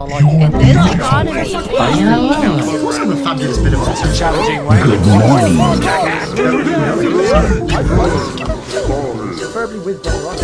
In this economy. It was a fabulous bit of a challenging way. Good morning. Preferably with Dollar.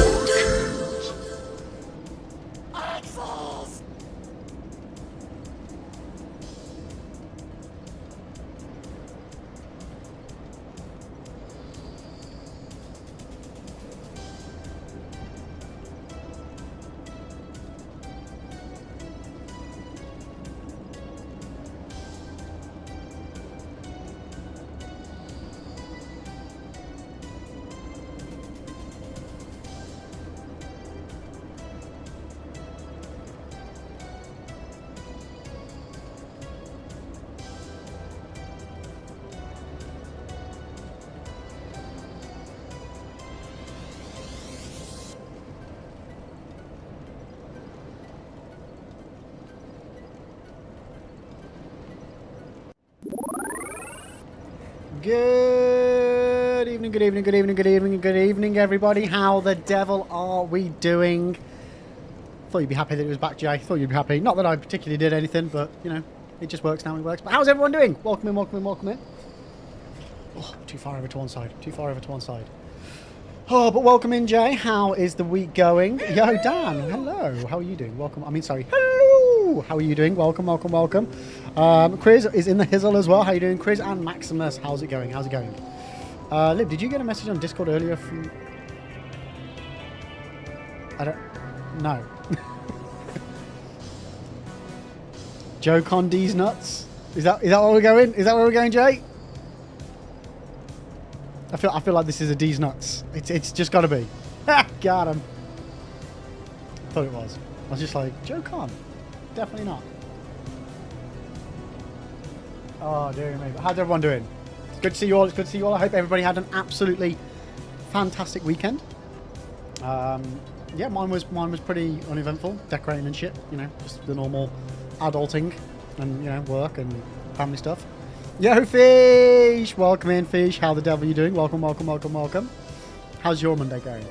Good evening, good evening, good evening, good evening, good evening, everybody. How the devil are we doing? Thought you'd be happy that it was back, Jay. Thought you'd be happy. Not that I particularly did anything, but, you know, it just works now. It works. But how's everyone doing? Welcome in, welcome in, welcome in. Oh, too far over to one side. Too far over to one side. Oh, but welcome in, Jay. How is the week going? Yo, Dan. Hello. How are you doing? Welcome. I mean, sorry. Hello. How are you doing? Welcome, welcome, welcome. Chris is in the hizzle as well. How are you doing, Chris? And Maximus. How's it going? How's it going? Lib, did you get a message on Discord earlier from... I don't... No. Joe Condi's nuts? Is that where we're going? Is that where we're going, Jay? I feel like this is a D's nuts. It's just got to be. Got him. Thought it was. I was just like, Joe Con. Definitely not. Oh, dear me. But how's everyone doing? It's good to see you all. It's good to see you all. I hope everybody had an absolutely fantastic weekend. Yeah, mine was pretty uneventful. Decorating and shit. You know, just the normal adulting and, you know, work and family stuff. Yo, Fish! Welcome in, Fish. How the devil are you doing? Welcome, welcome, welcome, welcome. How's your Monday going?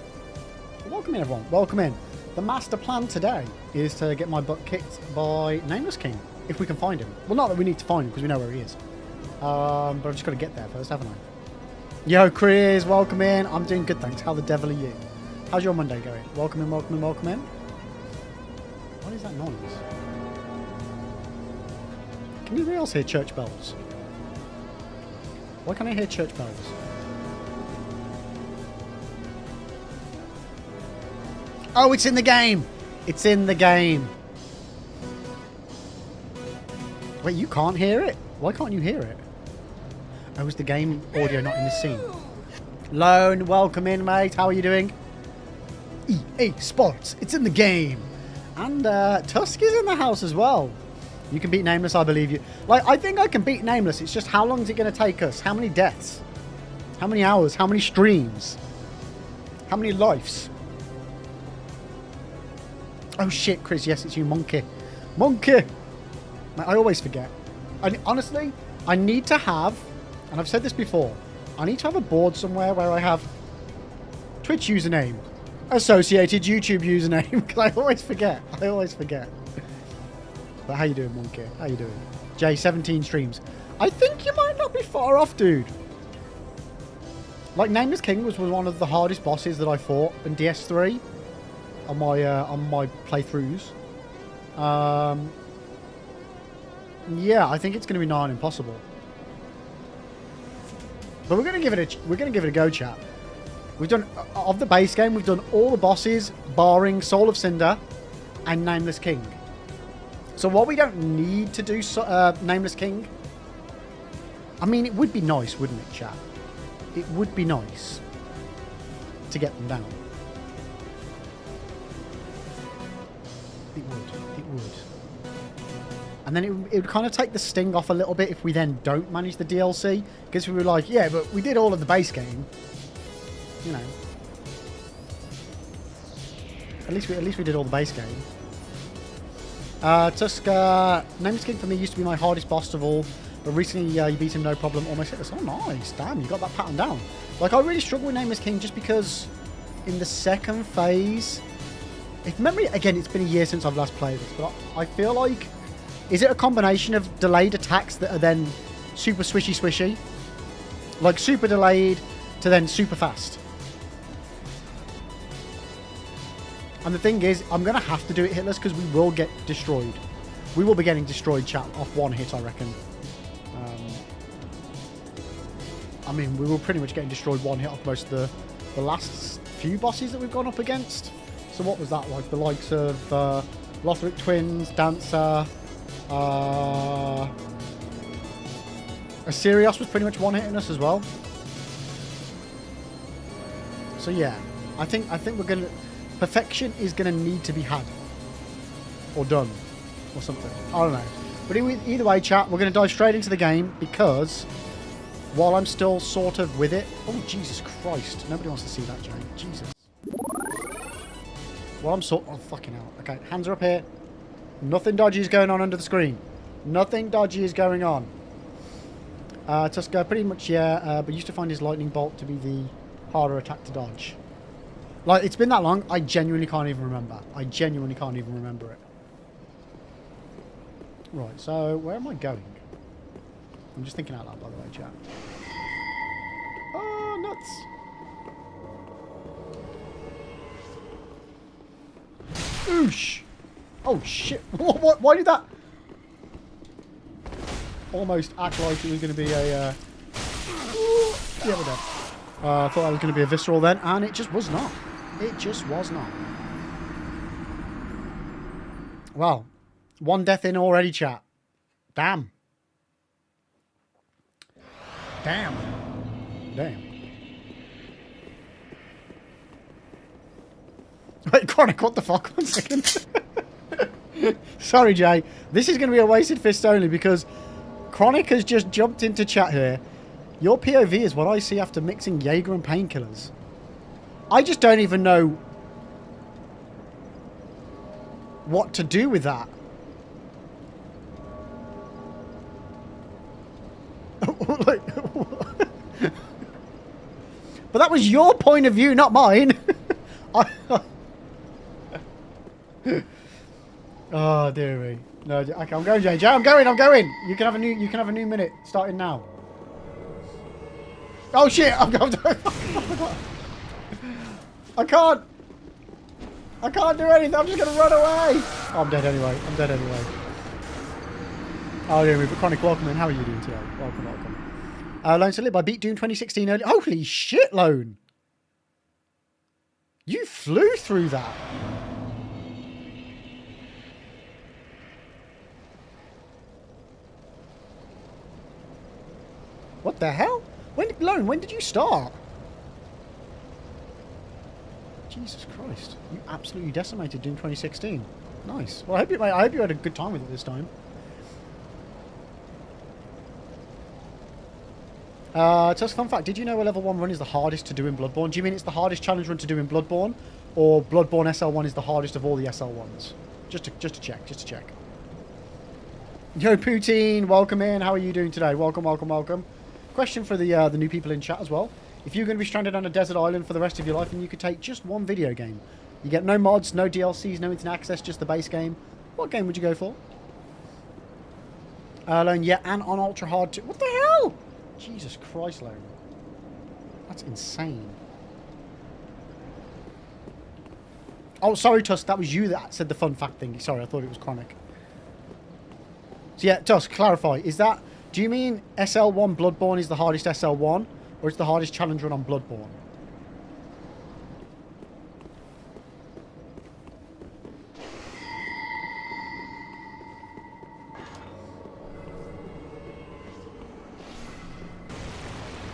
Welcome in, everyone. Welcome in. The master plan today is to get my butt kicked by Nameless King, if we can find him. Well, not that we need to find him, because we know where he is. But I've just got to get there first, haven't I? Yo, Chris, welcome in. I'm doing good, thanks. How the devil are you? How's your Monday going? Welcome in, welcome in, welcome in. What is that noise? Can anybody else hear church bells? Why can't I hear church bells? Oh, it's in the game! It's in the game! Wait, you can't hear it? Why can't you hear it? Oh, is the game audio not in this scene? Lone, welcome in, mate. How are you doing? EA Sports, it's in the game! And Tusk is in the house as well. You can beat Nameless, I believe you. Like, I think I can beat Nameless. It's just how long is it going to take us? How many deaths? How many hours? How many streams? How many lives? Oh, shit, Chris. Yes, it's you, Monkey. Monkey! I always forget. Honestly, I need to have, and I've said this before, I need to have a board somewhere where I have Twitch username, associated YouTube username, because I always forget. I always forget. But how you doing, Monkey? How you doing? Jay, 17 streams. I think you might not be far off, dude. Like, Nameless King was one of the hardest bosses that I fought in DS3 on my playthroughs. Yeah, I think it's going to be nigh on impossible. But we're going to give it a go, chat. We've done of the base game. We've done all the bosses, barring Soul of Cinder and Nameless King. So while we don't need to do Nameless King, I mean, it would be nice, wouldn't it, chat? It would be nice to get them down. It would. And then it would kind of take the sting off a little bit if we then don't manage the DLC. Because we were like, yeah, but we did all of the base game. You know. At least we did all the base game. Tusk, Nameless King for me used to be my hardest boss of all. But recently you beat him no problem. Almost hit us. Oh, nice. Damn, you got that pattern down. Like, I really struggle with Nameless King just because in the second phase, if memory, again, it's been a year since I've last played this, but I feel like, is it a combination of delayed attacks that are then super swishy? Like super delayed to then super fast. And the thing is, I'm going to have to do it hitless because we will get destroyed. We will be getting destroyed, chat, off one hit, I reckon. I mean, we were pretty much getting destroyed one hit off most of the last few bosses that we've gone up against. So what was that like? The likes of Lothric Twins, Dancer, Assyrios was pretty much one hitting us as well. So yeah, I think we're gonna perfection is gonna need to be had or done or something. I don't know. But either way, chat, we're gonna dive straight into the game because while I'm still sort of with it. Oh Jesus Christ! Nobody wants to see that, Jay. Jesus. Well, oh, fucking hell. Okay, hands are up here. Nothing dodgy is going on under the screen. Nothing dodgy is going on. Tusker, pretty much, yeah, but used to find his lightning bolt to be the harder attack to dodge. Like, it's been that long, I genuinely can't even remember. I genuinely can't even remember it. Right, so where am I going? I'm just thinking out loud, by the way, chat. Oh, nuts. Oosh! Oh shit! What? Why did that almost act like it was going to be a? Yeah, we're dead. I thought that was going to be a visceral then, and it just was not. It just was not. Wow, one death in already, chat. Damn. Damn. Damn. Wait, Chronic, what the fuck? 1 second. Sorry, Jay. This is going to be a wasted fist only because Chronic has just jumped into chat here. Your POV is what I see after mixing Jaeger and painkillers. I just don't even know what to do with that. But that was your point of view, not mine. Oh dear me. No, okay, I'm going, Jay. Jay, I'm going. You can have a new minute starting now. Oh shit! I'm going. I can't do anything. I'm just gonna run away. Oh, I'm dead anyway. Oh dear me. But Chronic, welcome in. How are you doing today? Welcome. Lone to Live. I beat Doom 2016 early. Holy shit, Lone! You flew through that. What the hell? When did you start? Jesus Christ. You absolutely decimated Doom 2016. Nice. Well, I hope you had a good time with it this time. Just fun fact, did you know a level 1 run is the hardest to do in Bloodborne? Do you mean it's the hardest challenge run to do in Bloodborne? Or Bloodborne SL1 is the hardest of all the SL1s? Just to check. Yo, Poutine, welcome in. How are you doing today? Welcome. Question for the new people in chat as well. If you're going to be stranded on a desert island for the rest of your life and you could take just one video game, you get no mods, no DLCs, no internet access, just the base game, what game would you go for? Lone, yeah, and on ultra hard too. What the hell? Jesus Christ, Lone. That's insane. Oh, sorry, Tusk, that was you that said the fun fact thing. Sorry, I thought it was Chronic. So yeah, Tusk, clarify, do you mean SL1 Bloodborne is the hardest SL1, or it's the hardest challenge run on Bloodborne?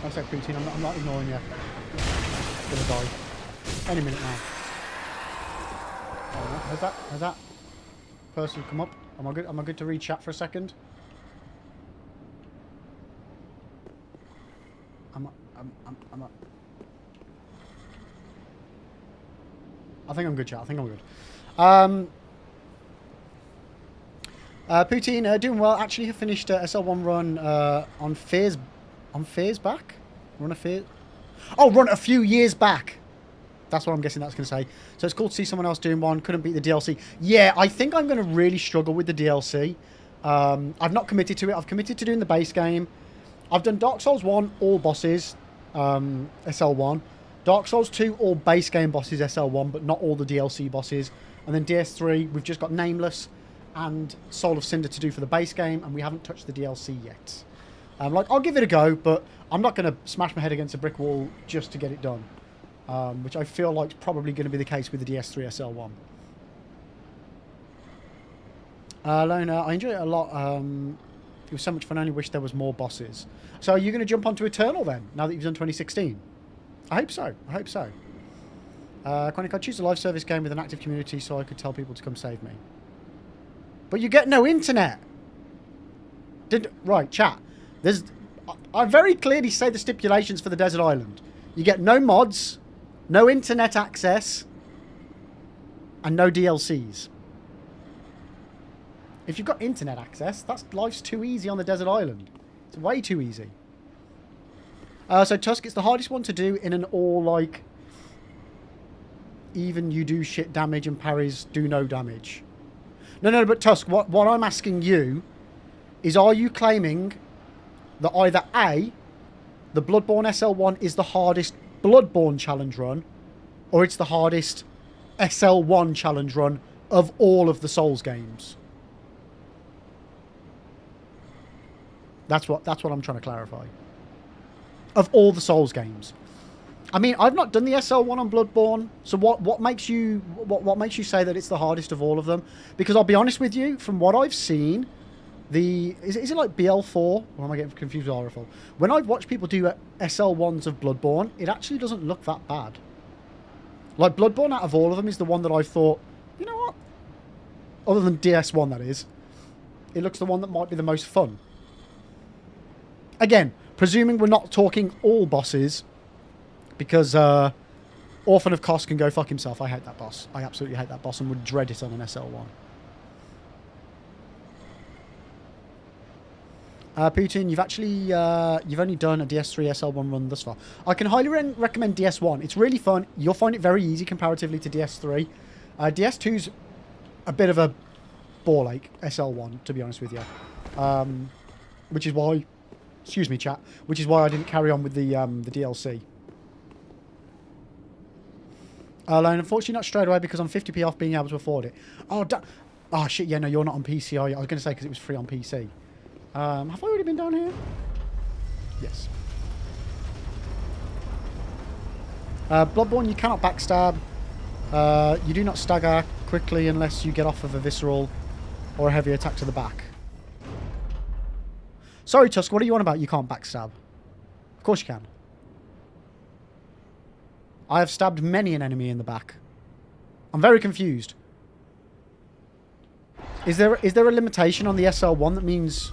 I said, Poutine, I'm not ignoring you. I'm gonna die. Any minute now. Oh, has that person come up? Am I good to read chat for a second? I think I'm good, chat. I think I'm good. Poutine, doing well. Actually, have finished SL1 run on Fears back. Run a few years back. That's what I'm guessing that's going to say. So it's cool to see someone else doing one. Couldn't beat the DLC. Yeah, I think I'm going to really struggle with the DLC. I've not committed to it. I've committed to doing the base game. I've done Dark Souls 1, all bosses, SL1. Dark Souls 2, all base game bosses, SL1, but not all the DLC bosses. And then DS3, we've just got Nameless and Soul of Cinder to do for the base game, and we haven't touched the DLC yet. Like, I'll give it a go, but I'm not going to smash my head against a brick wall just to get it done. Which I feel like is probably going to be the case with the DS3 SL1. Lona, I enjoy it a lot. It was so much fun. I only wish there was more bosses. So are you going to jump onto Eternal then, now that you've done 2016? I hope so. I hope so. Chronic, I'd choose a live service game with an active community so I could tell people to come save me. But you get no internet. Right, chat. I very clearly say the stipulations for the Desert Island. You get no mods, no internet access, and no DLCs. If you've got internet access, life's too easy on the Desert Island. It's way too easy. So Tusk, it's the hardest one to do in an all, like, even you do shit damage and parries do no damage. No, but Tusk, what I'm asking you is, are you claiming that either A, the Bloodborne SL1 is the hardest Bloodborne challenge run, or it's the hardest SL1 challenge run of all of the Souls games? That's what I'm trying to clarify. Of all the Souls games. I mean, I've not done the SL1 on Bloodborne, so what makes you say that it's the hardest of all of them? Because I'll be honest with you, from what I've seen, is it like BL4? Or am I getting confused with RFL? When I've watched people do SL1s of Bloodborne, it actually doesn't look that bad. Like, Bloodborne out of all of them is the one that I thought, you know what? Other than DS1, that is. It looks the one that might be the most fun. Again, presuming we're not talking all bosses, because Orphan of Kos can go fuck himself. I hate that boss. I absolutely hate that boss and would dread it on an SL1. Putin, you've only done a DS3 SL1 run thus far. I can highly recommend DS1. It's really fun. You'll find it very easy comparatively to DS3. DS2's a bit of a ball ache, SL1, to be honest with you. Which is why, excuse me, chat, which is why I didn't carry on with the DLC. Unfortunately not straight away because I'm 50p off being able to afford it. Oh shit, yeah, no, you're not on PC, are you? I was going to say because it was free on PC. Have I already been down here? Yes. Bloodborne, you cannot backstab. You do not stagger quickly unless you get off of a visceral or a heavy attack to the back. Sorry, Tusk, what are you on about? You can't backstab. Of course you can. I have stabbed many an enemy in the back. I'm very confused. Is there a limitation on the SL1 that means...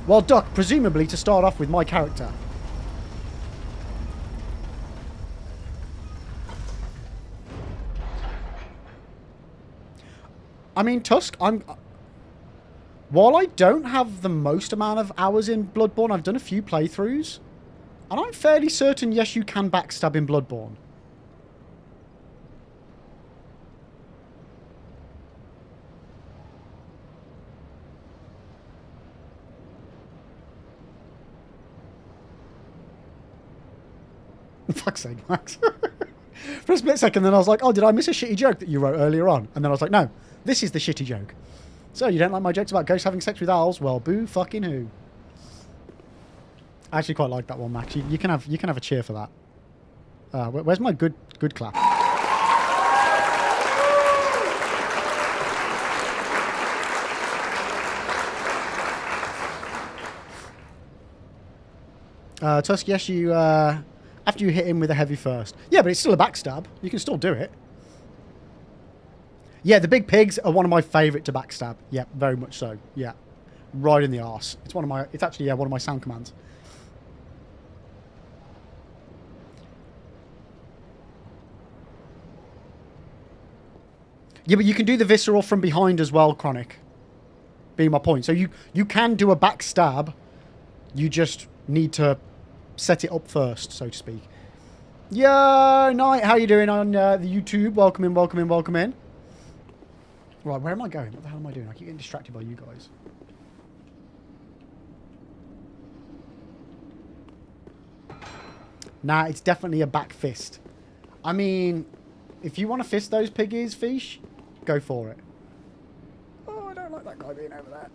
Well, Duck, presumably to start off with my character. I mean, Tusk, while I don't have the most amount of hours in Bloodborne, I've done a few playthroughs. And I'm fairly certain, yes, you can backstab in Bloodborne. Fuck's sake, Max. For a split second, then I was like, oh, did I miss a shitty joke that you wrote earlier on? And then I was like, no, this is the shitty joke. So, you don't like my jokes about ghosts having sex with owls? Well, boo fucking who. I actually quite like that one, Max. You can have a cheer for that. Where's my good clap? Tusk, yes, you after you hit him with a heavy first. Yeah, but it's still a backstab. You can still do it. Yeah, the big pigs are one of my favourite to backstab. Yeah, very much so. Yeah, right in the arse. It's actually one of my sound commands. Yeah, but you can do the visceral from behind as well, Chronic. Being my point. So you can do a backstab. You just need to set it up first, so to speak. Yo, Night, how you doing on the YouTube? Welcome in, welcome in, welcome in. Right, where am I going? What the hell am I doing? I keep getting distracted by you guys. Nah, it's definitely a back fist. I mean, if you want to fist those piggies, Fish, go for it. Oh, I don't like that guy being over there.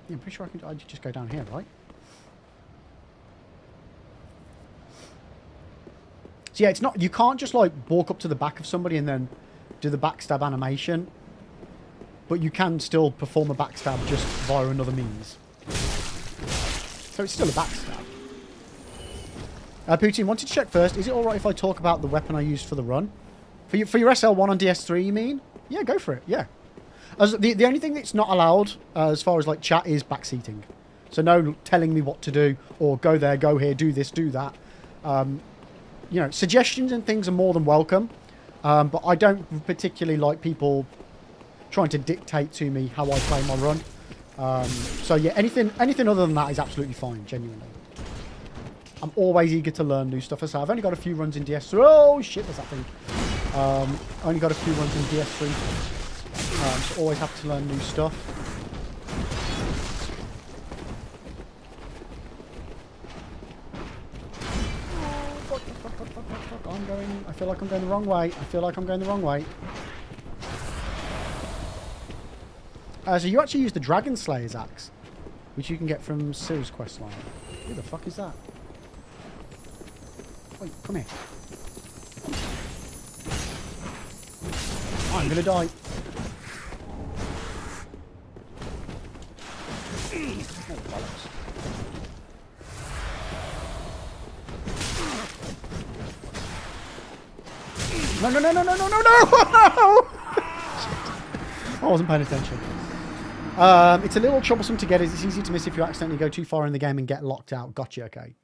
Yeah, I'm pretty sure I just go down here, right? So yeah, it's not, you can't just like walk up to the back of somebody and then do the backstab animation. But you can still perform a backstab just via another means. So it's still a backstab. Poutine, wanted to check first, is it alright if I talk about the weapon I used for the run? For your SL1 on DS3, you mean? Yeah, go for it, yeah. As the only thing that's not allowed, as far as like chat, is backseating. So no telling me what to do, or go there, go here, do this, do that. You know, suggestions and things are more than welcome. But I don't particularly like people trying to dictate to me how I play my run. So yeah, anything other than that is absolutely fine, genuinely. I'm always eager to learn new stuff. So I've only got a few runs in DS3. Oh shit, what's that thing? Only got a few runs in DS3. So always have to learn new stuff. I feel like I'm going the wrong way. I feel like I'm going the wrong way. So you actually use the Dragon Slayer's axe, which you can get from Cyr's questline. Who the fuck is that? Wait, come here. I'm gonna die. Oh, bollocks. No, no, no, no, no, no, no, no! I wasn't paying attention. It's a little troublesome to get. It's easy to miss if you accidentally go too far in the game and get locked out. Gotcha, okay.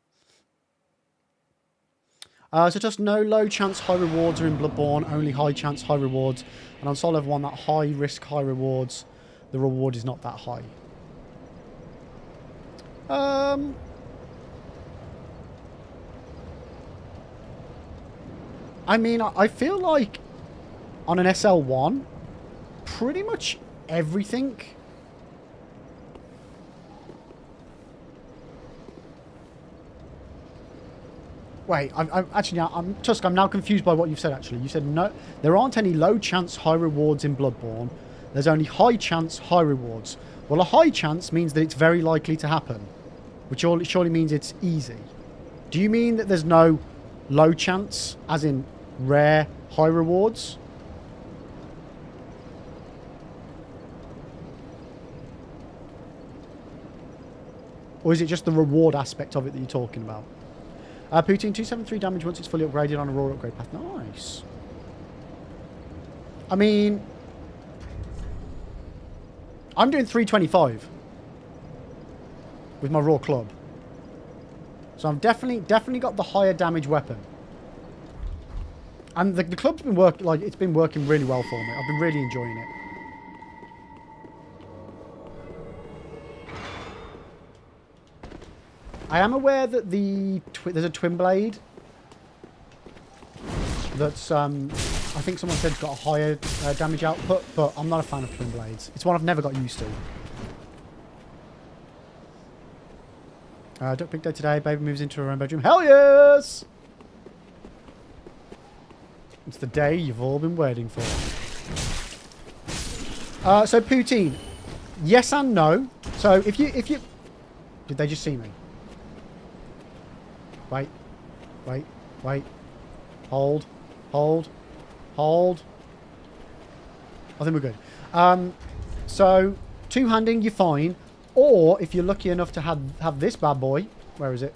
So just no low chance high rewards are in Bloodborne, only high chance high rewards. And on Soul Level 1, that high risk high rewards, the reward is not that high. I mean, I feel like on an SL1, pretty much everything. Wait, Tusk, I'm now confused by what you've said, actually. You said no, there aren't any low chance high rewards in Bloodborne. There's only high chance high rewards. Well, a high chance means that it's very likely to happen, which surely means it's easy. Do you mean that there's no low chance, as in rare high rewards? Or is it just the reward aspect of it that you're talking about? Poutine, 273 damage once it's fully upgraded on a raw upgrade path. Nice. I mean, I'm doing 325 with my raw club. So I've definitely got the higher damage weapon. And the club's been it's been working really well for me. I've been really enjoying it. I am aware that there's a twin blade that's I think someone said got a higher damage output, but I'm not a fan of twin blades. It's one I've never got used to. Duck Big Day today. Baby moves into her own bedroom. Hell yes! It's the day you've all been waiting for. So Poutine, yes and no. So if you did they just see me? Wait. Hold. I think we're good. So two-handing, you're fine. Or if you're lucky enough to have this bad boy, where is it?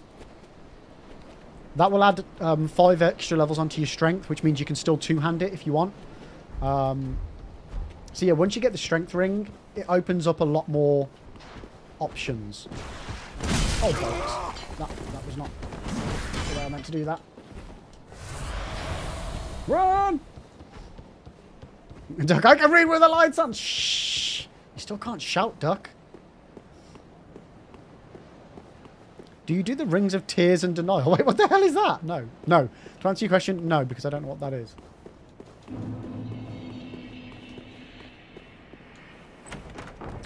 That will add 5 extra levels onto your strength, which means you can still two-hand it if you want. So yeah, once you get the strength ring, it opens up a lot more options. Oh, bollocks. That was not the way I meant to do that. Run! Duck, I can read with the lights on. Shh! You still can't shout, Duck. Do you do the Rings of Tears and Denial? Wait, what the hell is that? No. No. To answer your question, no, because I don't know what that is.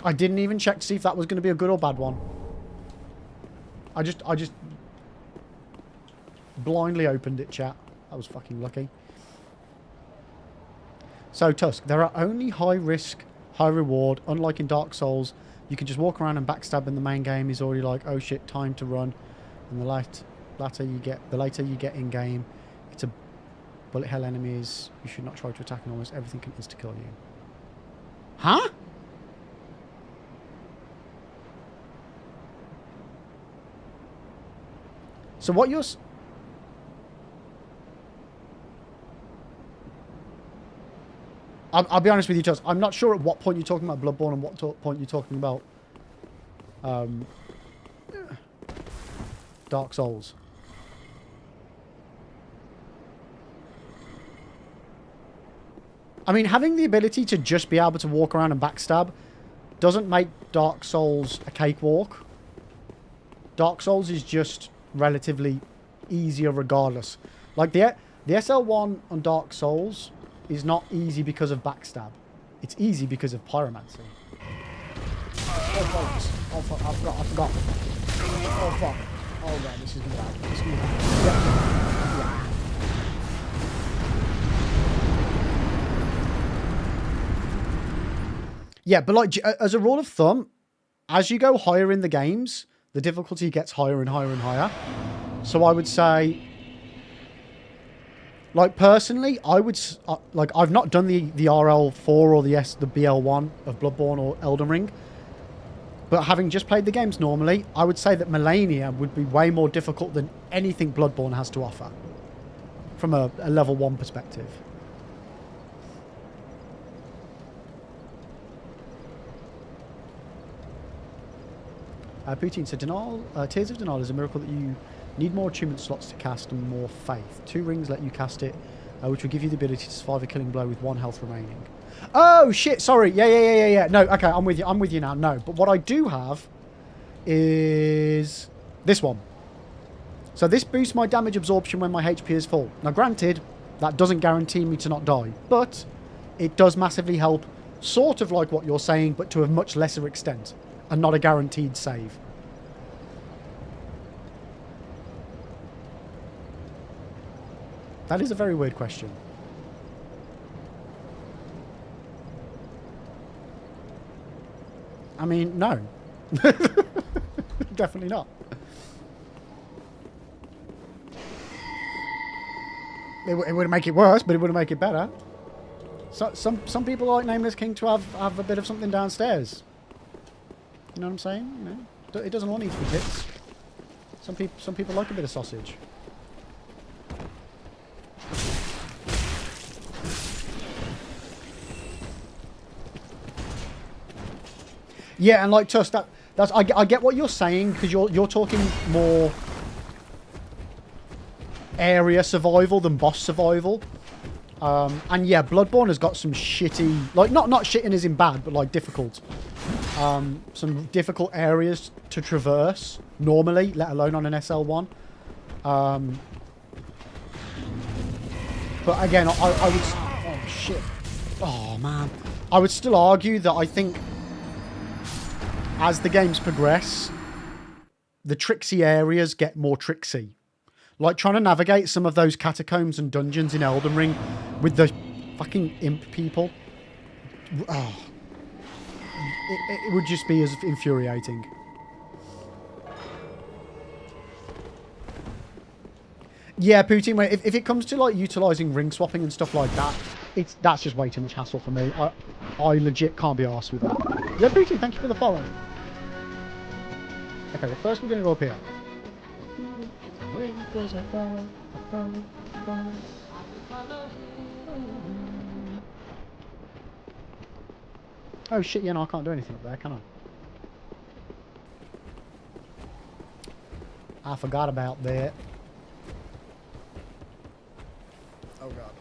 I didn't even check to see if that was going to be a good or bad one. I just blindly opened it, chat. That was fucking lucky. So, Tusk, there are only high risk, high reward. Unlike in Dark Souls, you can just walk around and backstab in the main game. Is already like, oh shit, time to run. And the later you get in game, it's a bullet hell enemies. You should not try to attack, and almost everything can insta kill you. Huh? So what you're... I'll be honest with you, Tusk. I'm not sure at what point you're talking about Bloodborne and what point you're talking about Dark Souls. I mean, having the ability to just be able to walk around and backstab doesn't make Dark Souls a cakewalk. Dark Souls is just relatively easier regardless. Like the SL1 on Dark Souls is not easy because of backstab. It's easy because of pyromancy. Oh, folks. Oh, fuck. I forgot. Oh, fuck. Oh, God. This is going to be bad. This is going to be bad. Yeah. Yeah, but like, as a rule of thumb, as you go higher in the games, the difficulty gets higher and higher and higher. So I would say... Like, personally, I would... like, I've not done the RL4 or the BL1 of Bloodborne or Elden Ring. But having just played the games normally, I would say that Millennia would be way more difficult than anything Bloodborne has to offer. From a level 1 perspective. Poutine said, Tears of Denial is a miracle that you need more achievement slots to cast and more faith. 2 rings let you cast it, which will give you the ability to survive a killing blow with 1 health remaining. Oh, shit, sorry. Yeah. No, okay, I'm with you now. No, but what I do have is this one. So this boosts my damage absorption when my HP is full. Now, granted, that doesn't guarantee me to not die, but it does massively help, sort of like what you're saying, but to a much lesser extent, and not a guaranteed save. That is a very weird question. I mean, no. Definitely not. It wouldn't make it worse, but it wouldn't make it better. So, some people like Nameless King to have a bit of something downstairs. You know what I'm saying? You know, it doesn't all need to be tits. Some people like a bit of sausage. Yeah, and like Tusk, I get what you're saying, because you're talking more area survival than boss survival. And yeah, Bloodborne has got some shitty, like not shitting as in bad, but like difficult. Some difficult areas to traverse normally, let alone on an SL1. But again, I would... Oh, shit. Oh, man. I would still argue that I think as the games progress, the tricksy areas get more tricksy. Like trying to navigate some of those catacombs and dungeons in Elden Ring with the fucking imp people. Oh. It would just be as infuriating. Yeah, Poutine, if it comes to like utilising ring swapping and stuff like that, that's just way too much hassle for me. I legit can't be arsed with that. Yeah, Poutine, thank you for the follow. Okay, well first we're going to go up here. Oh shit, yeah, no, I can't do anything up there, can I? I forgot about that. Oh god.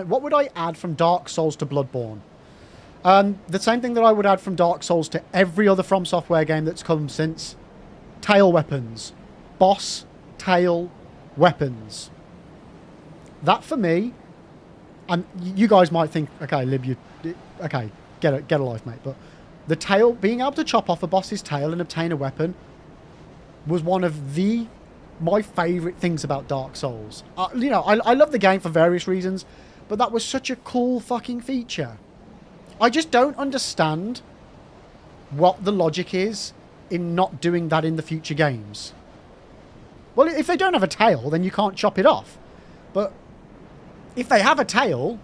What would I add from Dark Souls to Bloodborne? The same thing that I would add from Dark Souls to every other From Software game that's come since. Tail weapons. Boss tail weapons. That for me, and you guys might think, okay, Lib, okay, get a life, mate. But the tail, being able to chop off a boss's tail and obtain a weapon was one of my favourite things about Dark Souls. You know, I love the game for various reasons, but that was such a cool fucking feature. I just don't understand what the logic is in not doing that in the future games. Well, if they don't have a tail, then you can't chop it off. But if they have a tail,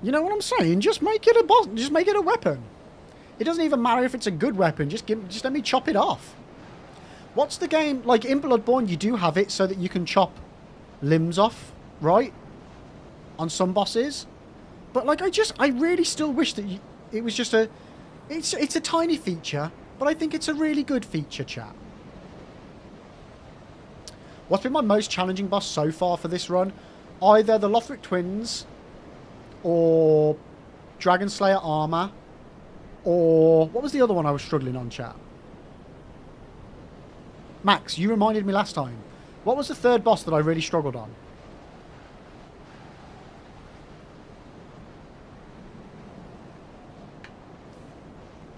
you know what I'm saying? Just make it a boss. Just make it a weapon. It doesn't even matter if it's a good weapon. Just let me chop it off. What's the game like in Bloodborne? You do have it so that you can chop limbs off, right? On some bosses. But like, I really still wish that it was just it's a tiny feature, but I think it's a really good feature, chat. What's been my most challenging boss so far for this run? Either the Lothric Twins, or Dragon Slayer Armor, or what was the other one I was struggling on, chat? Max, you reminded me last time. What was the third boss that I really struggled on?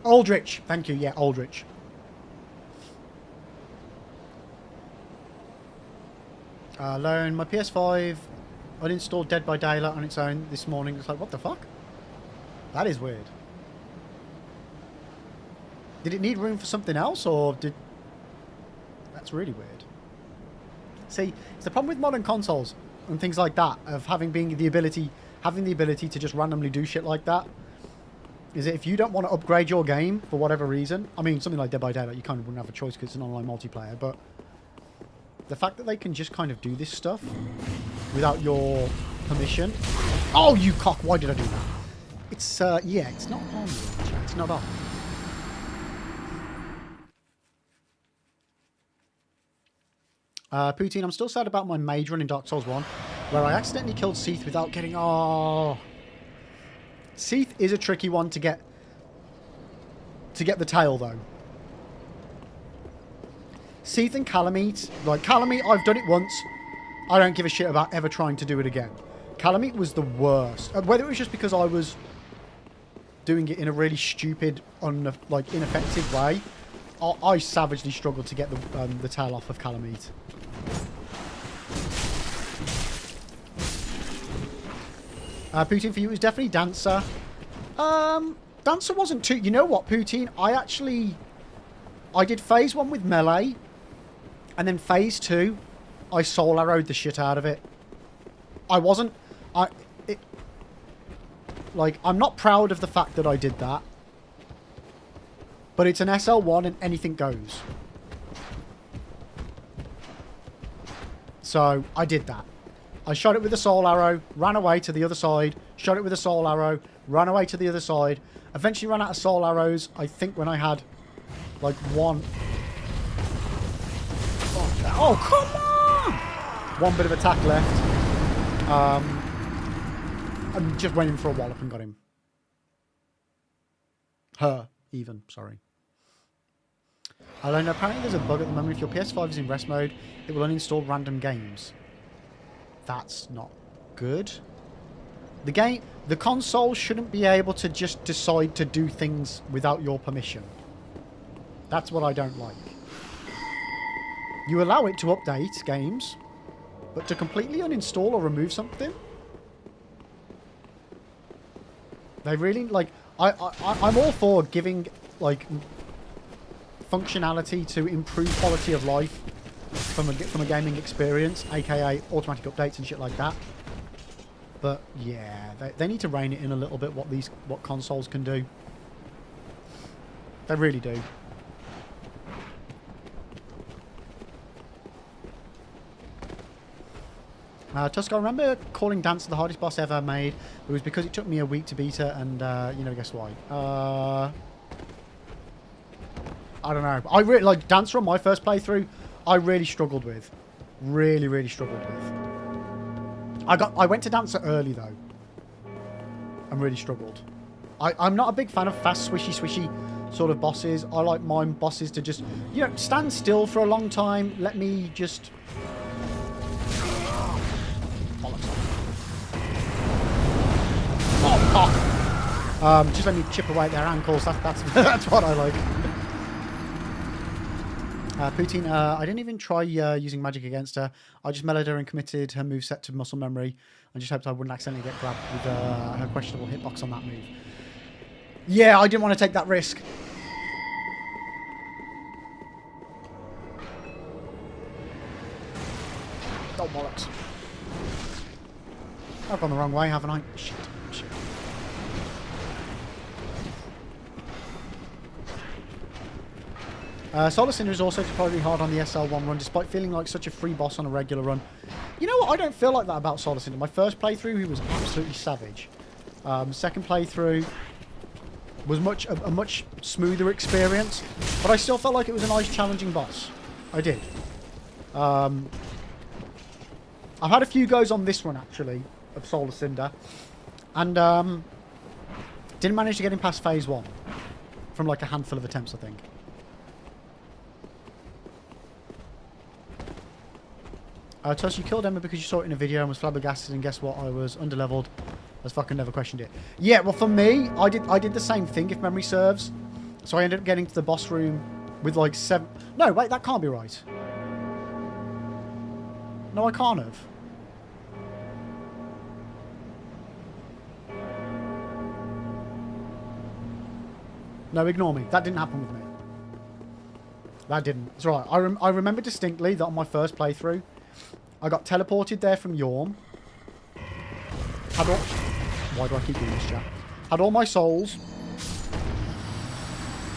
Aldrich. Thank you. Yeah, Aldrich. Alone. My PS5 uninstalled Dead by Daylight on its own this morning. It's like, what the fuck? That is weird. Did it need room for something else, or did... That's really weird. See, it's the problem with modern consoles and things like that, of having the ability to just randomly do shit like that. Is that if you don't want to upgrade your game for whatever reason, I mean, something like Dead by Daylight, you kind of wouldn't have a choice because it's an online multiplayer, but the fact that they can just kind of do this stuff without your permission... Oh, you cock! Why did I do that? It's, yeah, it's not on. It's not on. Poutine, I'm still sad about my mage run in Dark Souls 1, where I accidentally killed Seath without getting... Oh... Seath is a tricky one to get the tail, though. Seath and Calamite, like Calamite, I've done it once. I don't give a shit about ever trying to do it again. Calamite was the worst. Whether it was just because I was doing it in a really stupid, ineffective way, I savagely struggled to get the tail off of Calamite. Poutine, for you, it was definitely Dancer. Dancer wasn't too... You know what, Poutine? I did phase 1 with melee. And then phase 2, I soul arrowed the shit out of it. I'm not proud of the fact that I did that. But it's an SL1 and anything goes. So, I did that. I shot it with a soul arrow, ran away to the other side, shot it with a soul arrow, ran away to the other side, eventually ran out of soul arrows, I think when I had, like, one... Oh, come on! One bit of attack left. And just went in for a wallop and got him. Her, even, sorry. Although apparently there's a bug at the moment. If your PS5 is in rest mode, it will uninstall random games. That's not good. The console shouldn't be able to just decide to do things without your permission. That's what I don't like. You allow it to update games, but to completely uninstall or remove something? They really, like, I'm all for giving, like, functionality to improve quality of life from a gaming experience, aka automatic updates and shit like that. But yeah, they need to rein it in a little bit what consoles can do. They really do. Tusk, I remember calling Dancer the hardest boss ever made. It was because it took me a week to beat her, and you know, guess why? I don't know. I really like Dancer on my first playthrough. I really struggled with. Really struggled with. I went to Dancer early though, and really struggled. I'm not a big fan of fast, swishy sort of bosses. I like my bosses to just, you know, stand still for a long time. Let me just... Oh, cock. Just let me chip away at their ankles. That's that's what I like. Poutine, I didn't even try using magic against her. I just mellowed her and committed her moveset to muscle memory and just hoped I wouldn't accidentally get grabbed with her questionable hitbox on that move. Yeah, I didn't want to take that risk. Oh, bollocks. I've gone the wrong way, haven't I? Shit. Solar Cinder is also surprisingly hard on the SL1 run, despite feeling like such a free boss on a regular run. You know what? I don't feel like that about Solar Cinder. My first playthrough, he was absolutely savage. Second playthrough was a much smoother experience, but I still felt like it was a nice, challenging boss. I did. I've had a few goes on this one, actually, of Solar Cinder, and didn't manage to get him past phase 1 from like a handful of attempts, I think. Tuss, you killed Emma because you saw it in a video and was flabbergasted, and guess what? I was underleveled as fucking never questioned it. Yeah, well, for me, I did the same thing, if memory serves. So I ended up getting to the boss room with like 7... No, wait, that can't be right. No, I can't have. No, ignore me. That didn't happen with me. That didn't. It's right. I remember distinctly that on my first playthrough, I got teleported there from Yorm. Had all... Why do I keep doing this, chat? Had all my souls.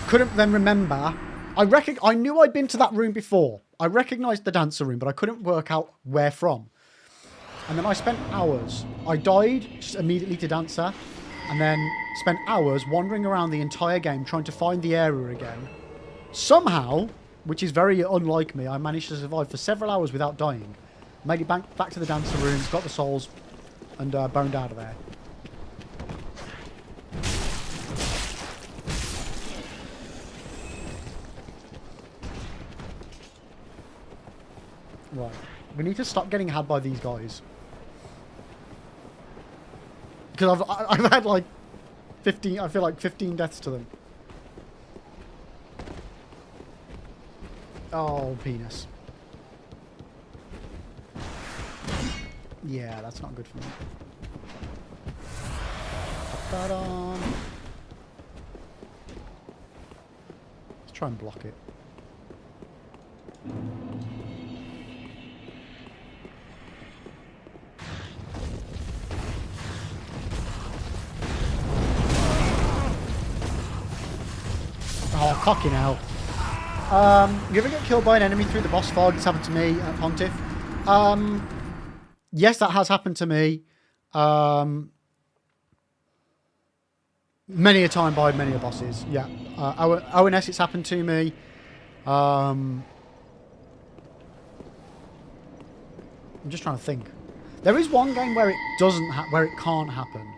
Couldn't then remember. I knew I'd been to that room before. I recognised the dancer room, but I couldn't work out where from. And then I spent hours. I died just immediately to dancer. And then spent hours wandering around the entire game trying to find the area again. Somehow, which is very unlike me, I managed to survive for several hours without dying. Made it back to the dancer room, got the souls, and boned out of there. Right. We need to stop getting had by these guys. Because I've had like 15, I feel like 15 deaths to them. Oh, penis. Yeah, that's not good for me. Put that on. Let's try and block it. Oh, cocking out. You ever get killed by an enemy through the boss fog? It's happened to me at Pontiff. Yes, that has happened to me. Many a time by many a bosses. Yeah. ONS, it's happened to me. I'm just trying to think. There is one game where it doesn't, where it can't happen,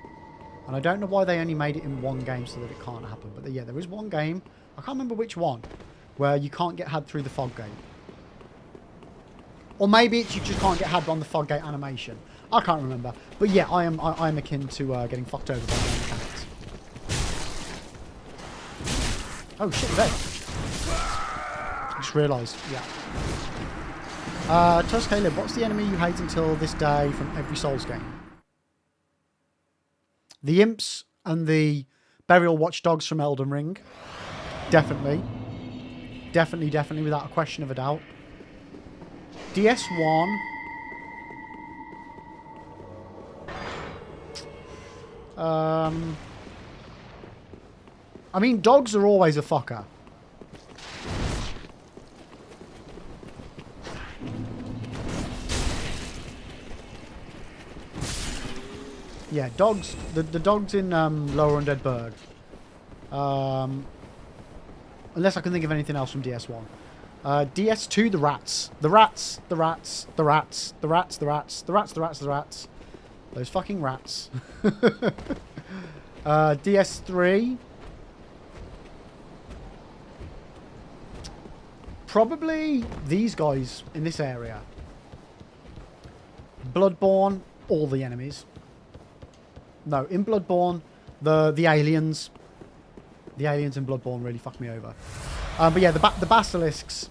and I don't know why they only made it in one game so that it can't happen. But yeah, there is one game. I can't remember which one, where you can't get had through the fog gate. Or maybe it's you just can't get had on the fog gate animation. I can't remember. But yeah, I am akin to getting fucked over by the mechanics. Oh shit, there. Just realised, yeah. Tusk Caleb, what's the enemy you hate until this day from every Souls game? The imps and the burial watchdogs from Elden Ring. Definitely. Definitely, without a question of a doubt. DS1. I mean, dogs are always a fucker. Yeah, dogs. The dogs in Lower Undead Burg. Unless I can think of anything else from DS1. DS2, the rats. The rats. The rats. The rats. The rats. The rats. The rats. The rats. The rats. Those fucking rats. DS3. Probably these guys in this area. Bloodborne, all the enemies. No, in Bloodborne, the aliens. The aliens in Bloodborne really fucked me over. But yeah, the basilisks.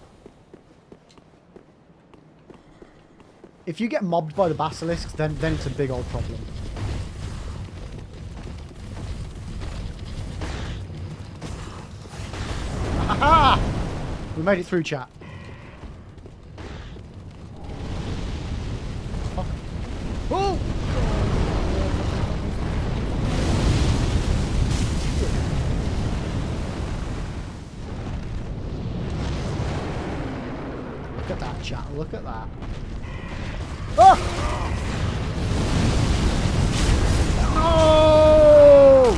If you get mobbed by the basilisks, then it's a big old problem. Aha! We made it through, chat. Fuck. Oh! Look at that, chat. Look at that. Oh! No!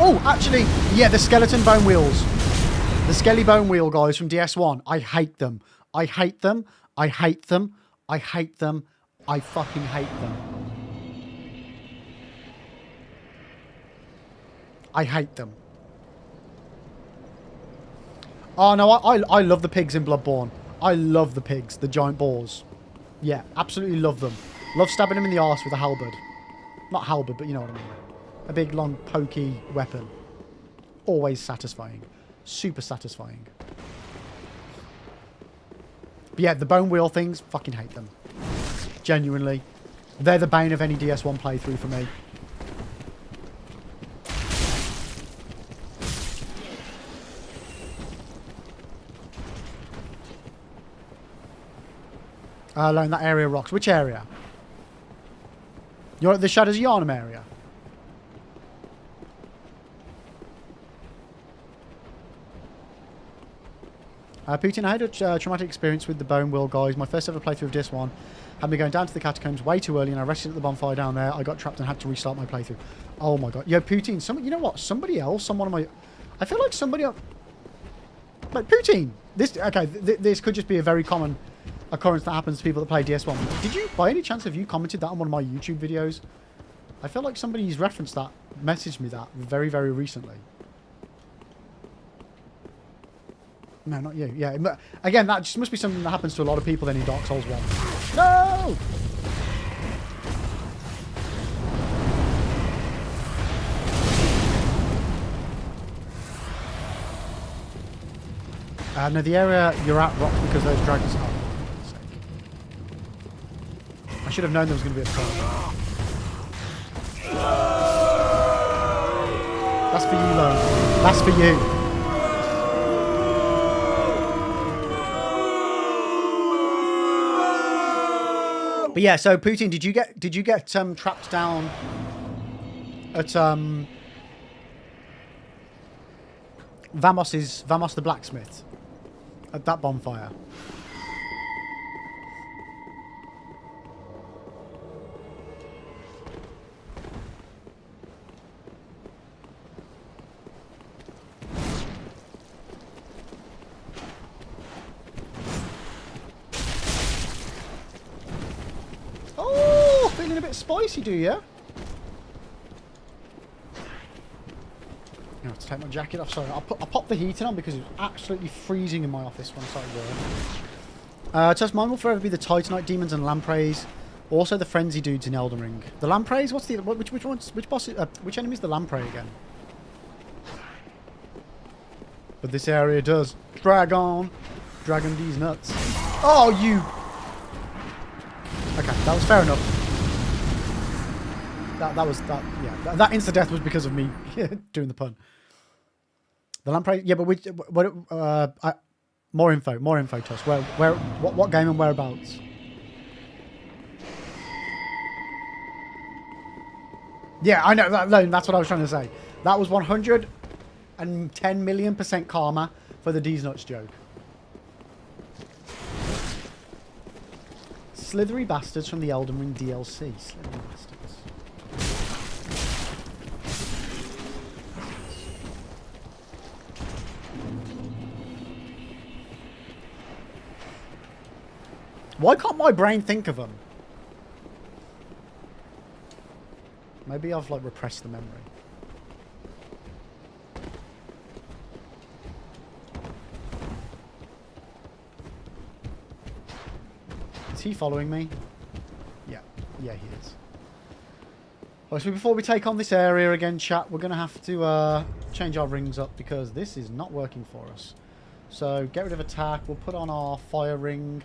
Oh, actually, yeah, the skeleton bone wheels. The skelly bone wheel guys from DS1. I hate them. I hate them. I hate them. I hate them. I fucking hate them. I hate them. Oh no, I love the pigs in Bloodborne. I love the pigs, the giant boars. Yeah, absolutely love them. Love stabbing them in the arse with a halberd. Not halberd, but you know what I mean. A big, long, pokey weapon. Always satisfying. Super satisfying. But yeah, the bone wheel things, fucking hate them. Genuinely. They're the bane of any DS1 playthrough for me. Alone, that area rocks. Which area? You're at the Shadows of Yharnam area. Putin, I had a traumatic experience with the Bone Wheel guys. My first ever playthrough of DS1 had me going down to the catacombs way too early, and I rested at the bonfire down there. I got trapped and had to restart my playthrough. Oh my god. Yo, Putin, you know what? Somebody else, someone of my... I feel like somebody else... Like, Putin! This could just be a very common occurrence that happens to people that play DS1. Did you, by any chance, have you commented that on one of my YouTube videos? I feel like somebody's referenced that, messaged me that very, very recently. No, not you. Yeah, but again, that just must be something that happens to a lot of people then in Dark Souls 1. No! No, the area you're at rocks because those dragons are. I should have known there was going to be a problem. That's for you, though. That's for you. But yeah, so Putin, did you get trapped down at Vamos the blacksmith at that bonfire? Feeling a bit spicy, do you? I have to take my jacket off. Sorry, I popped the heating on because it was absolutely freezing in my office when I started work. Just mine will forever be the Titanite demons and lampreys. Also the frenzy dudes in Elden Ring. The lampreys. What's the which boss? Which enemy is the lamprey again? But this area does. Dragon these nuts. Oh, you. Okay, that was fair enough. That insta-death was because of me doing the pun. The lamprey, yeah, but more info to us. What game and whereabouts? Yeah, I know, that's what I was trying to say. That was 110 million% karma for the D's Nuts joke. Slithery bastards from the Elden Ring DLC. Slithery bastards. Why can't my brain think of them? Maybe I've like repressed the memory. Is he following me? Yeah. Yeah, he is. Well, so before we take on this area again, chat, we're going to have to change our rings up because this is not working for us. So get rid of attack. We'll put on our fire ring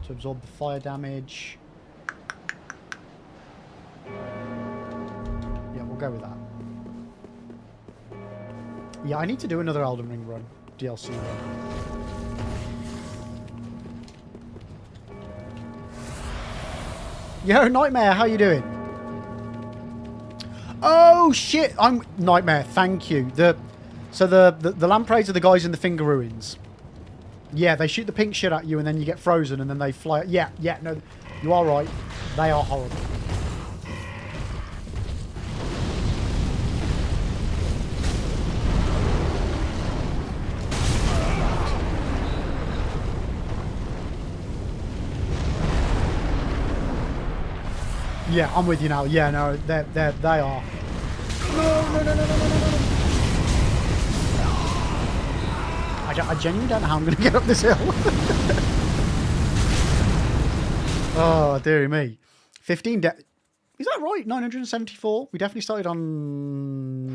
to absorb the fire damage. Yeah, we'll go with that. Yeah, I need to do another Elden Ring run. DLC run. Yo, Nightmare, how you doing? Oh, shit! I'm... Nightmare, thank you. So the lampreys are the guys in the Finger Ruins. Yeah, they shoot the pink shit at you and then you get frozen and then they fly... Yeah, no, you are right. They are horrible. Yeah, I'm with you now. Yeah, no, they are. No. I genuinely don't know how I'm going to get up this hill. Oh, dearie me. 15 deaths. Is that right? 974? We definitely started on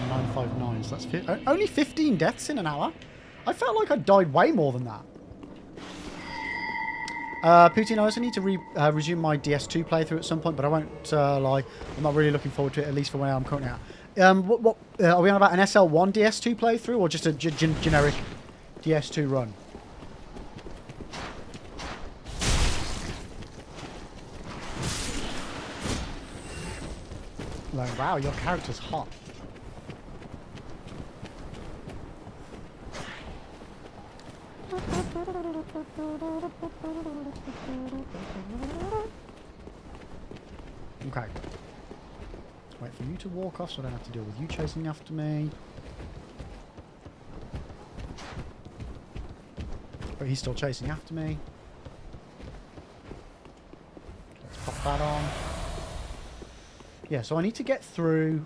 959, so that's only 15 deaths in an hour? I felt like I died way more than that. Putin, I also need to resume my DS2 playthrough at some point, but I won't lie. I'm not really looking forward to it, at least for where I'm currently at. What are we on about? An SL1 DS2 playthrough, or just a generic DS2 run? Like, wow, your character's hot. Okay. Wait for you to walk off so I don't have to deal with you chasing after me. But he's still chasing after me. Let's pop that on. Yeah, so I need to get through...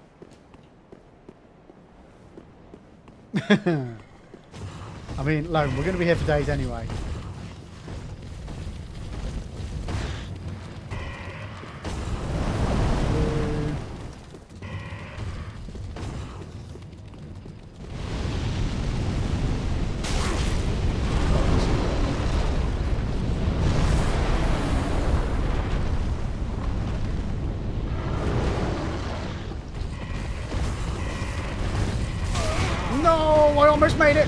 I mean, Lone, we're going to be here for days anyway. No, I almost made it.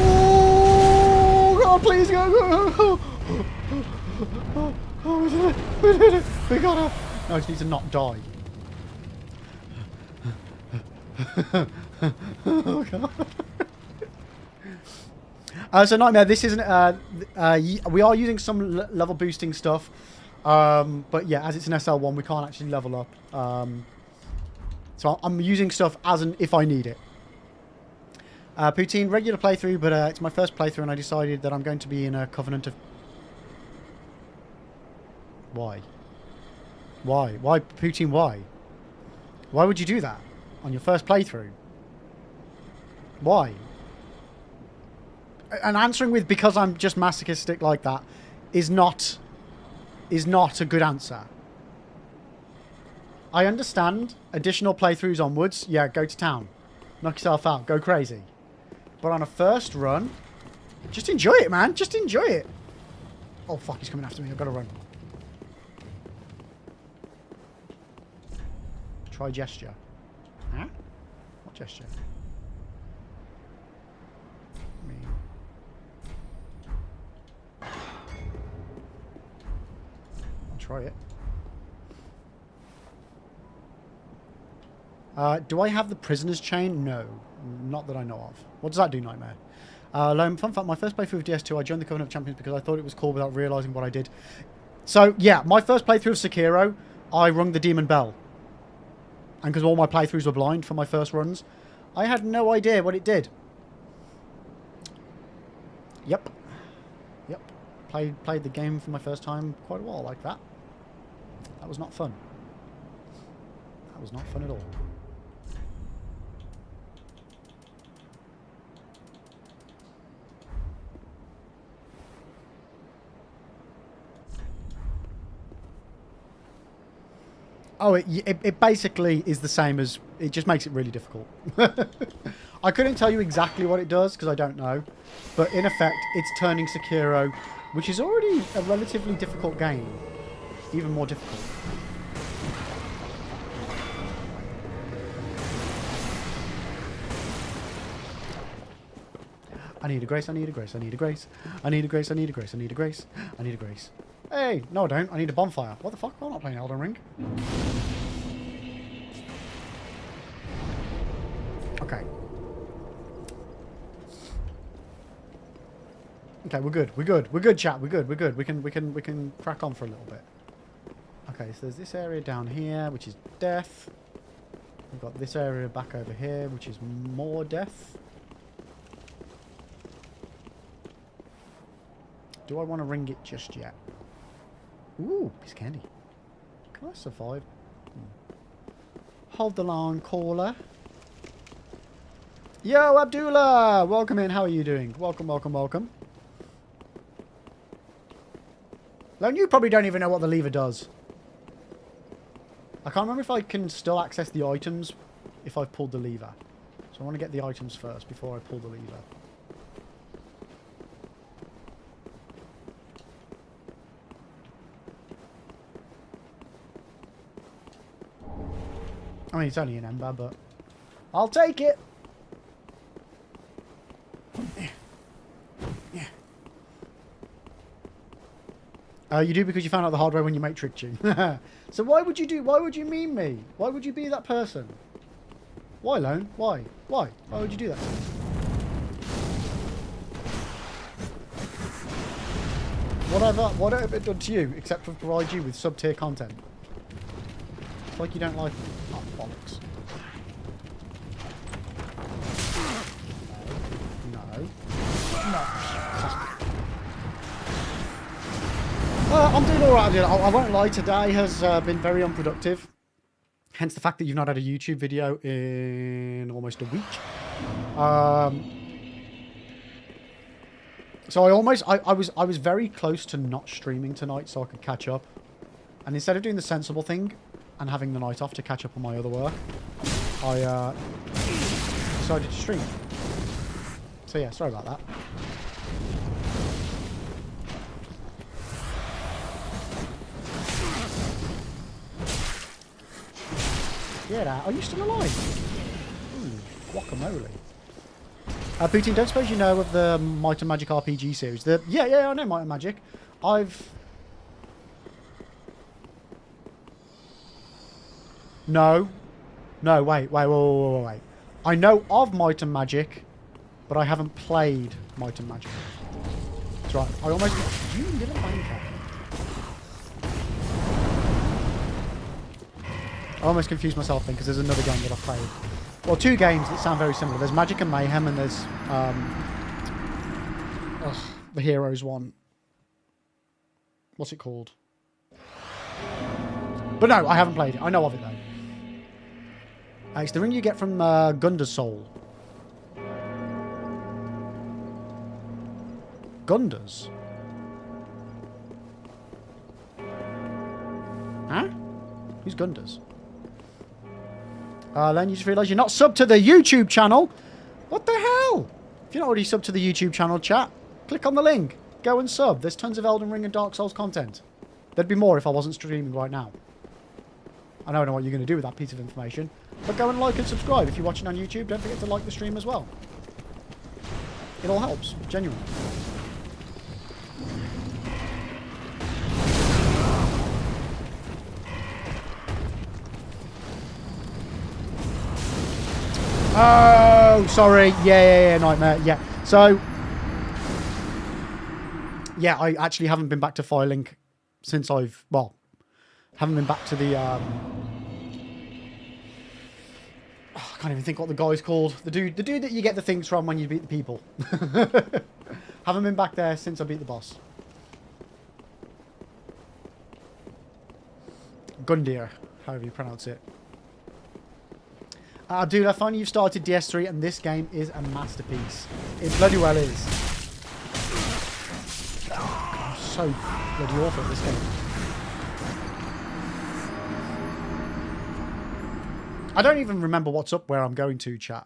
Oh, God, please go. Oh, we did it. We did it. We got her. No, I just need to not die. Oh, God. So, Nightmare, this isn't... we are using some level boosting stuff. But, yeah, as it's an SL1, we can't actually level up. So I'm using stuff as an if I need it. Poutine, regular playthrough, but it's my first playthrough and I decided that I'm going to be in a covenant of... Why? Why? Why, Poutine, why? Why would you do that on your first playthrough? Why? And answering with because I'm just masochistic like that is not a good answer. I understand additional playthroughs onwards. Yeah, go to town. Knock yourself out. Go crazy. But on a first run, just enjoy it, man. Just enjoy it. Oh, fuck. He's coming after me. I've got to run. Try gesture. Huh? What gesture? Me. I'll try it. Do I have the prisoner's chain? No. Not that I know of. What does that do, Nightmare? Fun fact, my first playthrough of DS2, I joined the Covenant of Champions because I thought it was cool without realising what I did. So, yeah, my first playthrough of Sekiro, I rung the demon bell. And because all my playthroughs were blind for my first runs, I had no idea what it did. Yep. Yep. played the game for my first time quite a while like that. That was not fun. That was not fun at all. Oh, it basically is the same as... It just makes it really difficult. I couldn't tell you exactly what it does, because I don't know. But in effect, it's turning Sekiro, which is already a relatively difficult game, even more difficult. I need a grace, I need a grace, I need a grace. I need a grace, I need a grace, I need a grace. I need a grace. Hey, no I don't. I need a bonfire. What the fuck? I'm not playing Elden Ring. Okay. Okay, we're good. We're good. We're good, chat. We're good. We're good. We can crack on for a little bit. Okay, so there's this area down here, which is death. We've got this area back over here, which is more death. Do I want to ring it just yet? Ooh, piece of candy. Can I survive? Hold the line, caller. Yo, Abdullah! Welcome in. How are you doing? Welcome, welcome, welcome. Lone, you probably don't even know what the lever does. I can't remember if I can still access the items if I've pulled the lever. So I want to get the items first before I pull the lever. I mean, it's only an ember, but I'll take it. Yeah. You do because you found out the hard way when your mate tricked you. So why would you meme me? Why would you be that person? Why, Lone? Why? Why? Why would you do that? What have I done to you except for provide you with sub-tier content? It's like you don't like me. Oh, bollocks. No. No. I'm doing alright. I won't lie, today has been very unproductive. Hence the fact that you've not had a YouTube video in almost a week. So I was very close to not streaming tonight so I could catch up. And instead of doing the sensible thing and having the night off to catch up on my other work, I decided to stream. So yeah, sorry about that. Get out. Are you still alive? Ooh, guacamole. Putin, don't suppose you know of the Might and Magic RPG series? Yeah, I know Might and Magic. No, wait. I know of Might and Magic, but I haven't played Might and Magic. That's right. I almost... You little wanker. I almost confused myself then, because there's another game that I've played. Well, two games that sound very similar. There's Magic and Mayhem, and there's the Heroes one. What's it called? But no, I haven't played it. I know of it, though. It's the ring you get from Gunda's Soul. Gunda's? Huh? Who's Gunda's? Then you just realise you're not subbed to the YouTube channel. What the hell? If you're not already subbed to the YouTube channel, chat, click on the link. Go and sub. There's tons of Elden Ring and Dark Souls content. There'd be more if I wasn't streaming right now. I don't know what you're going to do with that piece of information. But go and like and subscribe. If you're watching on YouTube, don't forget to like the stream as well. It all helps. Genuinely. Oh, sorry. Yeah, nightmare. Yeah. So, yeah, I actually haven't been back to filing since haven't been back to the, I can't even think what the guy's called. The dude that you get the things from when you beat the people. Haven't been back there since I beat the boss. Gundyr, however you pronounce it. Dude, I find you've started DS3 and this game is a masterpiece. It bloody well is. I'm so bloody awful at this game. I don't even remember what's up where I'm going to, chat.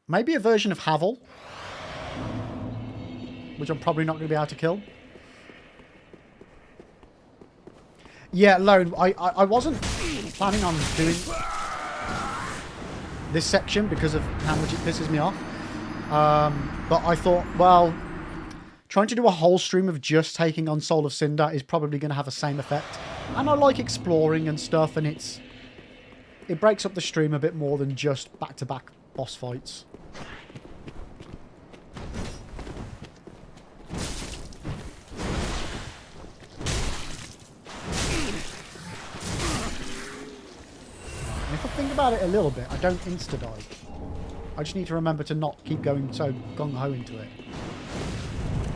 Maybe a version of Havel, which I'm probably not going to be able to kill. Yeah, Lone, I wasn't planning on doing this section because of how much it pisses me off. But I thought, well, trying to do a whole stream of just taking on Soul of Cinder is probably going to have the same effect. And I like exploring and stuff, and it breaks up the stream a bit more than just back-to-back boss fights. If I think about it a little bit, I don't insta-dive. I just need to remember to not keep going so gung-ho into it.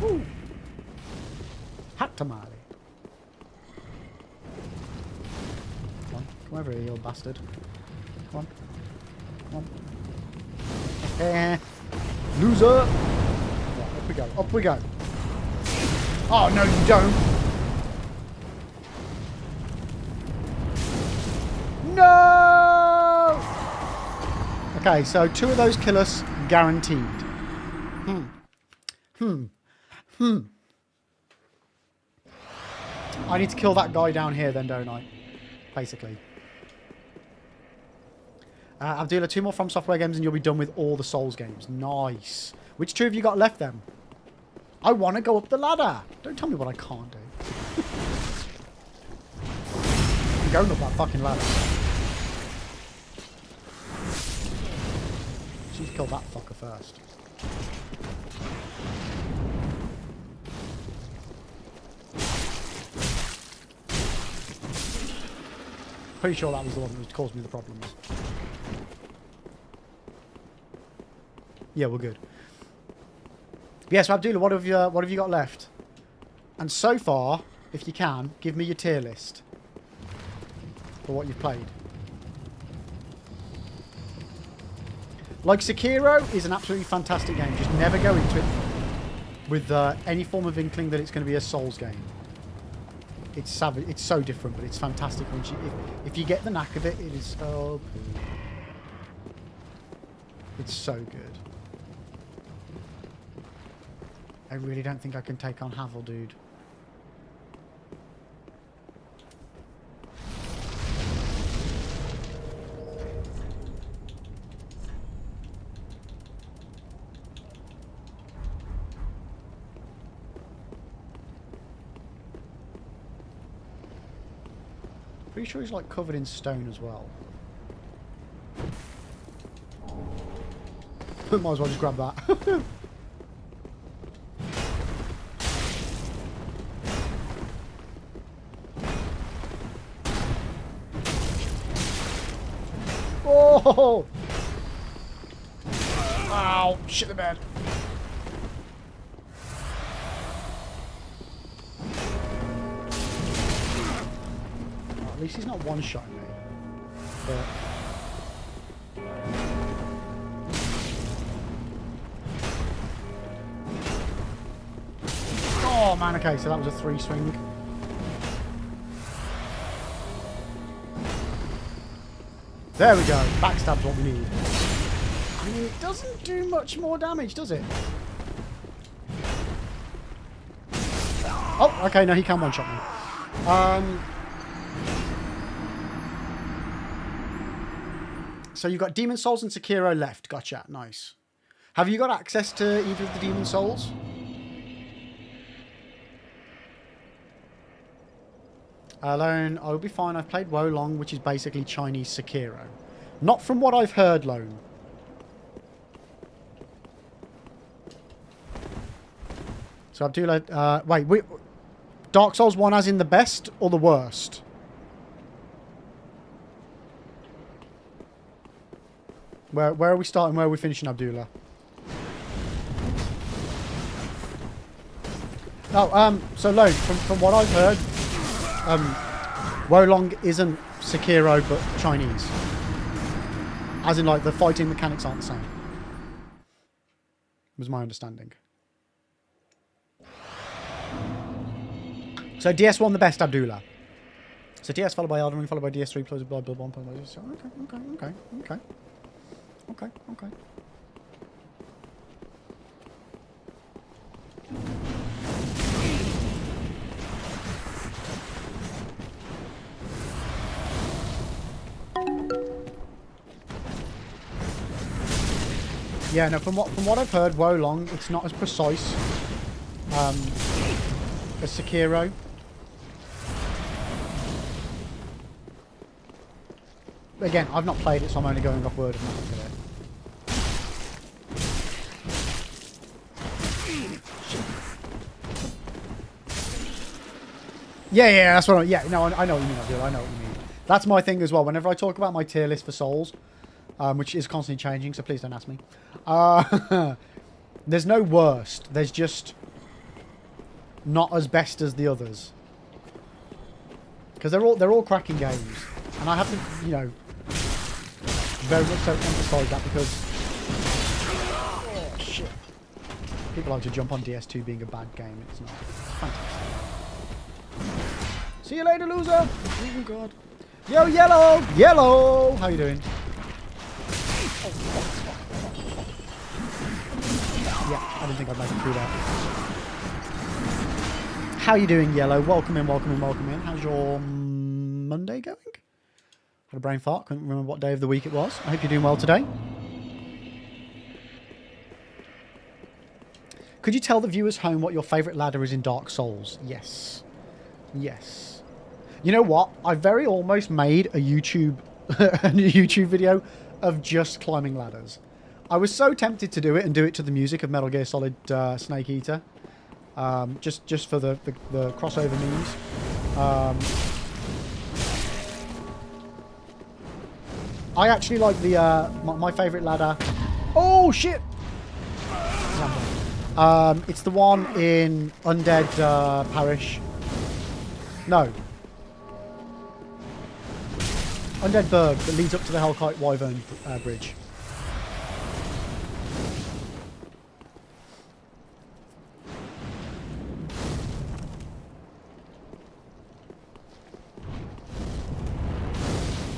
Woo! Hat tamale. Come over here, you little bastard. Come on. Come on. Loser! Right, up we go. Up we go. Oh, no, you don't. No! Okay, so 2 of those kill us guaranteed. I need to kill that guy down here then, don't I? Basically. Abdullah, 2 more From Software games and you'll be done with all the Souls games. Nice. Which 2 have you got left then? I want to go up the ladder. Don't tell me what I can't do. I'm going up that fucking ladder. She's killed that fucker first. Pretty sure that was the one that caused me the problems. Yeah, we're good. Yeah, so Abdullah, what have you got left? And so far, if you can, give me your tier list for what you've played. Like, Sekiro is an absolutely fantastic game. Just never go into it with any form of inkling that it's going to be a Souls game. It's savage. It's so different, but it's fantastic. Once if you get the knack of it, it is so good. It's so good. I really don't think I can take on Havel, dude. Pretty sure he's like covered in stone as well. Might as well just grab that. Oh! Ow! Shit the bed. At least he's not one-shotting me. But... oh man, okay, so that was a 3 swing. There we go. Backstab's what we need. I mean, it doesn't do much more damage, does it? Oh, okay, no, he can one-shot me. So you've got Demon Souls and Sekiro left. Gotcha. Nice. Have you got access to either of the Demon Souls? Lone, I'll be fine. I've played Wolong, which is basically Chinese Sekiro. Not from what I've heard, Lone. So Abdullah, wait, Dark Souls 1 as in the best or the worst? Where are we starting? Where are we finishing, Abdullah? Oh, so Lone, from what I've heard, Wolong isn't Sekiro but Chinese. As in, like, the fighting mechanics aren't the same. Was my understanding. So DS1 the best, Abdullah. So DS followed by Elden Ring, followed by DS3, followed by Bloodborne, followed by DS. Okay. Yeah, no, from what I've heard, Wolong, it's not as precise as Sekiro. Again, I've not played it, so I'm only going off word of mouth here. Yeah, that's what I know what you mean, Abdul. I know what you mean. That's my thing as well. Whenever I talk about my tier list for Souls, which is constantly changing, so please don't ask me. There's no worst. There's just not as best as the others. Because they're all cracking games. And I have to, you know, very much so emphasise that because... Oh, shit. People like to jump on DS2 being a bad game. It's not. It's fantastic. See you later, loser! Oh, God. Yo, Yellow! Yellow! How you doing? Yeah, I didn't think I'd make it through that. How you doing, Yellow? Welcome in. How's your Monday going? Had a brain fart. Couldn't remember what day of the week it was. I hope you're doing well today. Could you tell the viewers home what your favourite ladder is in Dark Souls? Yes. Yes. You know what? I very almost made a YouTube video of just climbing ladders. I was so tempted to do it and do it to the music of Metal Gear Solid Snake Eater. Just for the crossover memes. I actually like the my favourite ladder. Oh shit! It's the one in Undead Parish. No. Undead Burg that leads up to the Hellkite Wyvern Bridge.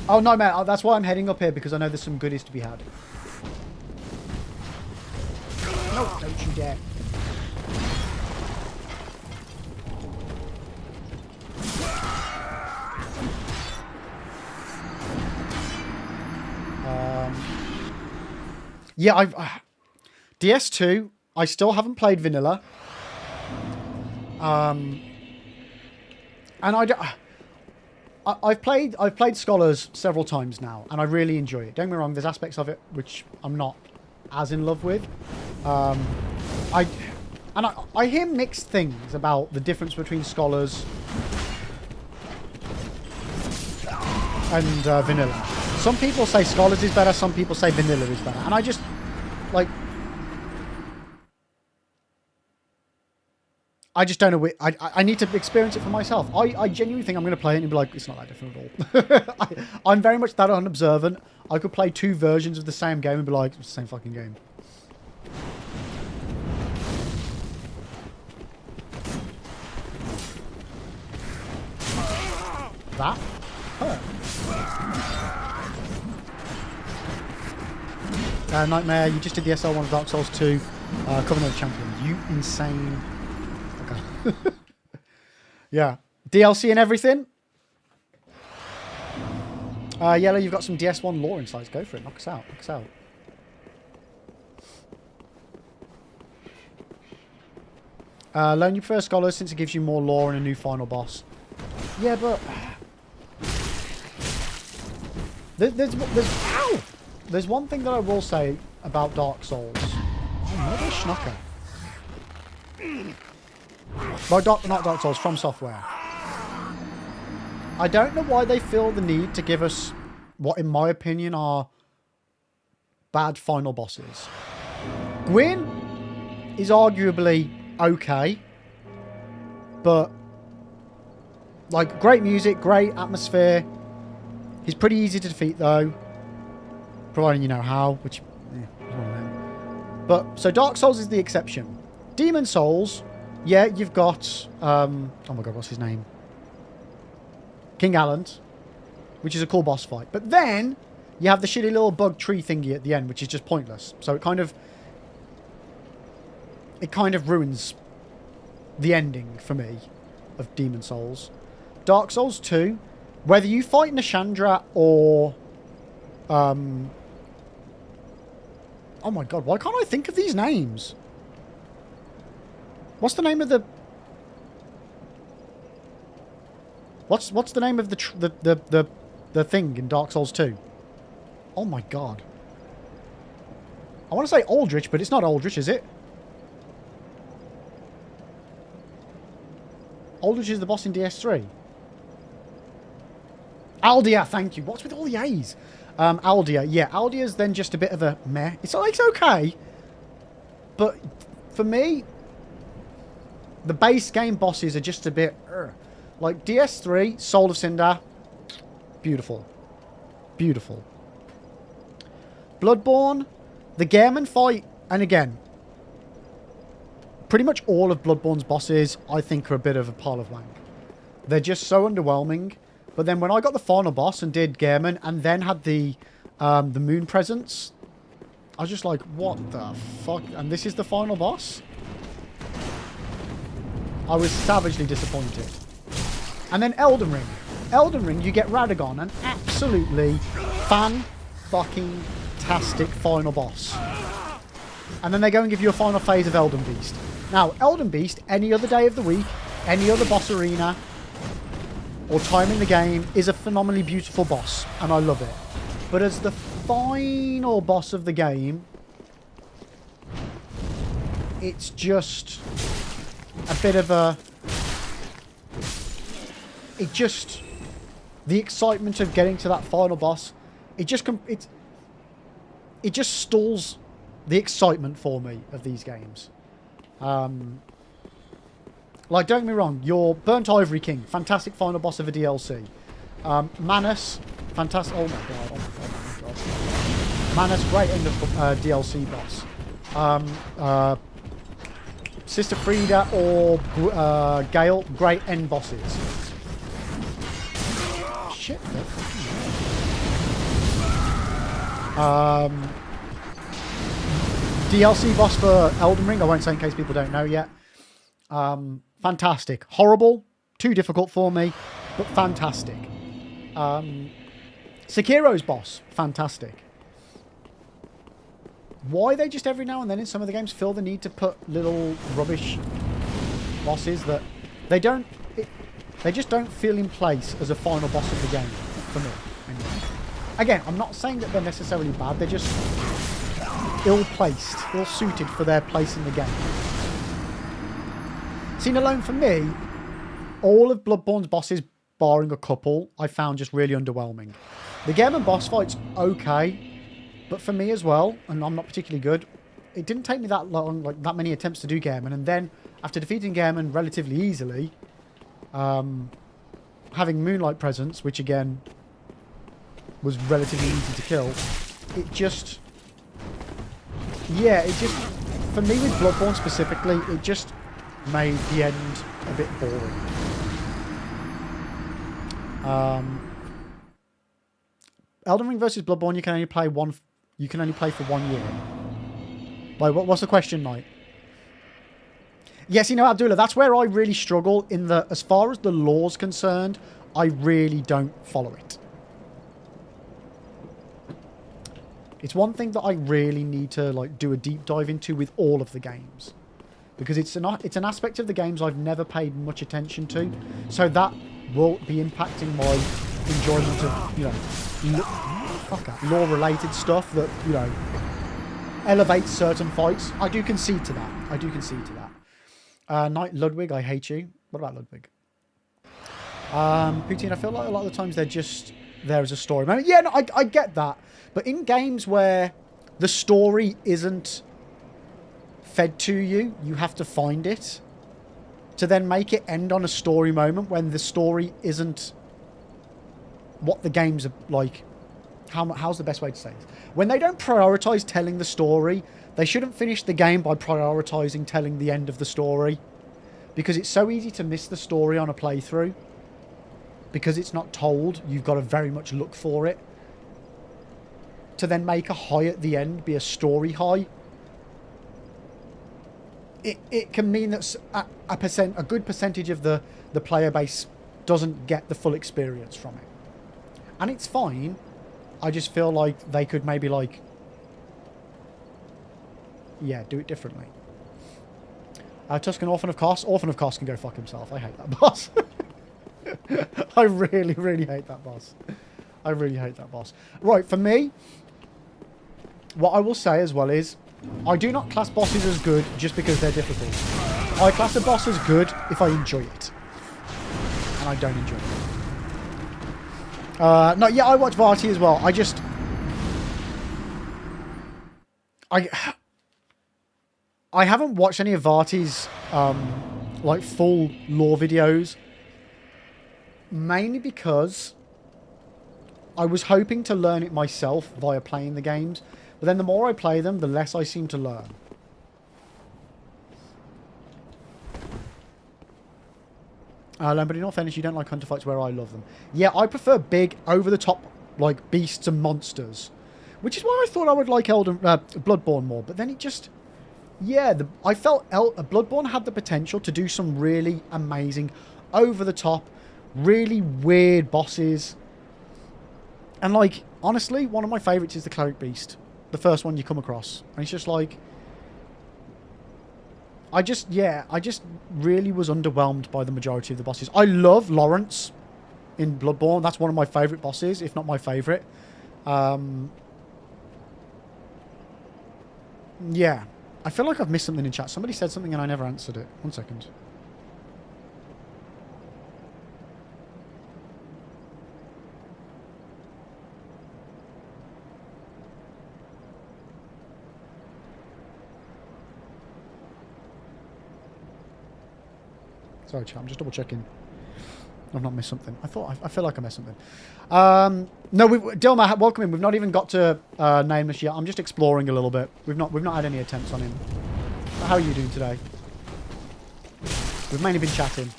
Oh no, man! That's why I'm heading up here, because I know there's some goodies to be had. No, don't you dare! Yeah, I've DS2. I still haven't played vanilla. And I've played Scholars several times now, and I really enjoy it. Don't get me wrong, there's aspects of it which I'm not as in love with. I hear mixed things about the difference between Scholars and vanilla. Some people say Scholars is better, some people say vanilla is better, and I just like. I just don't know. I need to experience it for myself. I genuinely think I'm going to play it and be like, it's not that different at all. I'm very much that unobservant. I could play two versions of the same game and be like, it's the same fucking game. That hurt. Nightmare, you just did the SL1 of Dark Souls 2. Covenant of Champions. You insane... Yeah. DLC and everything. Yellow, you've got some DS1 lore insights. Go for it. Knock us out. Learn you prefer Scholars since it gives you more lore and a new final boss. Yeah, but... There's one thing that I will say about Dark Souls. Oh, mother schnucker. Well, not Dark Souls, From Software. I don't know why they feel the need to give us what, in my opinion, are bad final bosses. Gwyn is arguably okay, but Like, great music, great atmosphere. He's pretty easy to defeat, though. Providing you know how, which... is one of them. But, so Dark Souls is the exception. Demon Souls, yeah, you've got... oh my god, what's his name? King Alland, which is a cool boss fight. But then, you have the shitty little bug tree thingy at the end, which is just pointless. So it kind of ruins the ending, for me, of Demon Souls. Dark Souls 2, whether you fight Nashandra or... oh my god, why can't I think of these names? What's the name of the... What's the name of the thing in Dark Souls 2? Oh my god. I want to say Aldrich, but it's not Aldrich, is it? Aldrich is the boss in DS3. Aldia, thank you. What's with all the A's? Aldia, yeah. Aldia's then just a bit of a meh. It's okay. But for me, the base game bosses are just a bit... Like DS3, Soul of Cinder. Beautiful. Beautiful. Bloodborne, the Gehrman fight, and again, pretty much all of Bloodborne's bosses, I think, are a bit of a pile of wank. They're just so underwhelming. But then when I got the final boss and did Gehrman, and then had the moon presence, I was just like, what the fuck? And this is the final boss? I was savagely disappointed. And then Elden Ring. Elden Ring, you get Radagon, an absolutely fan-fucking-tastic final boss. And then they go and give you a final phase of Elden Beast. Now, Elden Beast, any other day of the week, any other boss arena, or time in the game, is a phenomenally beautiful boss, and I love it. But as the final boss of the game, it's just a bit of a... It just... The excitement of getting to that final boss, it just stalls the excitement for me of these games. Like, don't get me wrong, your Burnt Ivory King, fantastic final boss of a DLC. Manus, fantastic... Oh my god, oh my god. Manus, great end of DLC boss. Sister Frida or Gale, great end bosses. Shit. DLC boss for Elden Ring, I won't say in case people don't know yet. Fantastic. Horrible. Too difficult for me, but fantastic. Sekiro's boss. Fantastic. Why they just every now and then in some of the games feel the need to put little rubbish bosses that they don't... they just don't feel in place as a final boss of the game, for me. Anyway. Again, I'm not saying that they're necessarily bad, they're just ill-placed, ill-suited for their place in the game. Seen alone for me, all of Bloodborne's bosses, barring a couple, I found just really underwhelming. The Gehrman boss fight's okay, but for me as well, and I'm not particularly good, it didn't take me that long, like that many attempts to do Gehrman, and then after defeating Gehrman relatively easily, having Moonlight Presence, which again was relatively easy to kill, it just... Yeah, it just... For me with Bloodborne specifically, it just made the end a bit boring. Elden Ring versus Bloodborne, you can only play one... You can only play for 1 year. Like, what's the question, Knight? Yes, you know, Abdullah, that's where I really struggle in the... As far as the lore's concerned, I really don't follow it. It's one thing that I really need to, like, do a deep dive into with all of the games. Because it's an aspect of the games I've never paid much attention to. So that will be impacting my enjoyment of, you know, lore-related stuff that, you know, elevates certain fights. I do concede to that. I do concede to that. Knight Ludwig, I hate you. What about Ludwig? Poutine, I feel like a lot of the times they're just there as a story moment. Yeah, no, I get that. But in games where the story isn't fed to you, you have to find it. to then make it end on a story moment when the story isn't what the game's like. How's the best way to say this? When they don't prioritize telling the story, they shouldn't finish the game by prioritizing telling the end of the story. Because it's so easy to miss the story on a playthrough. Because it's not told, you've got to very much look for it. To then make a high at the end be a story high. It can mean that a good percentage of the player base doesn't get the full experience from it. And it's fine. I just feel like they could maybe like... yeah, do it differently. Tuscan Orphan of Kos. Orphan of Kos can go fuck himself. I hate that boss. I really, really hate that boss. I really hate that boss. Right, for me, what I will say as well is, I do not class bosses as good just because they're difficult. I class a boss as good if I enjoy it. And I don't enjoy it. No, yeah, I watch Varty as well. I haven't watched any of Varty's like full lore videos, mainly because I was hoping to learn it myself via playing the games, but then the more I play them, the less I seem to learn. But in all fairness, you don't like hunter fights where I love them. Yeah, I prefer big, over-the-top, like, beasts and monsters. Which is why I thought I would like Bloodborne more. But then it just... yeah, I felt Bloodborne had the potential to do some really amazing, over-the-top, really weird bosses. And, like, honestly, one of my favourites is the Cleric Beast. The first one you come across. And it's just like... I just really was underwhelmed by the majority of the bosses. I love Lawrence in Bloodborne. That's one of my favourite bosses, if not my favourite. Yeah. I feel like I've missed something in chat. Somebody said something and I never answered it. 1 second. Sorry, chat. I'm just double checking. I've not missed something. I feel like I missed something. No, Dilma, welcome in. We've not even got to Nameless yet. I'm just exploring a little bit. We've not had any attempts on him. How are you doing today? We've mainly been chatting.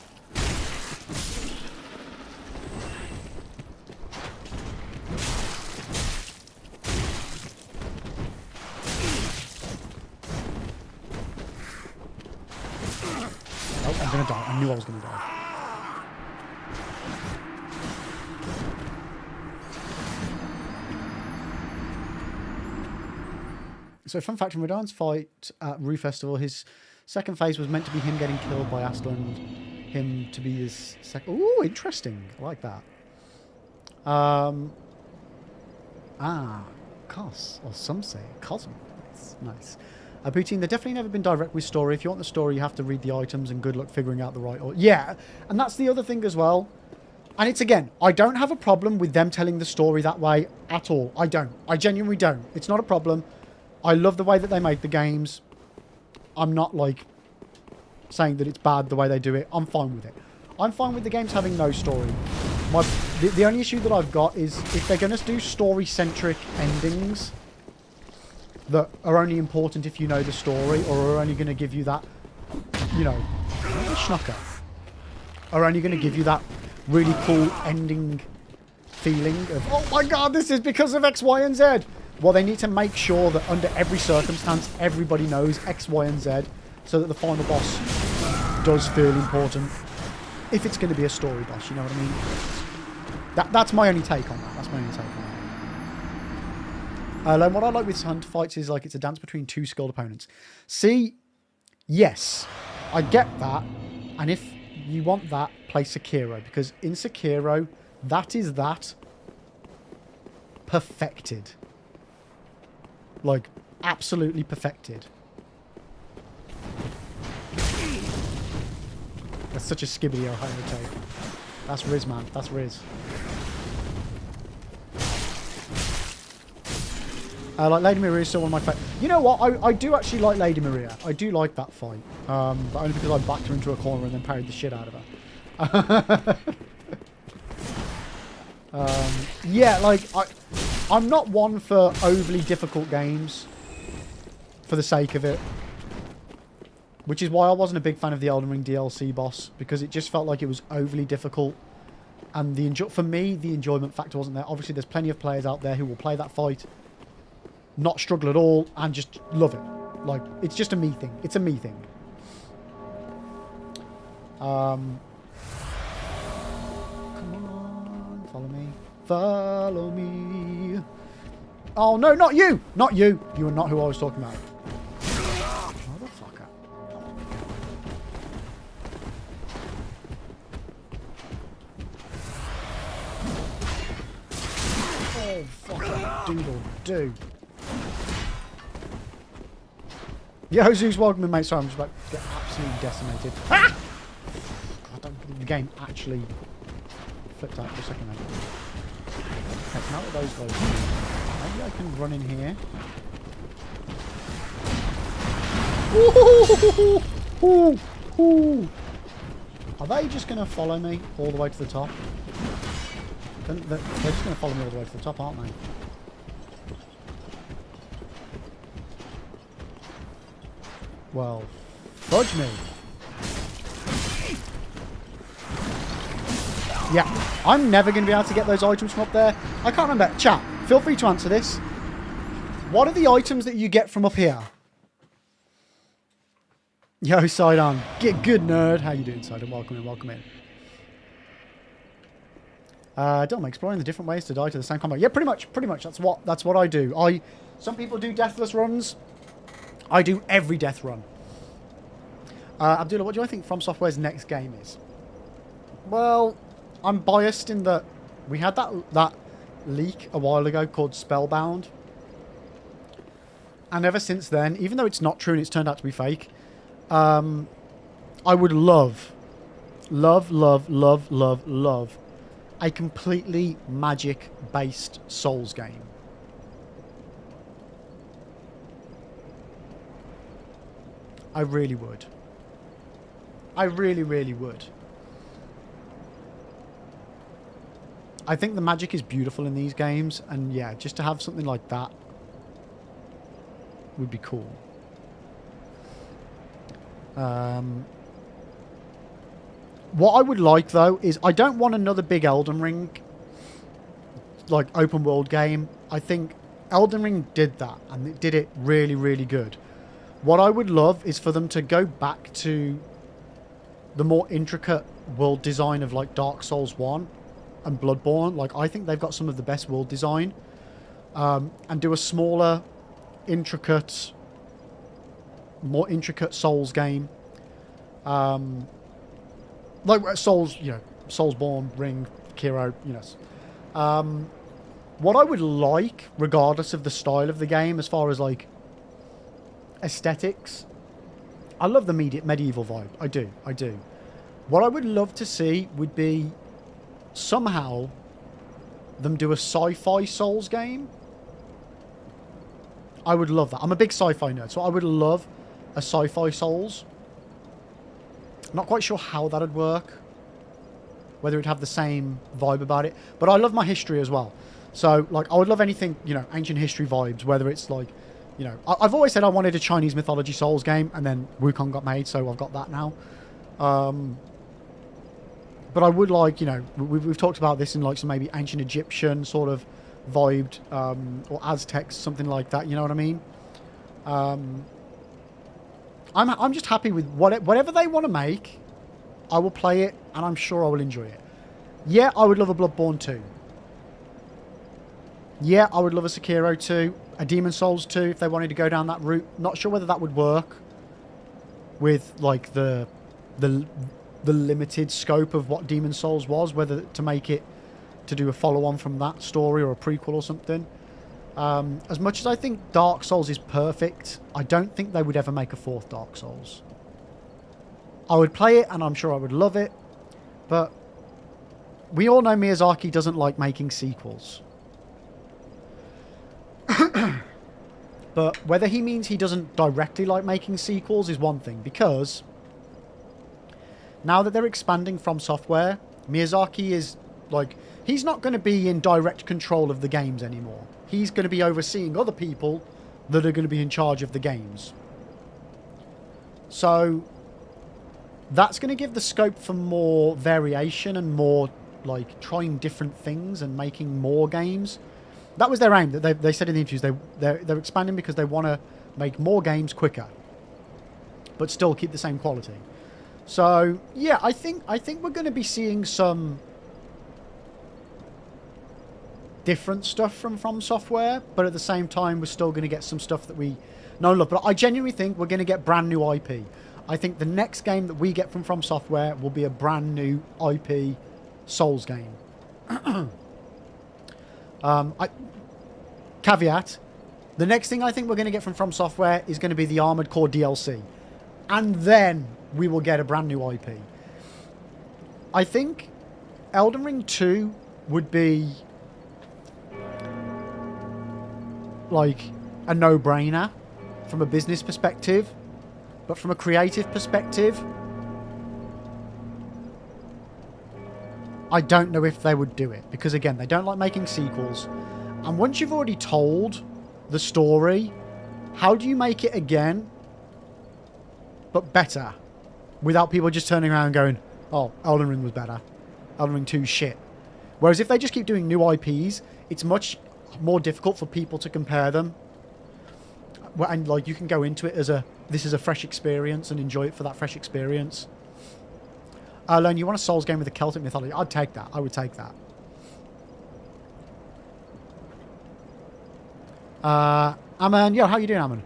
Oh, I'm gonna die. I knew I was gonna die. So, fun fact, from Radahn's fight at Rue Festival, his second phase was meant to be him getting killed by Aslan, him to be his second... ooh, interesting. I like that. Cos, or some say Cosm. That's nice. Poutine, they've definitely never been direct with story. If you want the story, you have to read the items, and good luck figuring out the right order. Yeah, and that's the other thing as well. And it's, again, I don't have a problem with them telling the story that way at all. I don't. I genuinely don't. It's not a problem. I love the way that they make the games. I'm not, like, saying that it's bad the way they do it. I'm fine with it. I'm fine with the games having no story. The only issue that I've got is if they're going to do story-centric endings that are only important if you know the story, or are only going to give you that, you know, schnucker, are only going to give you that really cool ending feeling of, oh my god, this is because of X, Y, and Z. Well, they need to make sure that under every circumstance, everybody knows X, Y, and Z, so that the final boss does feel important. If it's going to be a story boss, you know what I mean? That's my only take on that. That's my only take on that. What I like with Hunter fights is like it's a dance between two skilled opponents. See, yes, I get that. And if you want that, play Sekiro. Because in Sekiro, that is that perfected. Like, absolutely perfected. That's such a Skibbity Ohio take. That's Riz, man. That's Riz. Like Lady Maria is still one of my favorites. You know what? I do actually like Lady Maria. I do like that fight. But only because I backed her into a corner and then parried the shit out of her. Yeah, like, I'm not one for overly difficult games for the sake of it. Which is why I wasn't a big fan of the Elden Ring DLC boss, because it just felt like it was overly difficult. And for me, the enjoyment factor wasn't there. Obviously, there's plenty of players out there who will play that fight, not struggle at all, and just love it. Like, it's just a me thing. It's a me thing. Come on, follow me. Follow me. Oh, no, not you! Not you! You are not who I was talking about. Motherfucker. Oh, fucking doodle do. Yo, Zeus, welcome in, mate. Sorry, I'm just about to get absolutely decimated. Ah! God, the game actually flipped out for a second then. Okay, now that those guys do, maybe I can run in here. Ooh, ooh, ooh. Are they just going to follow me all the way to the top? They're just going to follow me all the way to the top, aren't they? Well, fudge me. Yeah, I'm never going to be able to get those items from up there. I can't remember. Chat, feel free to answer this. What are the items that you get from up here? Yo, Sidon. Get good, nerd. How you doing, Sidon? Welcome in, welcome in. Don't exploring the different ways to die to the same combat. Yeah, pretty much. That's what I do. Some people do deathless runs. I do every death run. Abdullah, what do I think From Software's next game is? Well, I'm biased in that we had that leak a while ago called Spellbound. And ever since then, even though it's not true and it's turned out to be fake, I would love a completely magic-based Souls game. I really would. I really, really would. I think the magic is beautiful in these games, and yeah, just to have something like that would be cool. What I would like, though, is I don't want another big Elden Ring, like, open world game. I think Elden Ring did that, and it did it really, really good. What I would love is for them to go back to the more intricate world design of, like, Dark Souls 1 and Bloodborne. Like, I think they've got some of the best world design. And do a smaller, more intricate Souls game. Like Souls, you know, Soulsborne, Ring, Kiro, you know. What I would like, regardless of the style of the game, as far as, like, aesthetics, I love the medieval vibe. I do. What I would love to see would be somehow them do a sci-fi Souls game. I would love that. I'm a big sci-fi nerd, so I would love a sci-fi Souls. Not quite sure how that would work. Whether it'd have the same vibe about it. But I love my history as well. So, like, I would love anything, you know, ancient history vibes. Whether it's, like, you know... I've always said I wanted a Chinese mythology Souls game. And then Wukong got made, so I've got that now. But I would like, you know... We've talked about this in, like, some maybe ancient Egyptian sort of vibed... or Aztecs, something like that. You know what I mean? I'm just happy with whatever they want to make. I will play it, and I'm sure I will enjoy it. Yeah, I would love a Bloodborne 2. Yeah, I would love a Sekiro 2. A Demon Souls 2, if they wanted to go down that route. Not sure whether that would work with, like, the limited scope of what Demon Souls was. Whether to make it to do a follow-on from that story or a prequel or something. As much as I think Dark Souls is perfect, I don't think they would ever make a fourth Dark Souls. I would play it, and I'm sure I would love it, but we all know Miyazaki doesn't like making sequels. But whether he means he doesn't directly like making sequels is one thing, because now that they're expanding From Software, Miyazaki is like, he's not going to be in direct control of the games anymore. He's going to be overseeing other people that are going to be in charge of the games. So that's going to give the scope for more variation and more like trying different things and making more games. That was their aim. That they said in the interviews they're expanding because they want to make more games quicker, but still keep the same quality. So yeah, I think we're going to be seeing some different stuff from Software, but at the same time we're still going to get some stuff that we know and love. But I genuinely think we're going to get brand new IP. I think the next game that we get from Software will be a brand new IP Souls game. Caveat, the next thing I think we're going to get from Software is going to be the Armored Core DLC. And then we will get a brand new IP. I think Elden Ring 2 would be like a no-brainer from a business perspective, but from a creative perspective, I don't know if they would do it, because again, they don't like making sequels, and once you've already told the story, how do you make it again but better without people just turning around and going, oh, Elden Ring was better, Elden Ring 2 shit? Whereas if they just keep doing new IPs, it's much more difficult for people to compare them, and like you can go into it as this is a fresh experience and enjoy it for that fresh experience. Lone, you want a Souls game with a Celtic mythology? I'd take that. I would take that. Aman, yo, how you doing, Aman?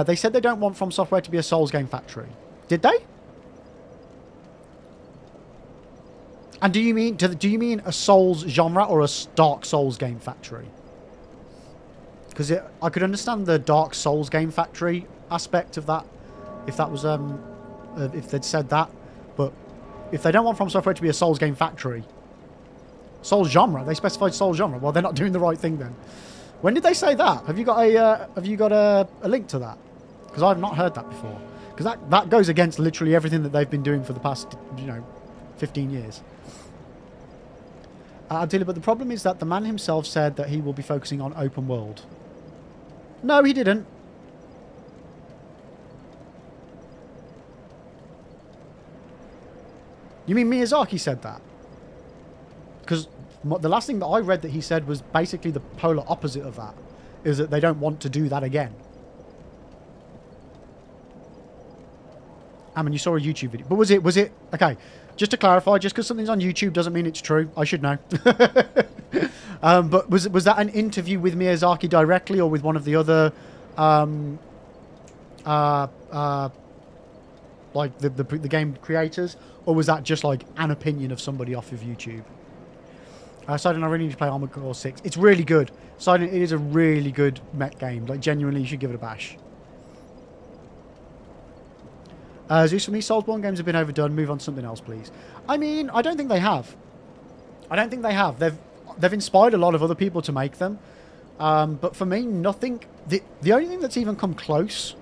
They said they don't want From Software to be a Souls game factory. Did they? And do you mean a Souls genre or a Dark Souls game factory? Because I could understand the Dark Souls game factory aspect of that, if that was if they'd said that, but if they don't want From Software to be a Souls game factory, Souls genre, they specified Souls genre. Well, they're not doing the right thing then. When did they say that? Have you got a link to that? Because I've not heard that before. Because that goes against literally everything that they've been doing for the past 15 years. Abdullah, but the problem is that the man himself said that he will be focusing on open world. No, he didn't. You mean Miyazaki said that? Because the last thing that I read that he said was basically the polar opposite of that. Is that they don't want to do that again. I mean, you saw a YouTube video. But was it... Okay, just to clarify, just because something's on YouTube doesn't mean it's true. I should know. But was that an interview with Miyazaki directly or with one of the other... like the game creators? Or was that just like an opinion of somebody off of YouTube? Sidon, I really need to play Armored Core 6. It's really good. Sidon, it is a really good mech game. Like, genuinely, you should give it a bash. Zeus, for me, Soulsborne games have been overdone. Move on to something else, please. I mean, I don't think they have. I don't think they have. They've inspired a lot of other people to make them. But for me, nothing... The only thing that's even come close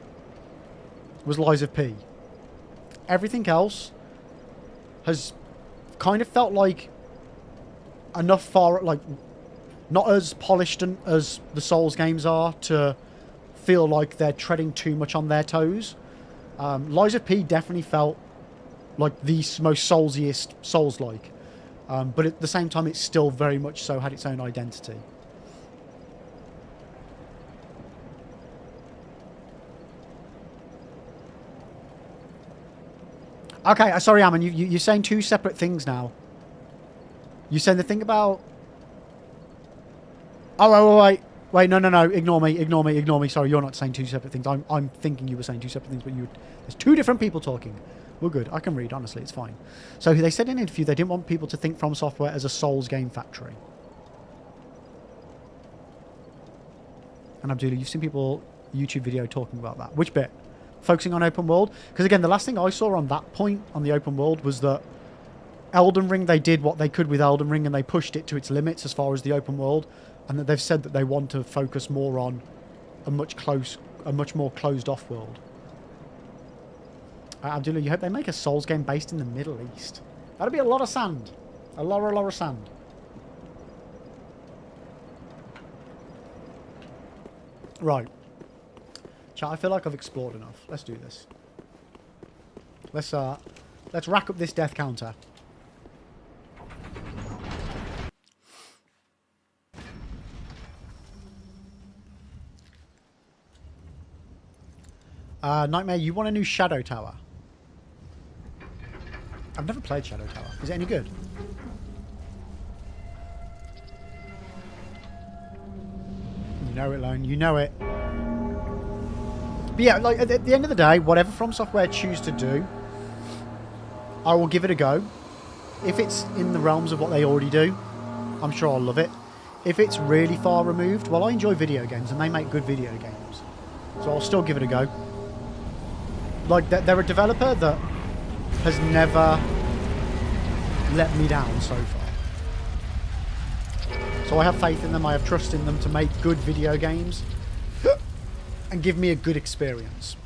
was Lies of P. Everything else has kind of felt like enough far... Like, not as polished as the Souls games are to feel like they're treading too much on their toes. Lies of P definitely felt like the most Soulsiest Souls-like. But at the same time, it still very much so had its own identity. Okay, sorry, Ammon, you're saying two separate things now. You're saying the thing about... Oh, wait, no, ignore me. Sorry, you're not saying two separate things. I'm thinking you were saying two separate things, but there's two different people talking. We're good. I can read, honestly, it's fine. So they said in an interview they didn't want people to think From Software as a Souls game factory. And Abdullah, you've seen people YouTube video talking about that. Which bit? Focusing on open world? Because again, the last thing I saw on that point on the open world was that Elden Ring, they did what they could with Elden Ring and they pushed it to its limits as far as the open world, and that they've said that they want to focus more on a much more closed off world. Abdullah, you hope they make a Souls game based in the Middle East. That'd be a lot of sand. A lot of sand. Right. Chat, I feel like I've explored enough. Let's do this. Let's rack up this death counter. Nightmare, you want a new Shadow Tower? I've never played Shadow Tower. Is it any good? You know it, Lone. You know it. But yeah, like, at the end of the day, whatever From Software choose to do, I will give it a go. If it's in the realms of what they already do, I'm sure I'll love it. If it's really far removed, well, I enjoy video games, and they make good video games. So I'll still give it a go. Like, they're a developer that has never let me down so far. So I have faith in them, I have trust in them to make good video games and give me a good experience.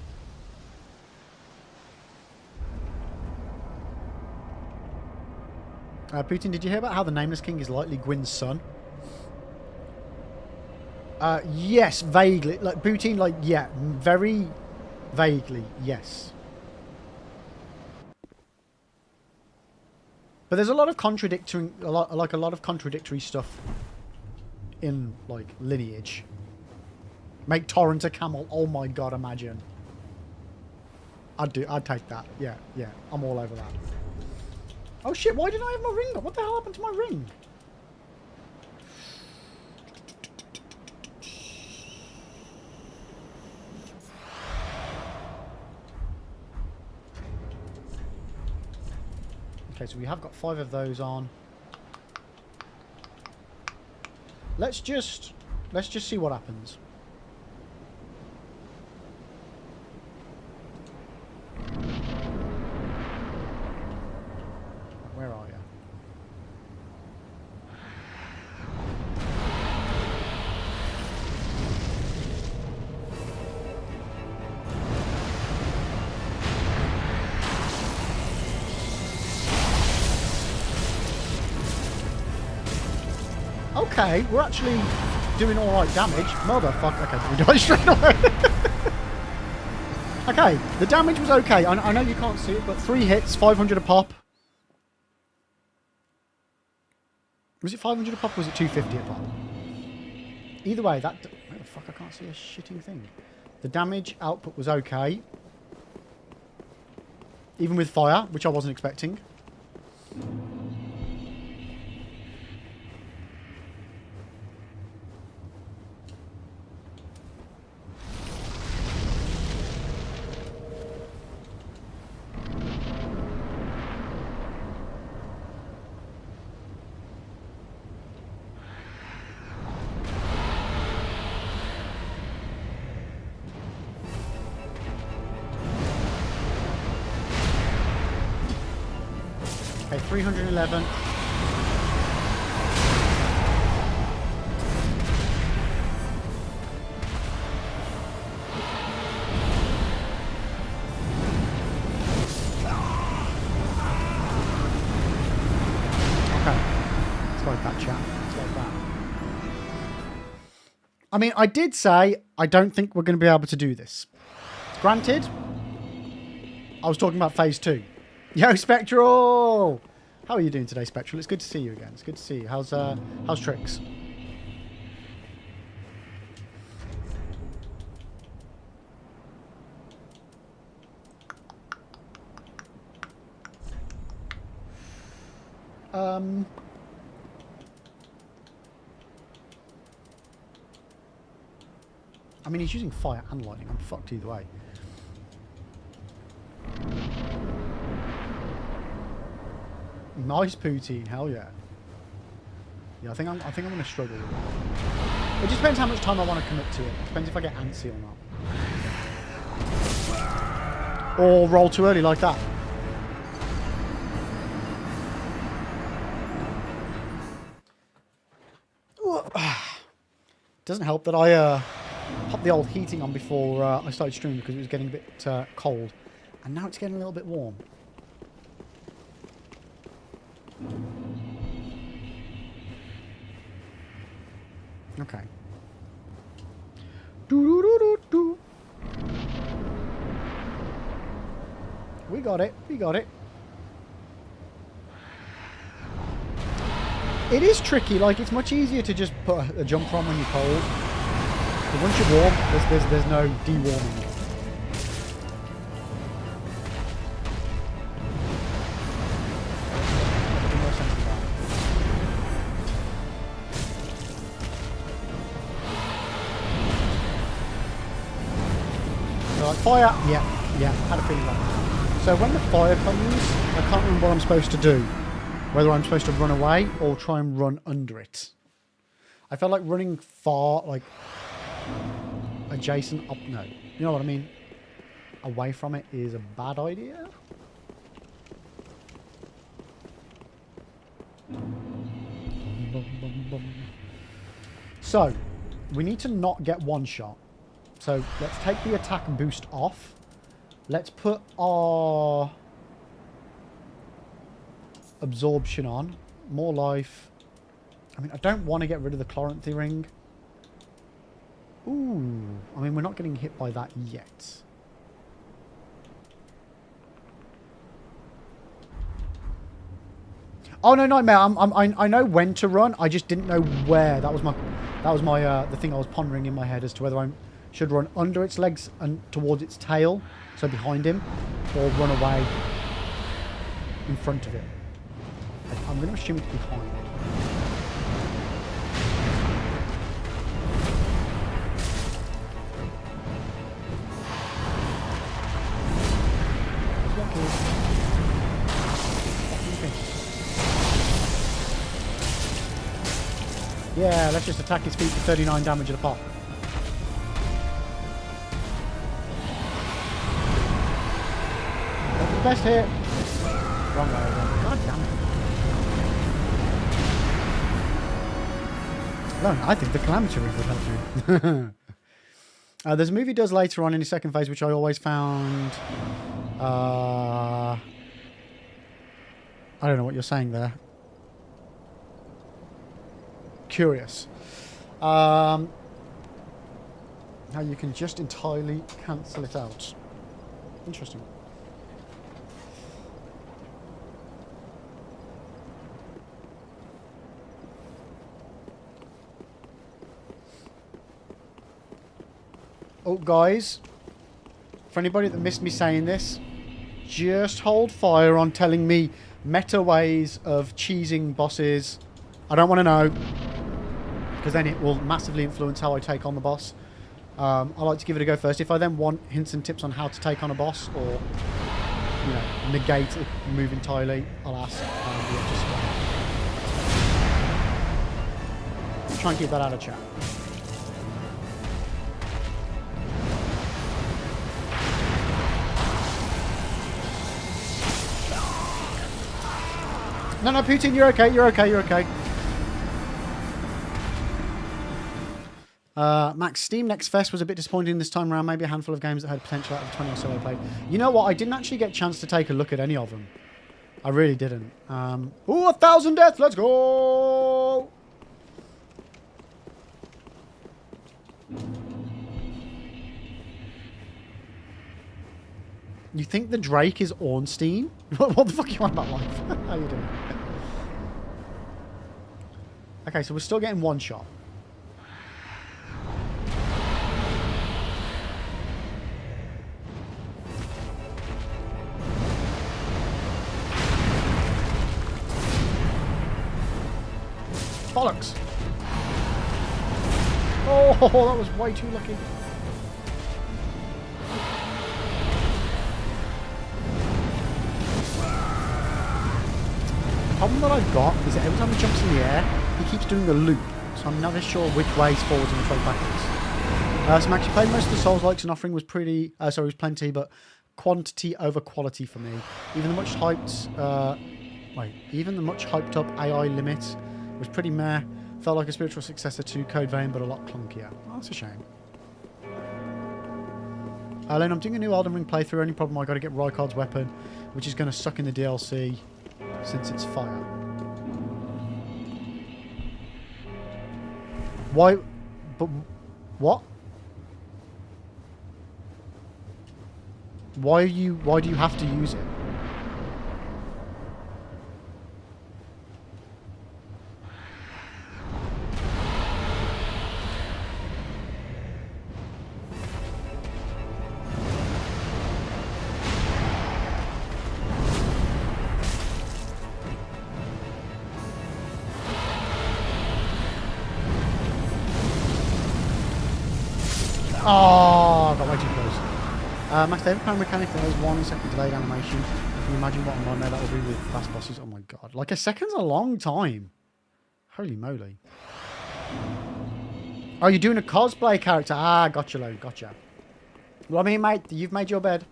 Putin, did you hear about how the Nameless King is likely Gwyn's son? Yes, vaguely. Like, Putin, like, yeah, very vaguely, yes. But there's a lot of contradictory stuff in, like, lineage. Make Torrent a camel. Oh my god, imagine. I'd take that. Yeah, I'm all over that. Oh shit, why didn't I have my ring up? What the hell happened to my ring? Okay, so we have got 5 of those on. Let's just see what happens. Where are you? Okay, we're actually doing alright damage. Motherfucker. Okay, we die straight away. Okay, the damage was okay. I know you can't see it, but 3 hits, 500 a pop. Was it 500 a pop or was it 250 a pop? Either way, that... Where the fuck? I can't see a shitting thing. The damage output was okay. Even with fire, which I wasn't expecting. Okay, 311. Okay. It's like that, chat. It's like that. I mean, I did say I don't think we're going to be able to do this. Granted, I was talking about phase 2. Yo, Spectral! How are you doing today, Spectral? It's good to see you again. It's good to see you. How's Tricks? I mean, he's using fire and lightning. I'm fucked either way. Nice poutine, hell yeah. Yeah, I think I'm gonna struggle with it. It just depends how much time I want to commit to it. Depends if I get antsy or not. Or roll too early like that. Doesn't help that I popped the old heating on before I started streaming because it was getting a bit cold. And now it's getting a little bit warm. Okay. Do-do-do-do-do. We got it. We got it. It is tricky. Like, it's much easier to just put a jumper on when you're cold. But once you're warm, there's no de-warming. Fire! Yeah, had a feeling like that. So when the fire comes, I can't remember what I'm supposed to do. Whether I'm supposed to run away or try and run under it. I felt like running far, like, adjacent up, no. You know what I mean? Away from it is a bad idea. So, we need to not get one shot. So let's take the attack boost off. Let's put our absorption on. More life. I mean, I don't want to get rid of the Chloranthy ring. Ooh. I mean, we're not getting hit by that yet. Oh no, Nightmare! I know when to run. I just didn't know where. That was my the thing I was pondering in my head as to whether I should run under its legs and towards its tail, so behind him, or run away in front of it. I'm going to assume it's behind it. Yeah, let's just attack his feet for 39 damage at a pop. That's the best hit. Wrong way again. God damn it. No, I think the Calamity Ring would help you. There's a movie he does later on in his second phase, which I always found... I don't know what you're saying there. Curious. How you can just entirely cancel it out. Interesting. Oh, guys, for anybody that missed me saying this, just hold fire on telling me meta ways of cheesing bosses. I don't want to know, because then it will massively influence how I take on the boss. I like to give it a go first. If I then want hints and tips on how to take on a boss, or, you know, negate it, move entirely, I'll ask. Try and keep that out of chat. No, no, Putin, you're okay, you're okay, you're okay. Max, Steam Next Fest was a bit disappointing this time around. Maybe a handful of games that had potential out of the 20 or so I played. You know what? I didn't actually get a chance to take a look at any of them. I really didn't. Ooh, 1,000 deaths! Let's go! You think the Drake is Ornstein? What the fuck are you on about life? How you doing? Okay, so we're still getting one shot. Bollocks! Oh, that was way too lucky. The problem that I've got is that every time he jumps in the air, he keeps doing the loop, so I'm never sure which way is forwards and which way backwards. So I'm actually playing most of the Souls-likes, and offering was pretty, was plenty, but quantity over quality for me. Even the much hyped, up AI limit was pretty meh. Felt like a spiritual successor to Code Vein, but a lot clunkier. Oh, that's a shame. Alan, I'm doing a new Elden Ring playthrough. Only problem, I got to get Rykard's weapon, which is going to suck in the DLC since it's fire. Why? But what? Why do you have to use it? Oh, got way too close. My favourite kind of mechanic there is 1 second delayed animation. Can you imagine what a nightmare that will be with fast bosses? Oh my god. Like, a second's a long time. Holy moly. Oh, you're doing a cosplay character. Ah, gotcha, Lone. Gotcha. Well, I mean, mate, you've made your bed.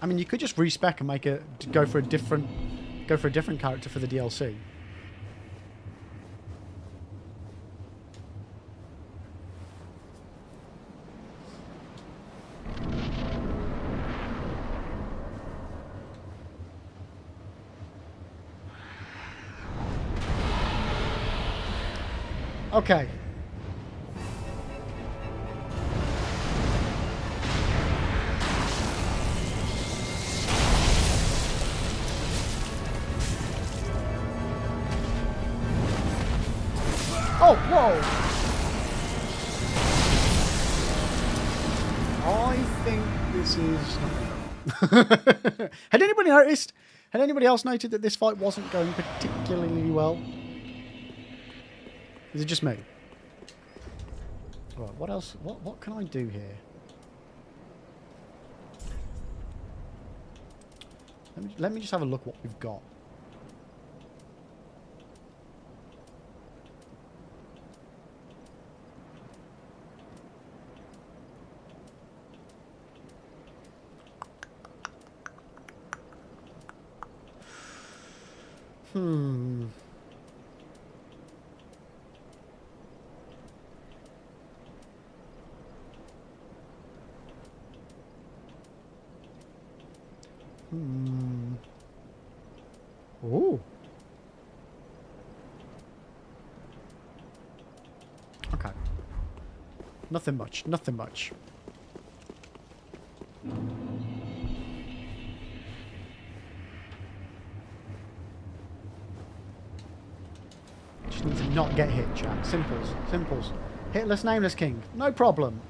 I mean, you could just respec and make it go for a different character for the DLC. Okay. Oh, whoa! I think this is... Had anybody noticed? Had anybody else noted that this fight wasn't going particularly well? Is it just me? Right, what else? What can I do here? Let me just have a look what we've got. Ooh. Okay. Nothing much. Nothing much. Just need to not get hit, chat. Simples. Simples. Hitless Nameless King. No problem.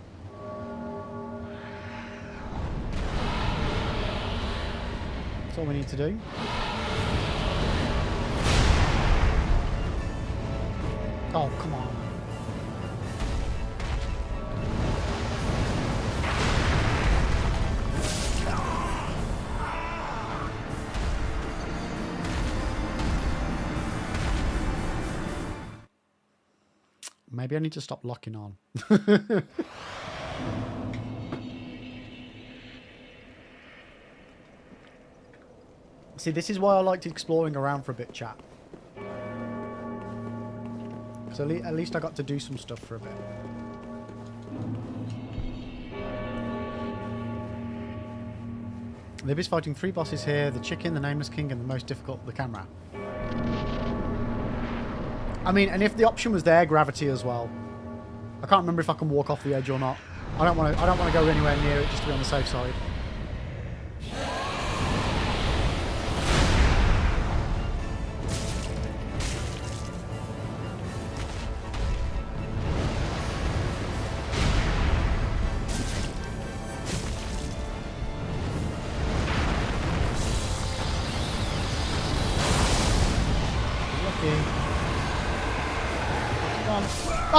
That's all we need to do. Oh, come on. Maybe I need to stop locking on. See, this is why I liked exploring around for a bit, chat. So at least I got to do some stuff for a bit. They'll be fighting 3 bosses here: the chicken, the Nameless King, and the most difficult, the camera. I mean, and if the option was there, gravity as well. I can't remember if I can walk off the edge or not. I don't want to go anywhere near it just to be on the safe side.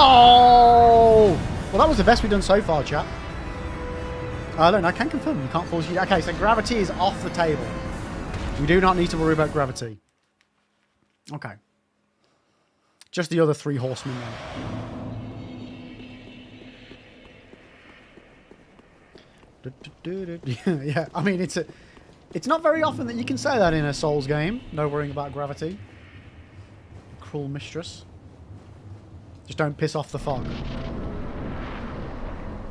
Oh! Well, that was the best we've done so far, chat. No, I can confirm. You can't force you. Okay, so gravity is off the table. We do not need to worry about gravity. Okay. Just the other 3 horsemen then. Yeah, I mean, it's not very often that you can say that in a Souls game. No worrying about gravity. Cruel mistress. Just don't piss off the fog.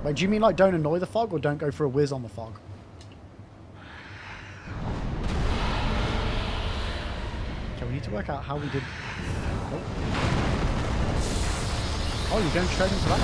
Wait, do you mean like don't annoy the fog or don't go for a whiz on the fog? Okay, we need to work out how we did... Oh, you're going straight into that.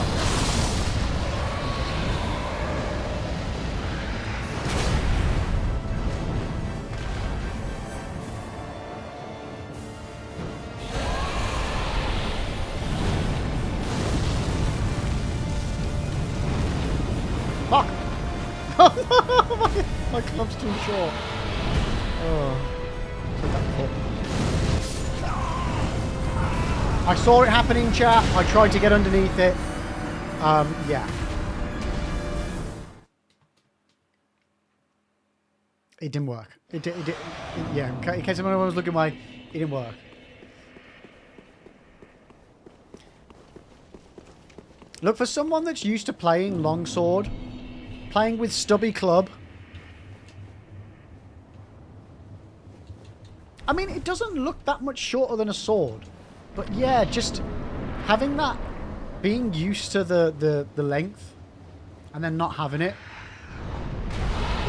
Fuck! my club's too short. Oh. I saw it happening, chat. I tried to get underneath it. Yeah. It didn't work. Yeah, in case anyone was looking away, it didn't work. Look, for someone that's used to playing longsword, playing with stubby club, I mean, it doesn't look that much shorter than a sword. But yeah, just having that, being used to the length, and then not having it,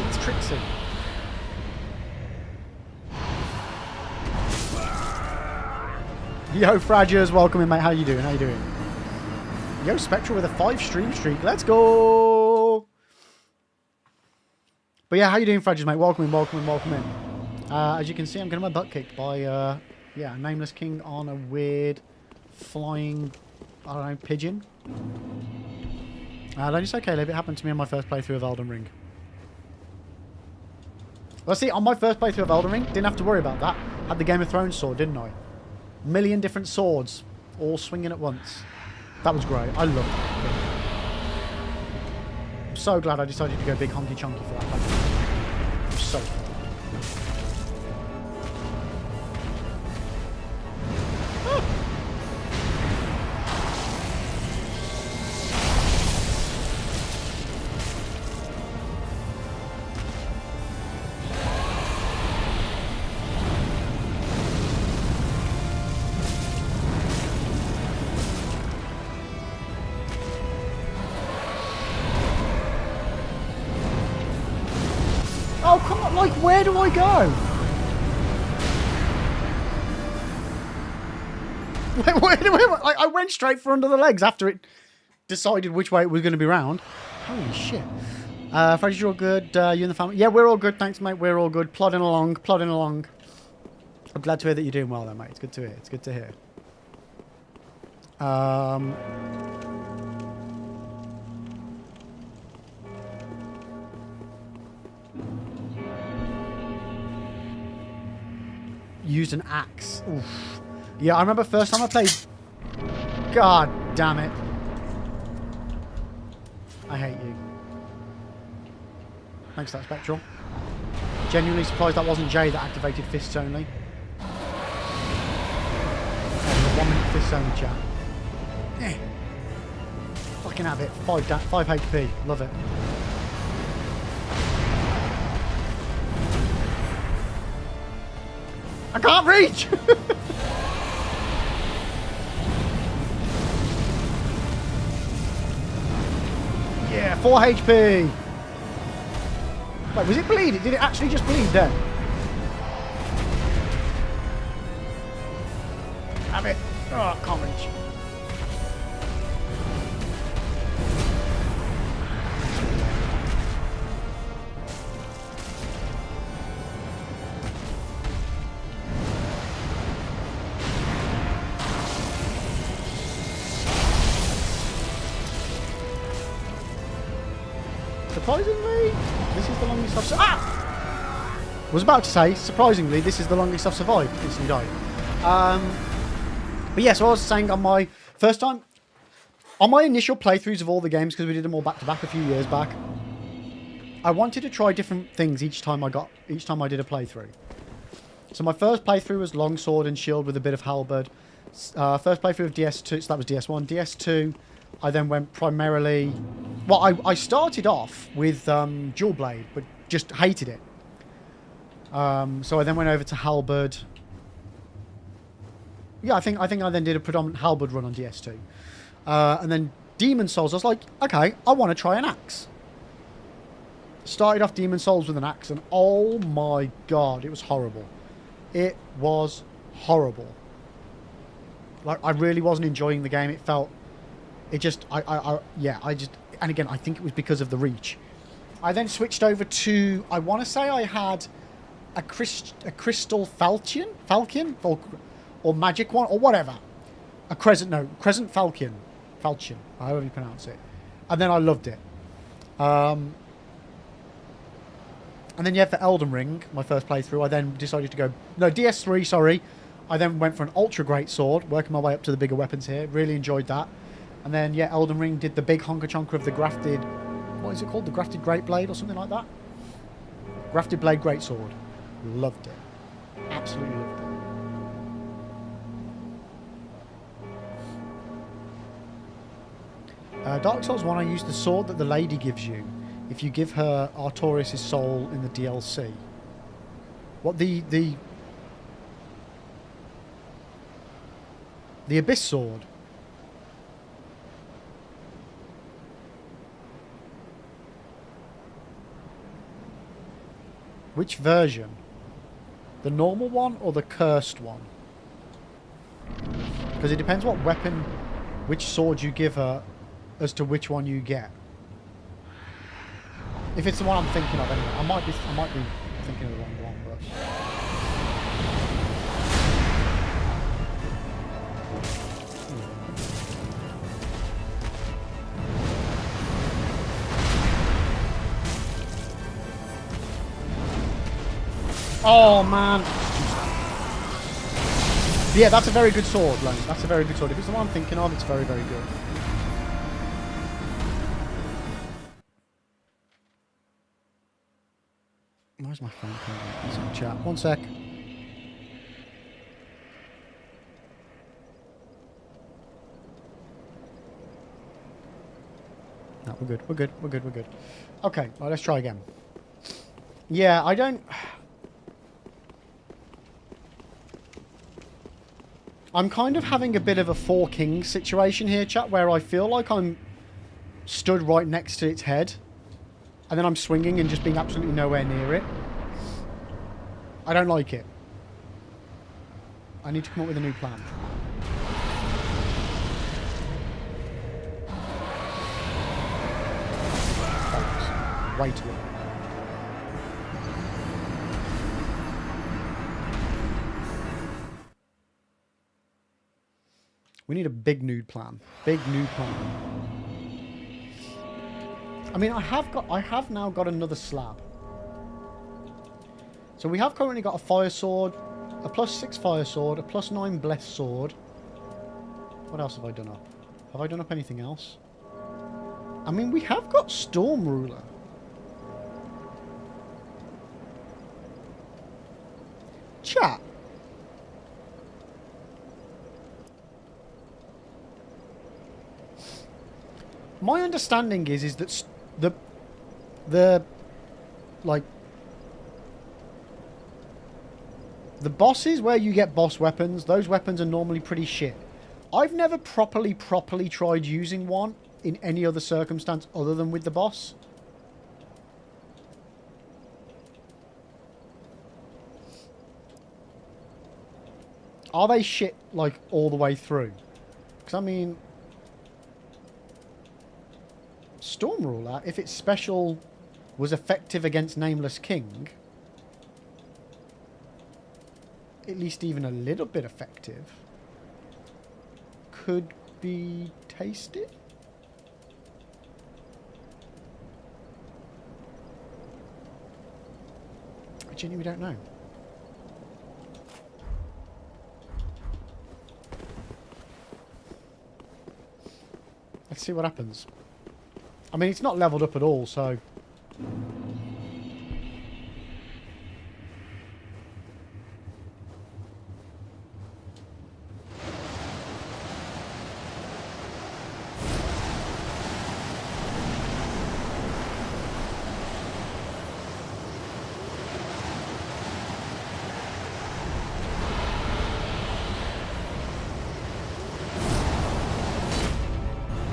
it's tricksy. Yo, Fragers, welcome in, mate. How you doing? How you doing? Yo, Spectral with a 5 stream streak. Let's go! But yeah, how you doing, Fragers, mate? Welcome in, welcome in, welcome in. As you can see, I'm getting my butt kicked by, yeah, Nameless King on a weird flying, I don't know, pigeon. It's okay, Liv. It happened to me on my first playthrough of Elden Ring. Well, see, on my first playthrough of Elden Ring, didn't have to worry about that. Had the Game of Thrones sword, didn't I? A million different swords, all swinging at once. That was great. I loved it. I'm so glad I decided to go big honky chunky for that playthrough. I'm so glad. Oh, come on, like, where do I go? Wait, I went straight for under the legs after it decided which way it was going to be round. Holy shit. Freddy, you're all good. You and the family? Yeah, we're all good, thanks, mate. We're all good. Plodding along, plodding along. I'm glad to hear that you're doing well, though, mate. It's good to hear. It's good to hear. Used an axe. Oof. Yeah, I remember first time I played... God damn it. I hate you. Thanks for that, Spectral. Genuinely surprised that wasn't Jay that activated fists only. Oh, 1 minute fists only, chat. Eh. Fucking have it. 5 HP. Love it. I can't reach! Yeah, 4 HP! Wait, was it bleeding? Did it actually just bleed then? Have it! Oh, I can't reach. Surprisingly, this is the longest I've... Ah! I was about to say, surprisingly, this is the longest I've survived. Instantly died. But yeah, so I was saying on my first time... On my initial playthroughs of all the games, because we did them all back-to-back a few years back, I wanted to try different things each time I did a playthrough. So my first playthrough was longsword and shield with a bit of halberd. First playthrough of DS2, so that was DS1. DS2... I then went primarily... Well, I started off with dual blade, but just hated it. So I then went over to halberd. Yeah, I think I then did a predominant halberd run on DS2. And then Demon Souls, I was like, okay, I want to try an axe. Started off Demon Souls with an axe, and oh my god, it was horrible. It was horrible. Like, I really wasn't enjoying the game. It felt... It just... yeah, I just... And again, I think it was because of the reach. I then switched over to... I want to say I had a Crystal Falchion? Or Magic one? Or whatever. A Crescent... No, Crescent Falchion. Falchion. However you pronounce it. And then I loved it. And then, yeah, for Elden Ring, my first playthrough, I then decided to go... No, DS3, sorry. I then went for an Ultra Great Sword, working my way up to the bigger weapons here. Really enjoyed that. And then, yeah, Elden Ring did the big honker-chonker of the grafted... What is it called? The grafted Great Blade or something like that? Grafted Blade Great Sword. Loved it. Absolutely loved it. Dark Souls 1, I used the sword that the lady gives you if you give her Artorias' soul in the DLC. What, the Abyss Sword? Which version? The normal one or the cursed one? Because it depends what weapon, which sword you give her as to which one you get. If it's the one I'm thinking of anyway. I might be thinking of the wrong one, but... Oh, man. Yeah, that's a very good sword, Lane. That's a very good sword. If it's the one I'm thinking of, it's very, very good. Where's my phone? It's in chat. One sec. No, we're good. We're good. We're good. We're good. Okay, well, let's try again. Yeah, I don't... I'm kind of having a bit of a Four Kings situation here, chat, where I feel like I'm stood right next to its head, and then I'm swinging and just being absolutely nowhere near it. I don't like it. I need to come up with a new plan. Thanks. Way too early. We need a big nude plan. Big nude plan. I mean, I have now got another slab. So we have currently got a fire sword, a +6 fire sword, a +9 blessed sword. What else have I done up? Have I done up anything else? I mean, we have got Storm Ruler. Chat. My understanding is that the bosses where you get boss weapons, those weapons are normally pretty shit. I've never properly tried using one in any other circumstance other than with the boss. Are they shit, like, all the way through? Because, I mean... Storm Ruler, if its special was effective against Nameless King, at least even a little bit effective, could be tasted? I genuinely don't know. Let's see what happens. I mean, it's not leveled up at all, so...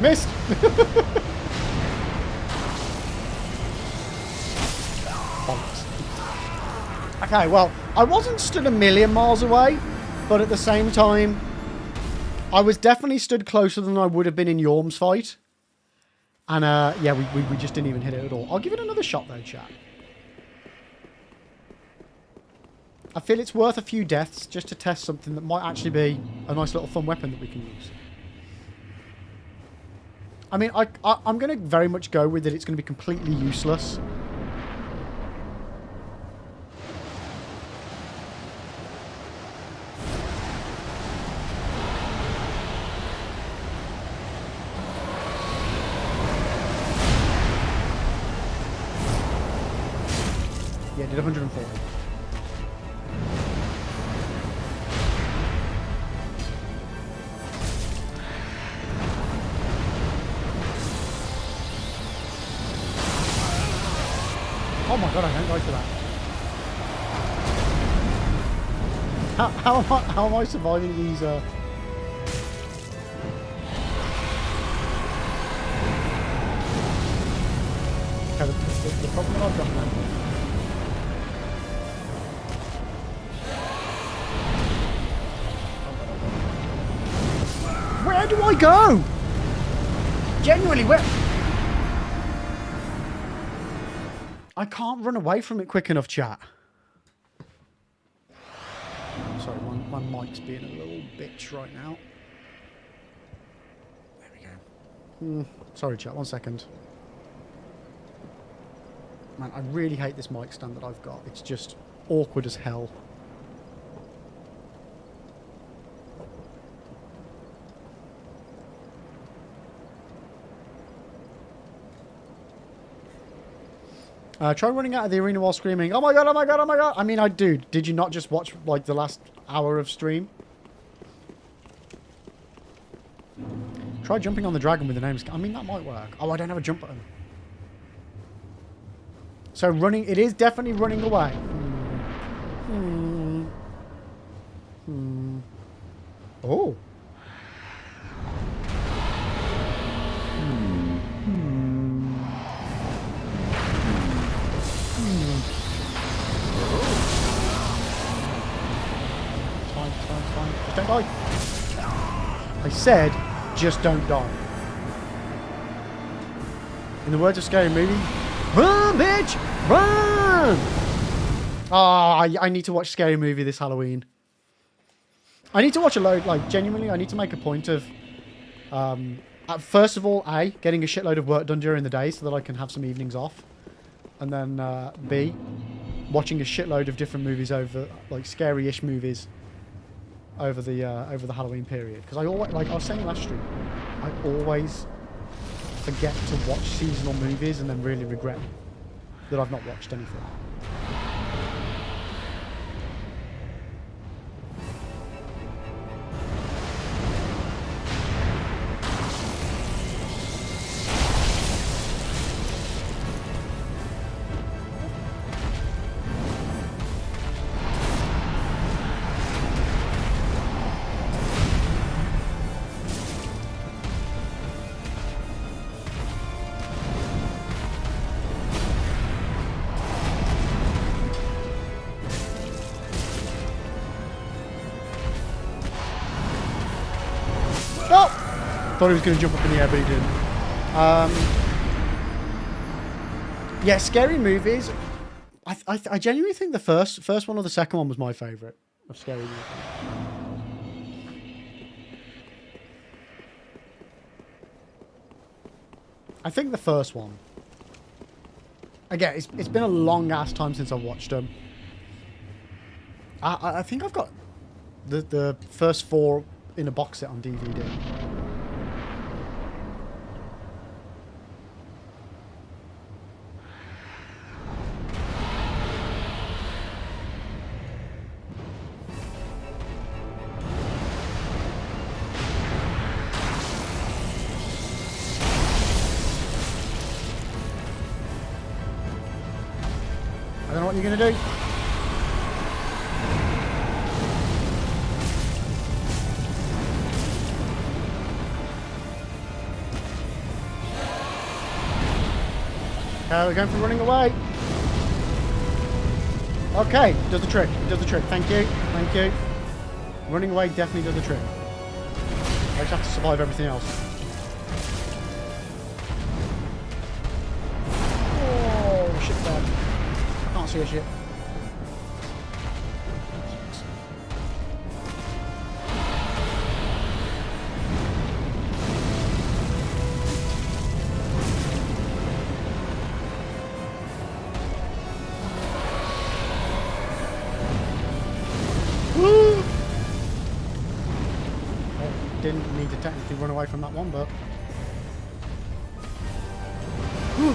Missed! Okay, well, I wasn't stood a million miles away, but at the same time, I was definitely stood closer than I would have been in Yorm's fight. And, yeah, we just didn't even hit it at all. I'll give it another shot, though, chat. I feel it's worth a few deaths just to test something that might actually be a nice little fun weapon that we can use. I mean, I'm going to very much go with that it's going to be completely useless. Yeah, did 140. Oh my god, I can't go for that. How am I surviving these, Okay, the problem that I've got now... Where do I go? Genuinely, where... I can't run away from it quick enough, chat. Sorry, my mic's being a little bitch right now. There we go. Sorry, chat, 1 second. Man, I really hate this mic stand that I've got. It's just awkward as hell. Try running out of the arena while screaming, "Oh my god, oh my god, oh my god!" I mean, did you not just watch, like, the last hour of stream? Try jumping on the dragon with the names. I mean, that might work. Oh, I don't have a jump button. So running, it is definitely running away. Oh. Just don't die. I said, just don't die. In the words of Scary Movie, run, bitch, run! Oh, I need to watch Scary Movie this Halloween. I need to watch a load, like, genuinely, I need to make a point of, first of all, A, getting a shitload of work done during the day so that I can have some evenings off. And then, B, watching a shitload of different movies over, like, scary-ish movies over the Halloween period. Because I always, like I was saying last stream, I always forget to watch seasonal movies and then really regret that I've not watched anything. Thought he was going to jump up in the air, but he didn't. Yeah, scary movies. I genuinely think the first one or the second one was my favourite of scary movies. I think the first one. Again, it's been a long ass time since I've watched them. I think I've got the first 4 in a box set on DVD. I don't know what you're going to do. Okay, we're going for running away. Okay, does the trick. Does the trick. Thank you. Thank you. Running away definitely does the trick. I just have to survive everything else. Oh, shit bad. I can't see a shit. Woo! Didn't need to technically run away from that one, but... Whew.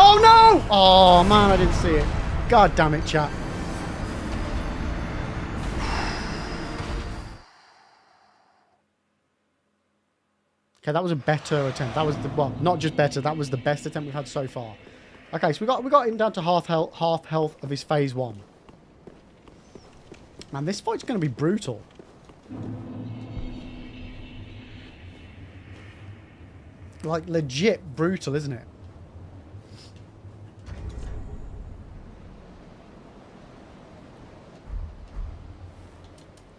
Oh no! Oh man, I didn't see it. God damn it, chat. Okay, that was a better attempt. That was the, well, not just better, that was the best attempt we've had so far. Okay, so we got him down to half health of his phase 1. Man, this fight's going to be brutal. Like, legit brutal, isn't it?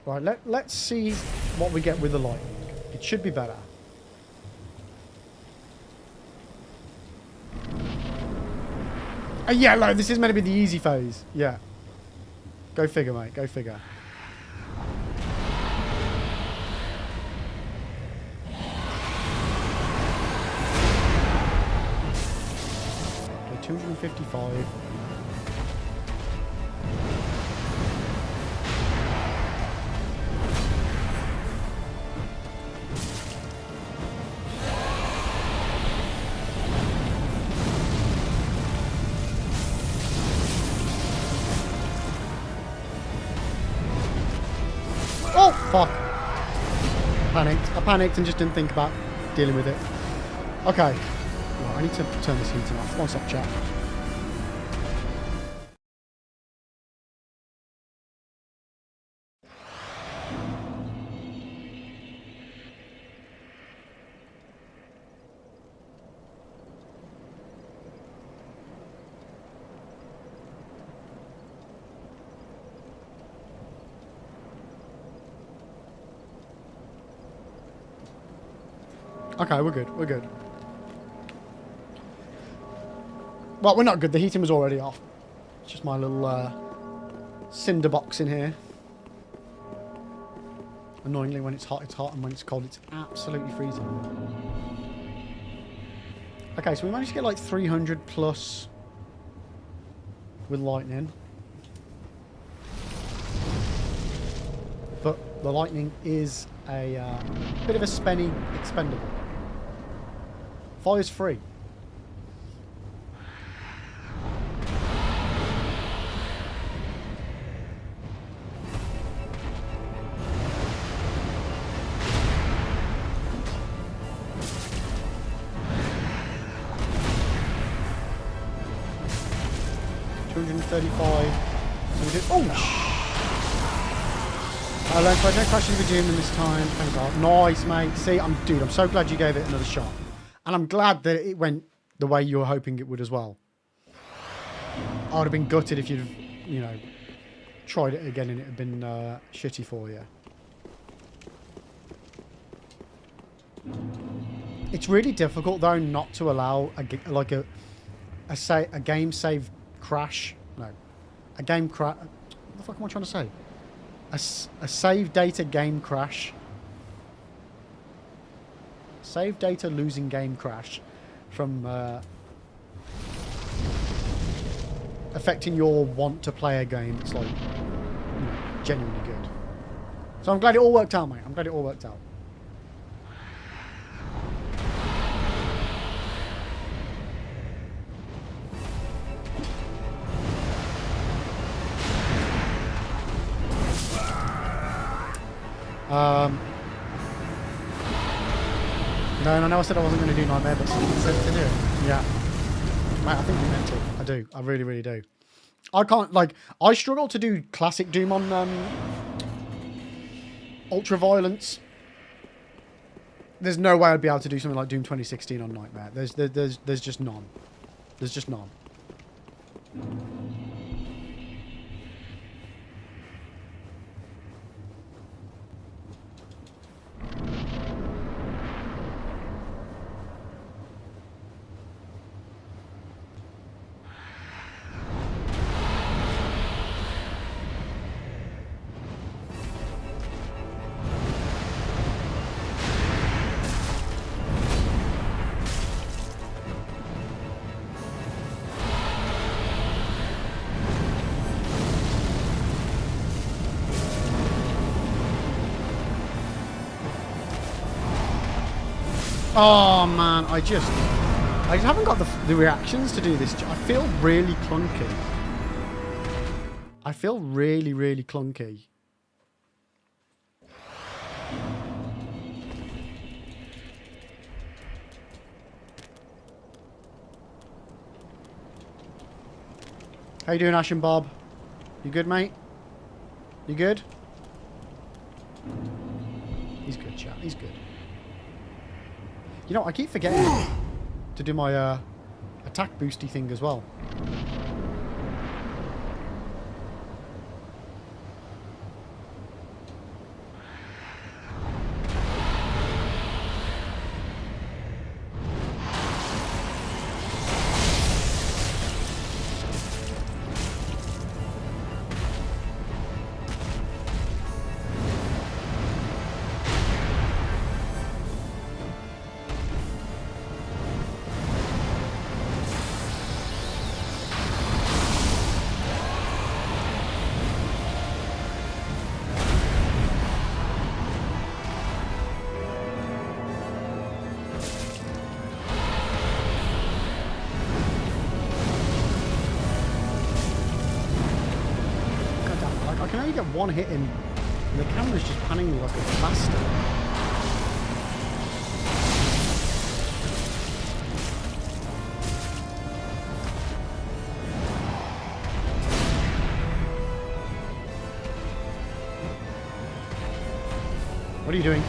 Right, let's see what we get with the lightning. It should be better. A yellow! This is meant to be the easy phase. Yeah. Go figure, mate. Go figure. Okay, 255. Oh, fuck. I panicked and just didn't think about dealing with it. Okay. Right, I need to turn this heating off. One sec, chat. Okay, we're good. We're good. Well, we're not good. The heating was already off. It's just my little cinder box in here. Annoyingly, when it's hot, and when it's cold, it's absolutely freezing. Okay, so we managed to get like 300 plus with lightning. But the lightning is a bit of a spenny expendable. Fire's free. Oh! I learned no crashing the gym in this time. Thank God. Nice, mate. See, dude, I'm so glad you gave it another shot. And I'm glad that it went the way you were hoping it would as well. I would have been gutted if you'd, you know, tried it again and it had been shitty for you. It's really difficult though not to allow a game save crash. No, a game crash. What the fuck am I trying to say? A save data game crash. Save data losing game crash from affecting your want to play a game. It's like genuinely good. So I'm glad it all worked out, mate. I'm glad it all worked out. No, I said I wasn't going to do Nightmare, but someone said to do it. Yeah. Mate, I think you meant to. I do. I really, really do. I can't, like, I struggle to do classic Doom on Ultra Violence. There's no way I'd be able to do something like Doom 2016 on Nightmare. There's just none. There's just none. Oh man, I just haven't got the reactions to do this. I feel really clunky. I feel really, really clunky. How you doing, Ash and Bob? You good, mate? You good? He's good, chat. He's good. You know, I keep forgetting to do my attack boosty thing as well. One hit in, and the camera's just panning me like a bastard. What are you doing?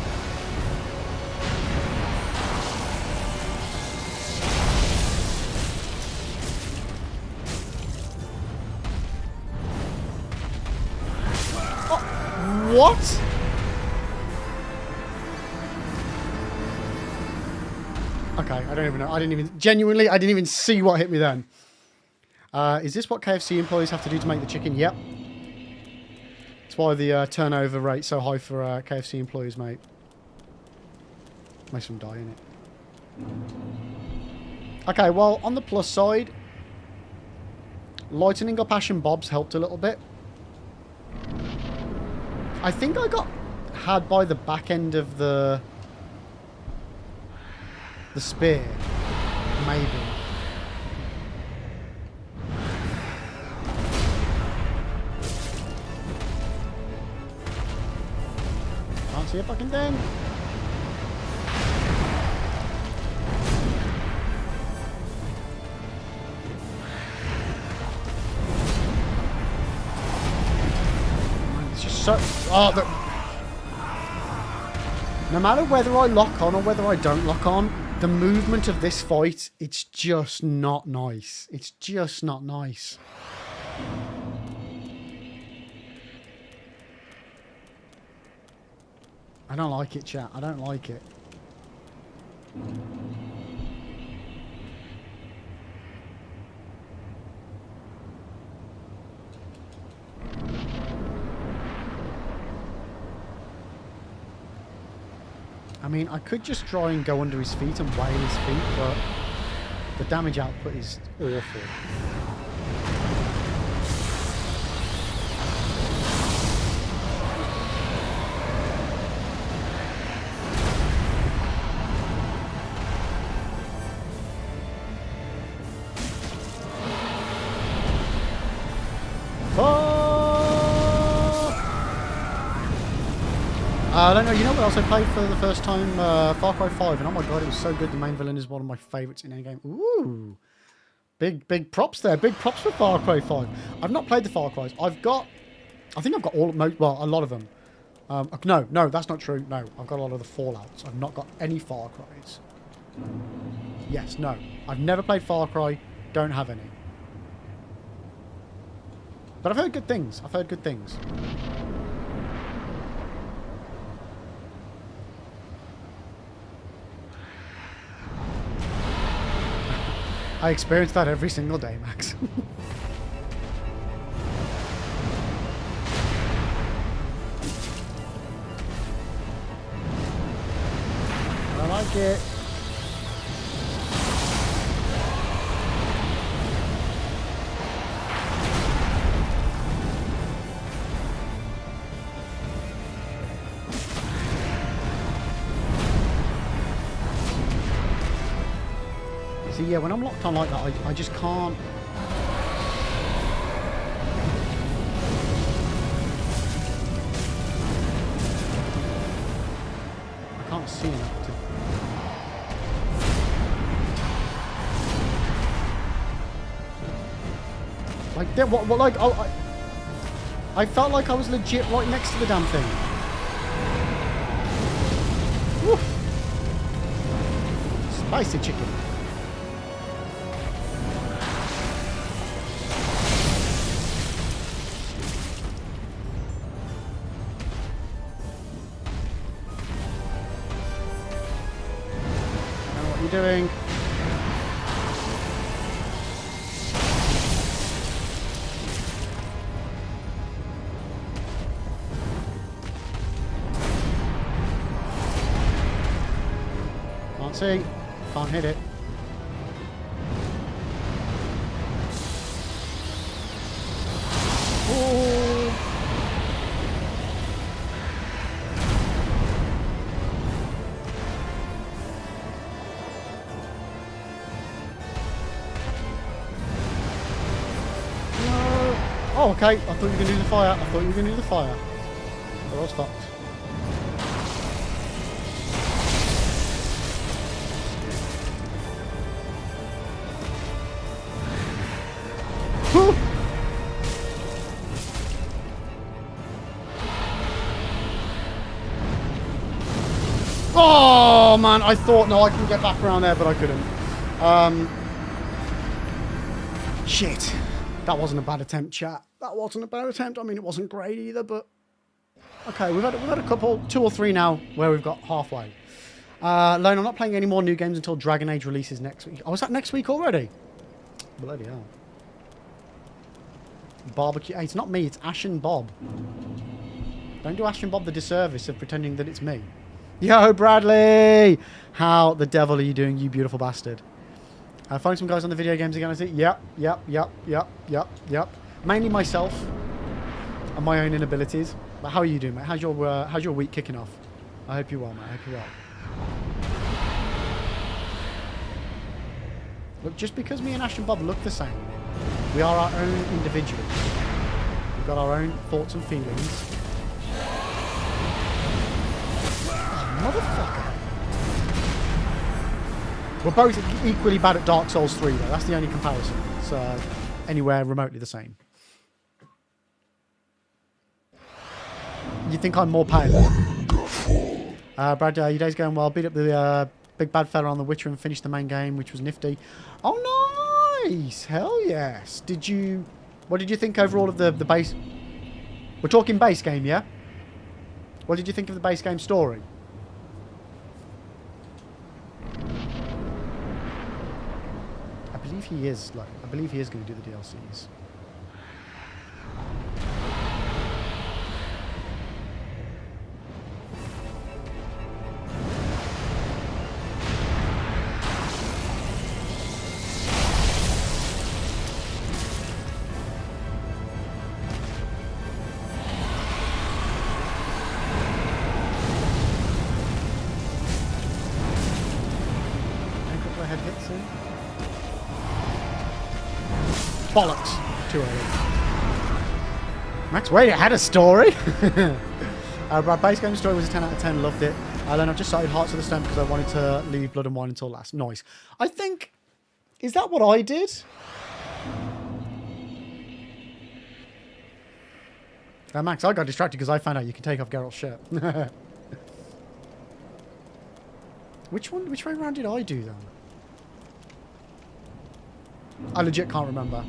What? Okay, I don't even know. I didn't even see what hit me then. Is this what KFC employees have to do to make the chicken? Yep. That's why the turnover rate's so high for KFC employees, mate. Makes them die, innit? Okay, well, on the plus side, lightening up Ash and Bob's helped a little bit. I think I got had by the back end of the spear, maybe. Can't see a fucking thing. So, no matter whether I lock on or whether I don't lock on, the movement of this fight, it's just not nice. It's just not nice. I don't like it, chat. I don't like it. I mean, I could just try and go under his feet and whale his feet, but the damage output is awful. I don't know, you know what else I played for the first time? Far Cry 5, and oh my god, it was so good. The main villain is one of my favourites in any game. Ooh. Big props there. Big props for Far Cry 5. I've not played the Far Cries. I think I've got a lot of them. No, that's not true. No, I've got a lot of the Fallouts. I've not got any Far Cries. Yes, no. I've never played Far Cry. Don't have any. But I've heard good things. I experience that every single day, Max. I like it. See, yeah, when I'm locked on like that, I just can't. I can't see enough to. Like, what, like, I felt like I was legit right next to the damn thing. Woo. Spicy chicken. Doing. Can't see. Can't hit it. Oh. Oh, okay. I thought you were going to do the fire. I was fucked. Oh, man. I thought, no, I can get back around there, but I couldn't. Shit. That wasn't a bad attempt, chat. That wasn't a bad attempt. I mean, it wasn't great either, but... Okay, we've had a couple, 2 or 3 now, where we've got halfway. Lone, I'm not playing any more new games until Dragon Age releases next week. Oh, is that next week already? Bloody hell. Barbecue. Hey, it's not me, it's Ash and Bob. Don't do Ash and Bob the disservice of pretending that it's me. Yo, Bradley! How the devil are you doing, you beautiful bastard? Find some guys on the video games again, I see. Yep. Mainly myself and my own inabilities. But how are you doing, mate? How's your week kicking off? I hope you're well, mate. I hope you're well. Look, just because me and Ash and Bob look the same, we are our own individuals. We've got our own thoughts and feelings. Oh, motherfucker. We're both equally bad at Dark Souls 3, though. That's the only comparison. It's anywhere remotely the same. You think I'm more pale? Brad, your day's going well. Beat up the big bad fella on The Witcher and finished the main game, which was nifty. Oh, nice! Hell yes! What did you think overall of the base? We're talking base game, yeah? What did you think of the base game story? believe he is going to do the DLCs. Bollocks. Too early. Max, wait, it had a story? Base game story was a 10 out of 10. Loved it. Then I've just started Hearts of the Stone because I wanted to leave Blood and Wine until last. Nice. I think... Is that what I did? Max, I got distracted because I found out you can take off Geralt's shirt. Which way around did I do then? I legit can't remember.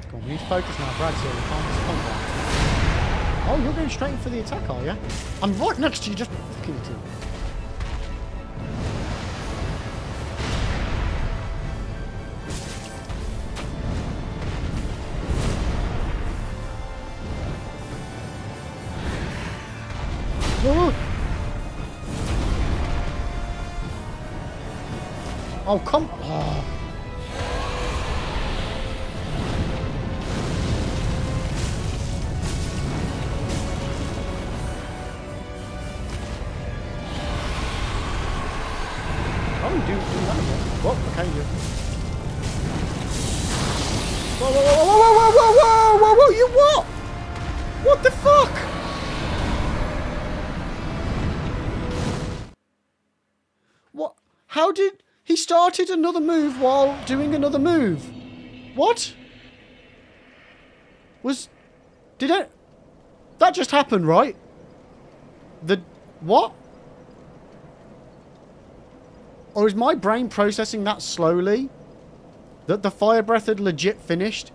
Come on, we need to focus now, Brad's here. We can't disappoint that. Oh, you're going straight in for the attack, are you? I'm right next to you, just fucking it. Oh, come on. Oh. Oh, you do that again. Whoa, okay, you. Whoa, whoa, whoa, whoa, whoa, whoa, whoa, whoa, whoa, you what? What the fuck? What? How did... He started another move while doing another move. What? Did it... That just happened, right? What? Or is my brain processing that slowly? That the fire breath had legit finished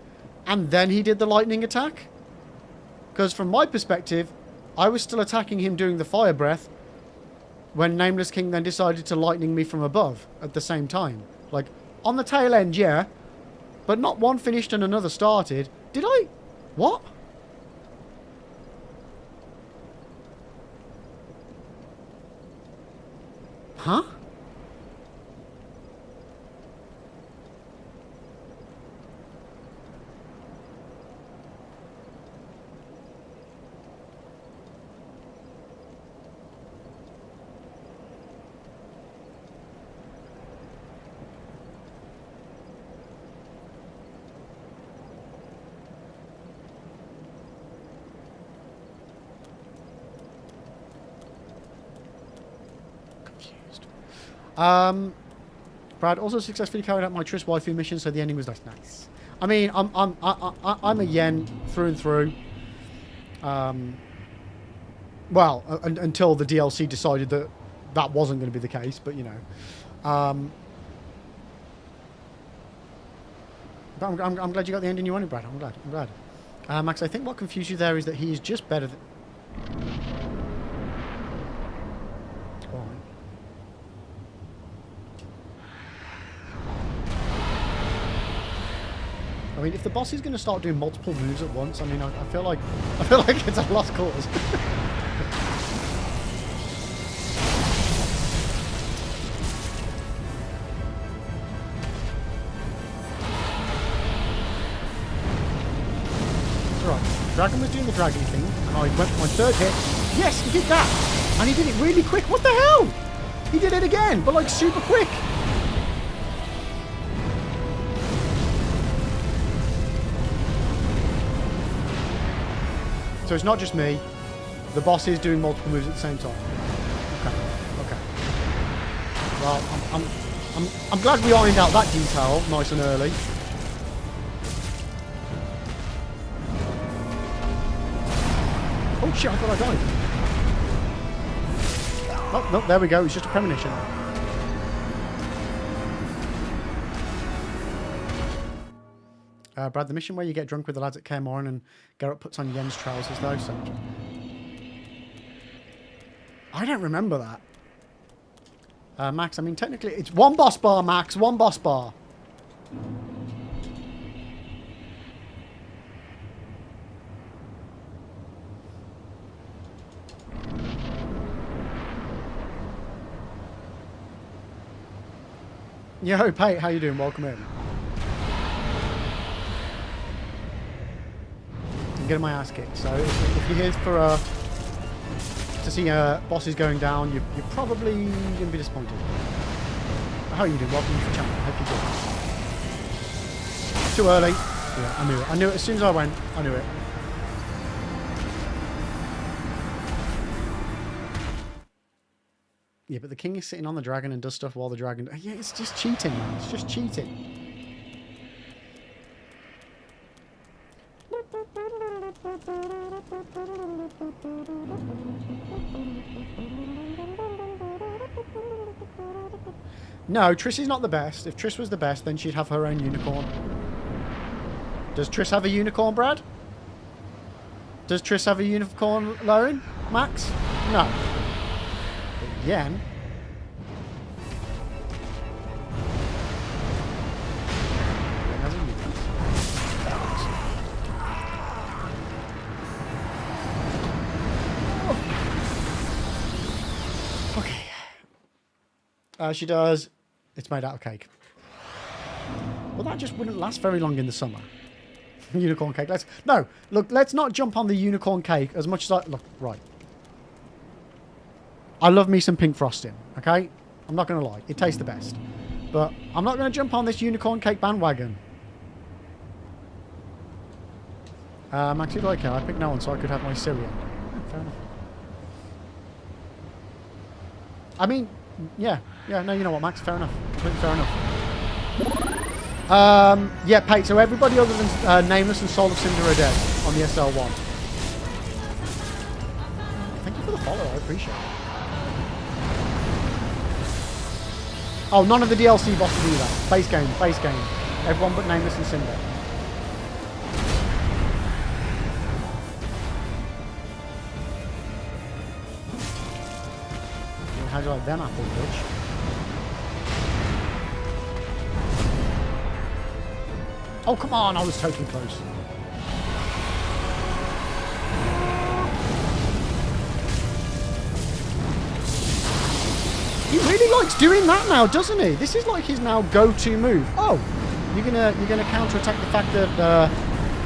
and then he did the lightning attack? Because from my perspective, I was still attacking him doing the fire breath when Nameless King then decided to lightning me from above at the same time. Like, on the tail end, yeah. But not one finished and another started. Did I? What? Huh? Brad also successfully carried out my Triss waifu mission, so the ending was nice. I mean, I'm a yen through and through. Well, until the DLC decided that that wasn't going to be the case, but you know. But I'm glad you got the ending you wanted, Brad. I'm glad. Max, I think what confused you there is that he is just better than... I mean, if the boss is going to start doing multiple moves at once, I mean, I feel like it's a lost cause. It's alright. Dragon was doing the dragony thing, and I went for my third hit. Yes, he did that! And he did it really quick. What the hell? He did it again, but like super quick. So it's not just me. The boss is doing multiple moves at the same time. Okay. Well, I'm glad we ironed out that detail nice and early. Oh shit! I thought I died. Oh no, there we go. It's just a premonition. Brad, the mission where you get drunk with the lads at Cairmoran and Garrett puts on Yen's trousers, though. So I don't remember that. Max, I mean, technically, it's one boss bar, Max. One boss bar. Yo, Pate, how you doing? Welcome in. I'm getting my ass kicked. So if you're here for to see bosses going down, you're probably going to be disappointed. How are you doing? Welcome to the channel. Hope you're good. Too early. Yeah, I knew it. I knew it as soon as I went. I knew it. Yeah, but the king is sitting on the dragon and does stuff while the dragon... Yeah, it's just cheating, man. It's just cheating. No, Triss is not the best. If Triss was the best, then she'd have her own unicorn. Does Triss have a unicorn, Brad? Does Triss have a unicorn, Lauren? Max? No. But Yen... she does. It's made out of cake. Well, that just wouldn't last very long in the summer. Unicorn cake. Let's not jump on the unicorn cake as much as I... Look, right. I love me some pink frosting, okay? I'm not going to lie. It tastes the best. But I'm not going to jump on this unicorn cake bandwagon. Max, who do I care? I picked no one so I could have my Syrian. Oh, fair enough. I mean... Yeah, no, you know what, Max? Fair enough. Completely fair enough. Yeah, Pate, so everybody other than Nameless and Soul of Cinder are dead on the SL1. Thank you for the follow, I appreciate it. Oh, none of the DLC bosses do that. Base game. Everyone but Nameless and Cinder. How do you like them apple, bitch? Oh, come on! I was totally close. He really likes doing that now, doesn't he? This is like his now go-to move. Oh, you're gonna counter-attack the fact that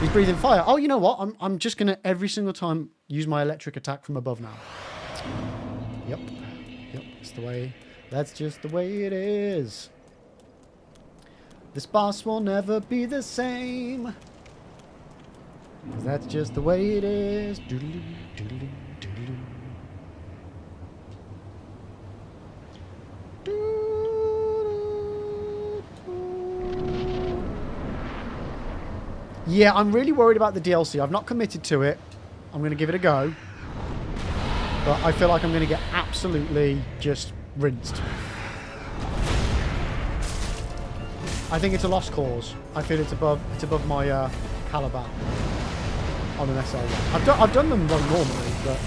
he's breathing fire. Oh, you know what? I'm just gonna every single time use my electric attack from above now. Yep. That's just the way it is. This boss will never be the same. 'Cause that's just the way it is. Doodaloo, doodaloo, doodaloo. Yeah, I'm really worried about the DLC. I've not committed to it. I'm going to give it a go. But I feel like I'm going to get absolutely just rinsed. I think it's a lost cause. I feel it's above my caliber on an SL1. I've done them like normally, but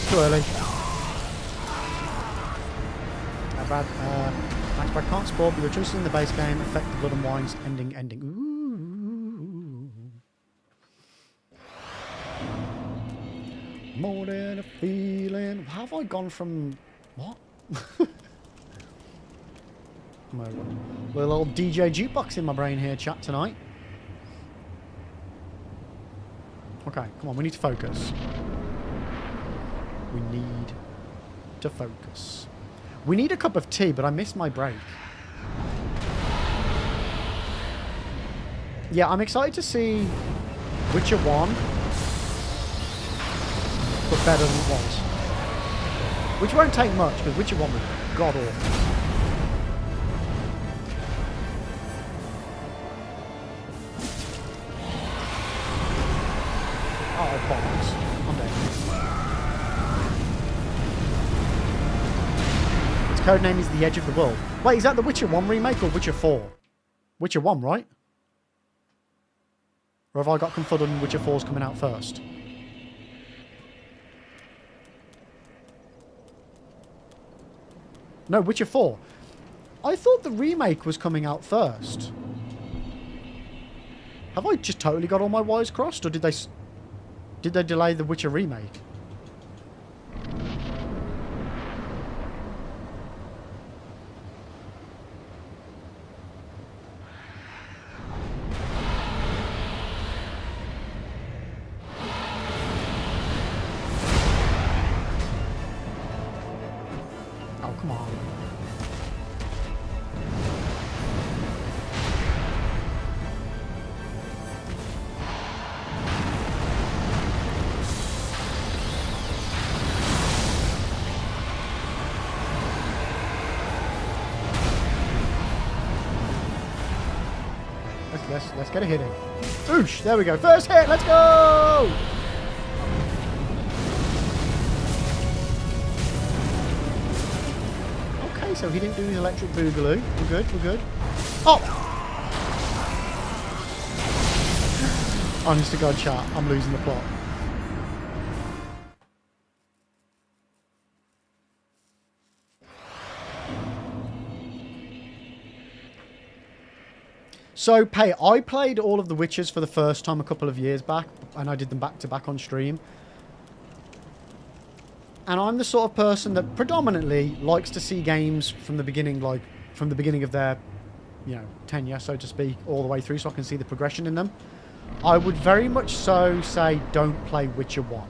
too early. Bad. Max, I can't spoil, but your choices in the base game affect the Blood and Wine's ending. Ooh. More than a feeling. How have I gone from... What? My little DJ jukebox in my brain here, chat, tonight. Okay, come on, we need to focus. We need to focus. We need a cup of tea, but I missed my break. Yeah, I'm excited to see Witcher 1, but better than it was. Which won't take much, because Witcher 1 was god-awful. Oh, bollocks. I'm dead. Its codename is The Edge of the World. Wait, is that the Witcher 1 remake or Witcher 4? Witcher 1, right? Or have I got confuddled and Witcher 4's coming out first? No, Witcher 4. I thought the remake was coming out first. Have I just totally got all my wires crossed? Or did they delay the Witcher remake? Oh, come on. Let's get a hit in. Oosh, there we go. First hit, let's go! Okay, so he didn't do his electric boogaloo. We're good, we're good. Oh! Honest to God, chat, I'm losing the plot. So, Pay, I played all of the Witchers for the first time a couple of years back, and I did them back to back on stream. And I'm the sort of person that predominantly likes to see games from the beginning, like, from the beginning of their, you know, tenure, so to speak, all the way through, so I can see the progression in them. I would very much so say don't play Witcher 1.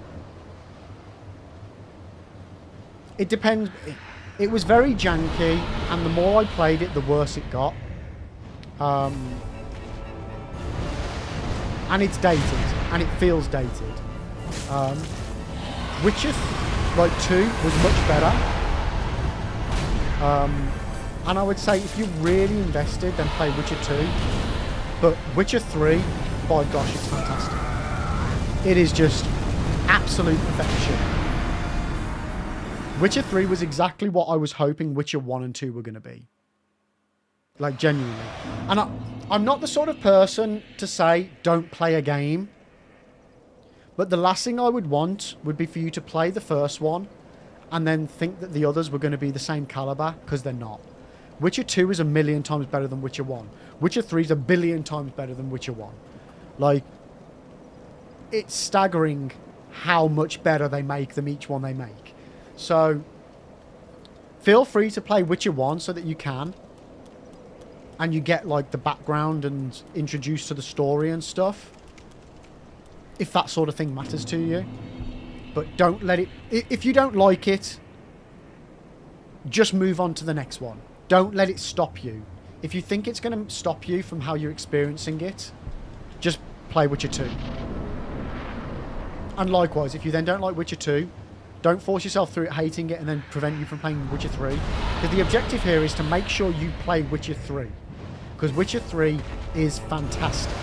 It depends. It was very janky, and the more I played it, the worse it got. And it's dated, and it feels dated. Witcher 2 was much better. And I would say if you're really invested, then play Witcher 2. But Witcher 3, by gosh, it's fantastic. It is just absolute perfection. Witcher 3 was exactly what I was hoping Witcher 1 and 2 were going to be. Like, genuinely. And I'm not the sort of person to say, don't play a game. But the last thing I would want would be for you to play the first one and then think that the others were going to be the same caliber, because they're not. Witcher 2 is 1,000,000 times better than Witcher 1. Witcher 3 is 1,000,000,000 times better than Witcher 1. Like, it's staggering how much better they make them each one they make. So, feel free to play Witcher 1 so that you can. And you get, like, the background and introduced to the story and stuff. If that sort of thing matters to you. But don't let it... If you don't like it, just move on to the next one. Don't let it stop you. If you think it's going to stop you from how you're experiencing it, just play Witcher 2. And likewise, if you then don't like Witcher 2, don't force yourself through it hating it and then prevent you from playing Witcher 3. Because the objective here is to make sure you play Witcher 3. Because Witcher 3 is fantastic.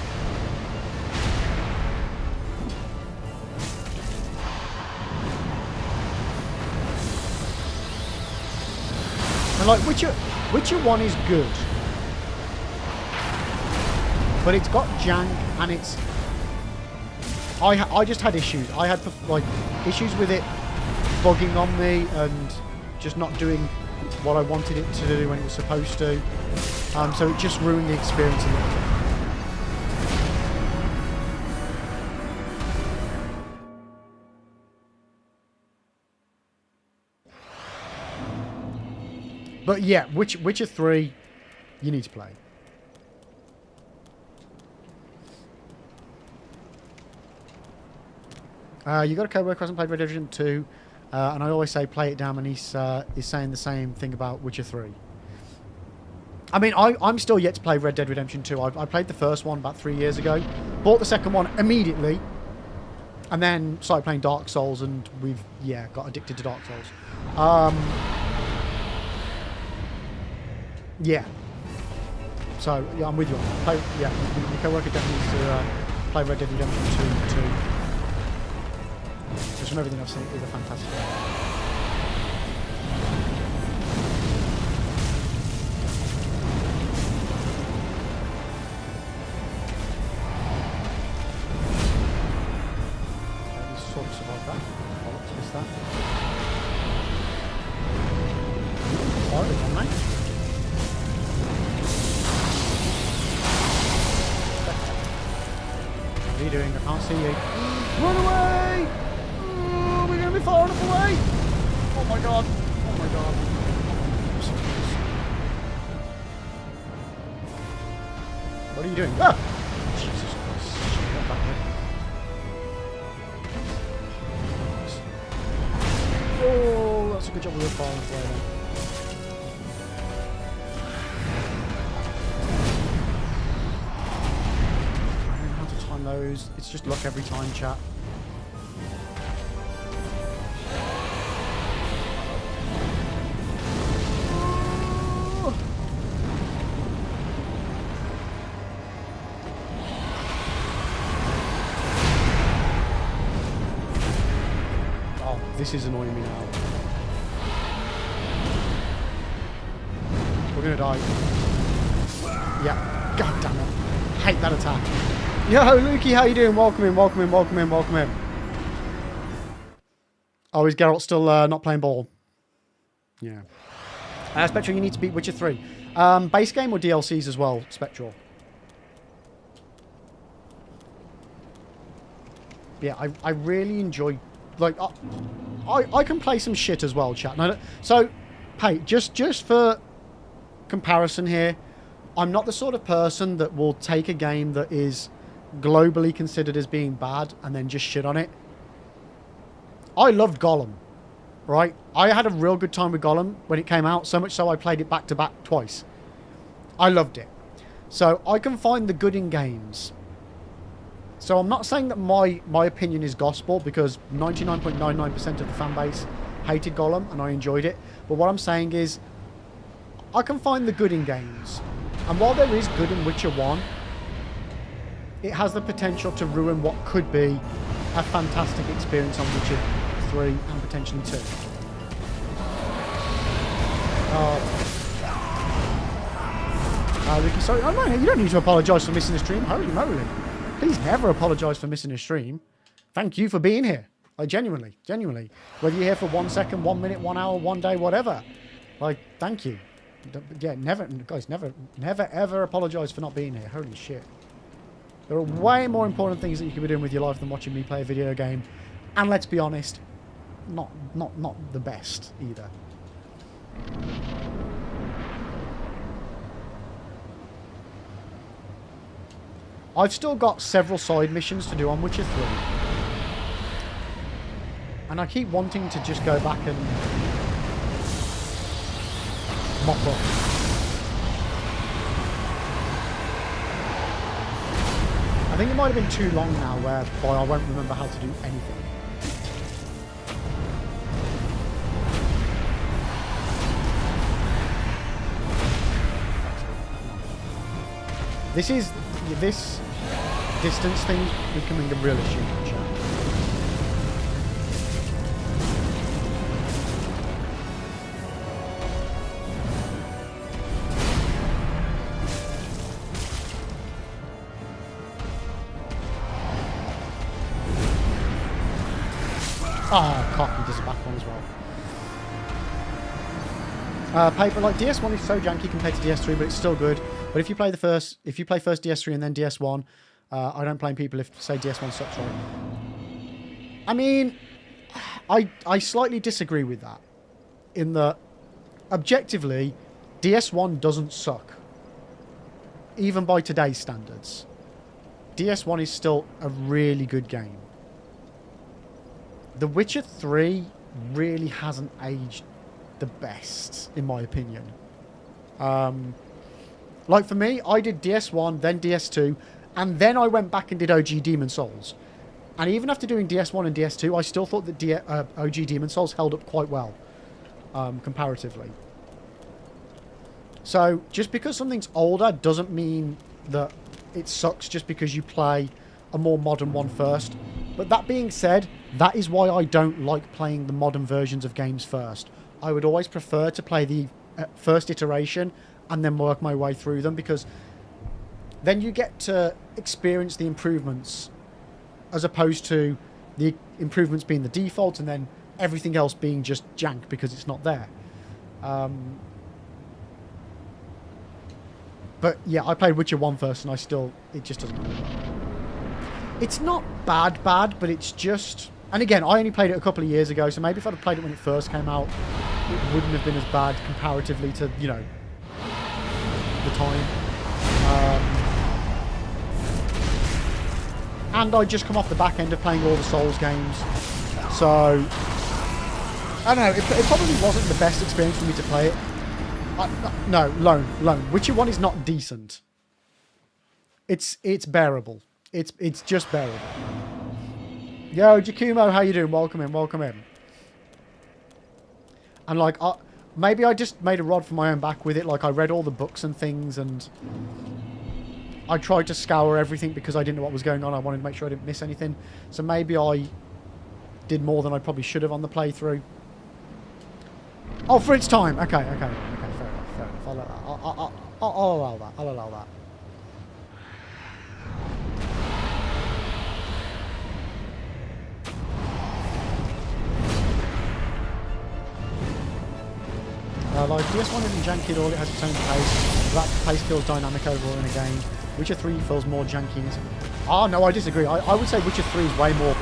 And like Witcher 1 is good. But it's got jank and it's... I just had issues. I had like issues with it bugging on me and just not doing what I wanted it to do when it was supposed to. So it just ruined the experience a little bit. But yeah, Witcher 3, you need to play. You got a co-worker who hasn't played Red Dead Redemption 2, and I always say play it down, and he's saying the same thing about Witcher 3. I mean, I'm still yet to play Red Dead Redemption 2. I played the first one about 3 years ago, bought the second one immediately, and then started playing Dark Souls, and we've, yeah, got addicted to Dark Souls. Yeah. So, yeah, I'm with you. Your co-worker definitely needs to play Red Dead Redemption 2 too. Just from everything I've seen, it's a fantastic game. fire on, mate. What are you doing? I can't see you. Run away! Oh, we're going to be far enough away! Oh my god. Oh my god. What are you doing? Ah! Jesus Christ. Get back there. Oh, that's a good job we were far enough away then. I don't know how to time those. It's just luck every time, chat. This is annoying me now. We're gonna die. Yeah. God damn it. Hate that attack. Yo, Lukey, how you doing? Welcome in, welcome in, welcome in, welcome in. Oh, is Geralt still not playing ball? Yeah. Spectral, you need to beat Witcher 3. Base game or DLCs as well, Spectral? Yeah, I really enjoy... Like, I can play some shit as well, chat. So, hey, just for comparison here, I'm not the sort of person that will take a game that is globally considered as being bad and then just shit on it. I loved Gollum, right? I had a real good time with Gollum when it came out, so much so I played it back to back twice. I loved it. So, I can find the good in games. So I'm not saying that my opinion is gospel, because 99.99% of the fan base hated Gollum and I enjoyed it. But what I'm saying is I can find the good in games. And while there is good in Witcher 1, it has the potential to ruin what could be a fantastic experience on Witcher 3 and potentially 2. Ricky, sorry. Oh, no, you don't need to apologise for missing the stream. Holy moly. Please never apologise for missing a stream. Thank you for being here. Like, genuinely. Whether you're here for 1 second, 1 minute, 1 hour, 1 day, whatever. Like, thank you. Yeah, never, guys, never ever apologise for not being here. Holy shit. There are way more important things that you could be doing with your life than watching me play a video game. And let's be honest, not the best either. I've still got several side missions to do on Witcher 3. And I keep wanting to just go back and mop up. I think it might have been too long now whereby I won't remember how to do anything. This distance thing becoming a real issue in chat. Oh, cocky does a back one as well. Paper, like DS1 is so janky compared to DS3, but it's still good. But if you play first DS3 and then DS1, I don't blame people if say DS1 sucks, right? I mean, I slightly disagree with that. In that, objectively, DS1 doesn't suck. Even by today's standards. DS1 is still a really good game. The Witcher 3 really hasn't aged the best, in my opinion. Like for me, I did DS1, then DS2, and then I went back and did OG Demon Souls. And even after doing DS1 and DS2, I still thought that OG Demon Souls held up quite well, comparatively. So, just because something's older doesn't mean that it sucks just because you play a more modern one first. But that being said, that is why I don't like playing the modern versions of games first. I would always prefer to play the first iteration and then work my way through them, because then you get to experience the improvements as opposed to the improvements being the default and then everything else being just jank because it's not there. But yeah, I played Witcher 1 first, and it just doesn't hold up. It's not bad, but it's just... And again, I only played it a couple of years ago, so maybe if I'd have played it when it first came out, it wouldn't have been as bad comparatively to, you know, the time. And I'd just come off the back end of playing all the Souls games. So, I don't know, it probably wasn't the best experience for me to play it. No, Lone. Witcher 1 is not decent. It's bearable. It's just bearable. Yo, Jakumo, how you doing? Welcome in. And like, maybe I just made a rod for my own back with it. Like, I read all the books and things, and I tried to scour everything because I didn't know what was going on. I wanted to make sure I didn't miss anything. So maybe I did more than I probably should have on the playthrough. Oh, for its time. Okay, fair enough. I'll allow that. Like DS1 isn't janky at all, it has its own pace. That pace feels dynamic overall in a game. Witcher 3 feels more janky. Oh no, I disagree. I would say Witcher 3 is way more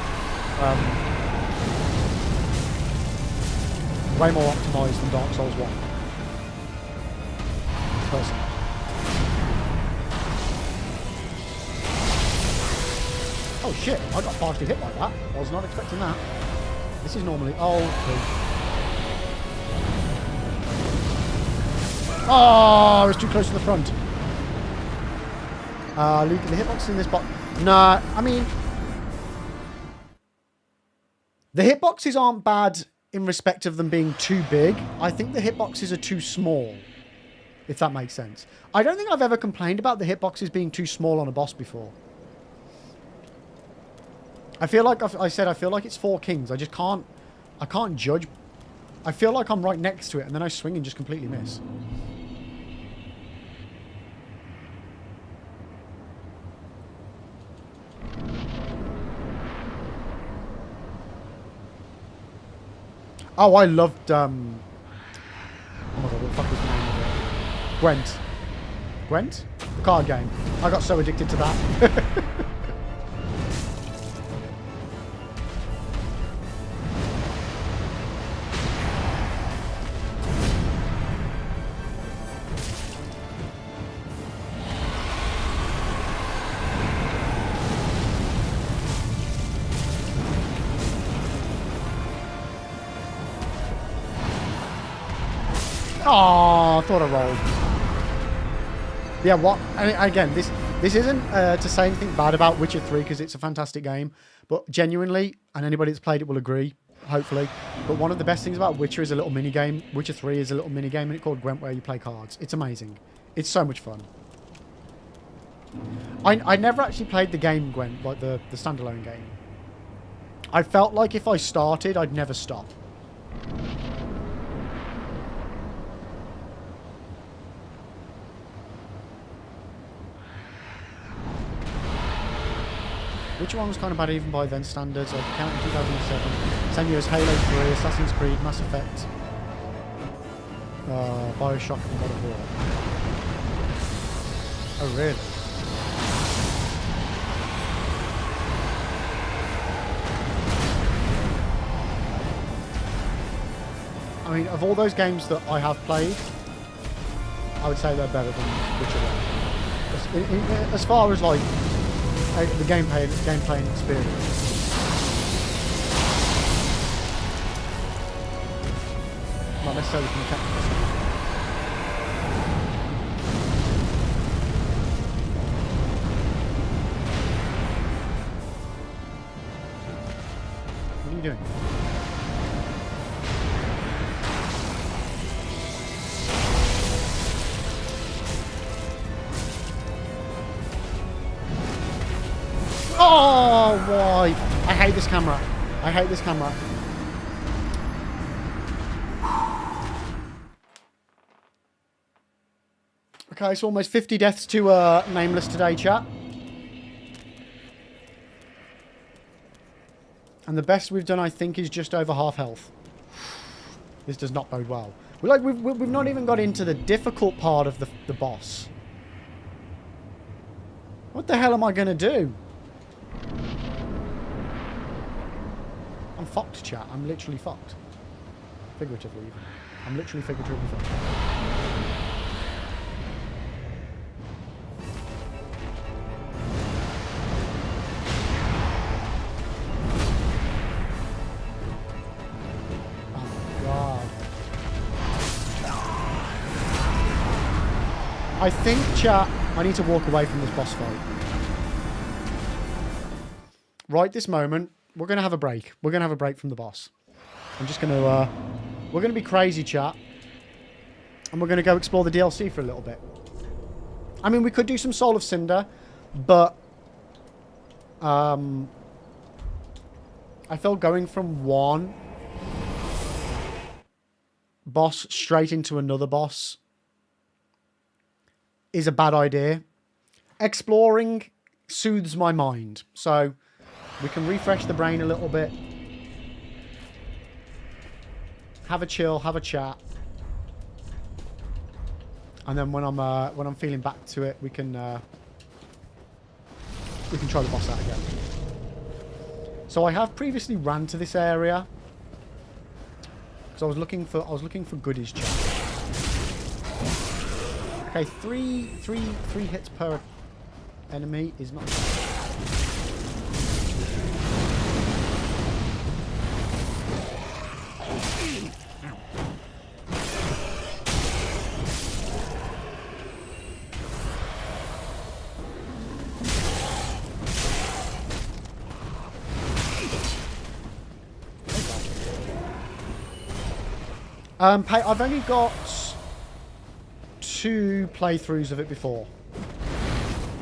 optimized than Dark Souls 1. Personally. Oh shit, I got partially hit like that. I was not expecting that. This is normally... Oh, I was too close to the front. Luke, the hitboxes in this box... Nah, I mean... The hitboxes aren't bad in respect of them being too big. I think the hitboxes are too small, if that makes sense. I don't think I've ever complained about the hitboxes being too small on a boss before. I feel like I feel like it's Four Kings. I can't judge. I feel like I'm right next to it, and then I swing and just completely miss. Oh, I loved, oh my god, what the fuck was the name of it? Gwent. Gwent? The card game. I got so addicted to that. Oh, I thought I rolled. Yeah, what? Again, this isn't to say anything bad about Witcher 3 because it's a fantastic game, but genuinely, and anybody that's played it will agree, hopefully, but one of the best things about Witcher is a little mini game. Witcher 3 is a little mini game, and it's called Gwent, where you play cards. It's amazing. It's so much fun. I never actually played the game Gwent, like the standalone game. I felt like if I started, I'd never stop. Which one was kind of bad even by then standards? Like Count in 2007. Same year as Halo 3, Assassin's Creed, Mass Effect, Bioshock and God of War. Oh really? I mean, of all those games that I have played, I would say they're better than Witcher 1. As far as like the gameplay experience. Not necessarily from the technical side. What are you doing? Oh, why? I hate this camera. I hate this camera. Okay, so almost 50 deaths to Nameless today, chat. And the best we've done, I think, is just over half health. This does not bode well. We've not even got into the difficult part of the boss. What the hell am I going to do? I'm fucked, chat. I'm literally fucked. Figuratively, even. I'm literally figuratively fucked. I think, chat, I need to walk away from this boss fight. Right this moment, we're going to have a break. We're going to have a break from the boss. I'm just going to, we're going to be crazy, chat. And we're going to go explore the DLC for a little bit. I mean, we could do some Soul of Cinder, but I felt going from one boss straight into another boss is a bad idea. Exploring soothes my mind. So we can refresh the brain a little bit. Have a chill, have a chat. And then when I'm feeling back to it, we can try the boss out again. So I have previously ran to this area because I was looking for goodies, chat. Okay, three hits per enemy is not bad. I've only got 2 playthroughs of it before.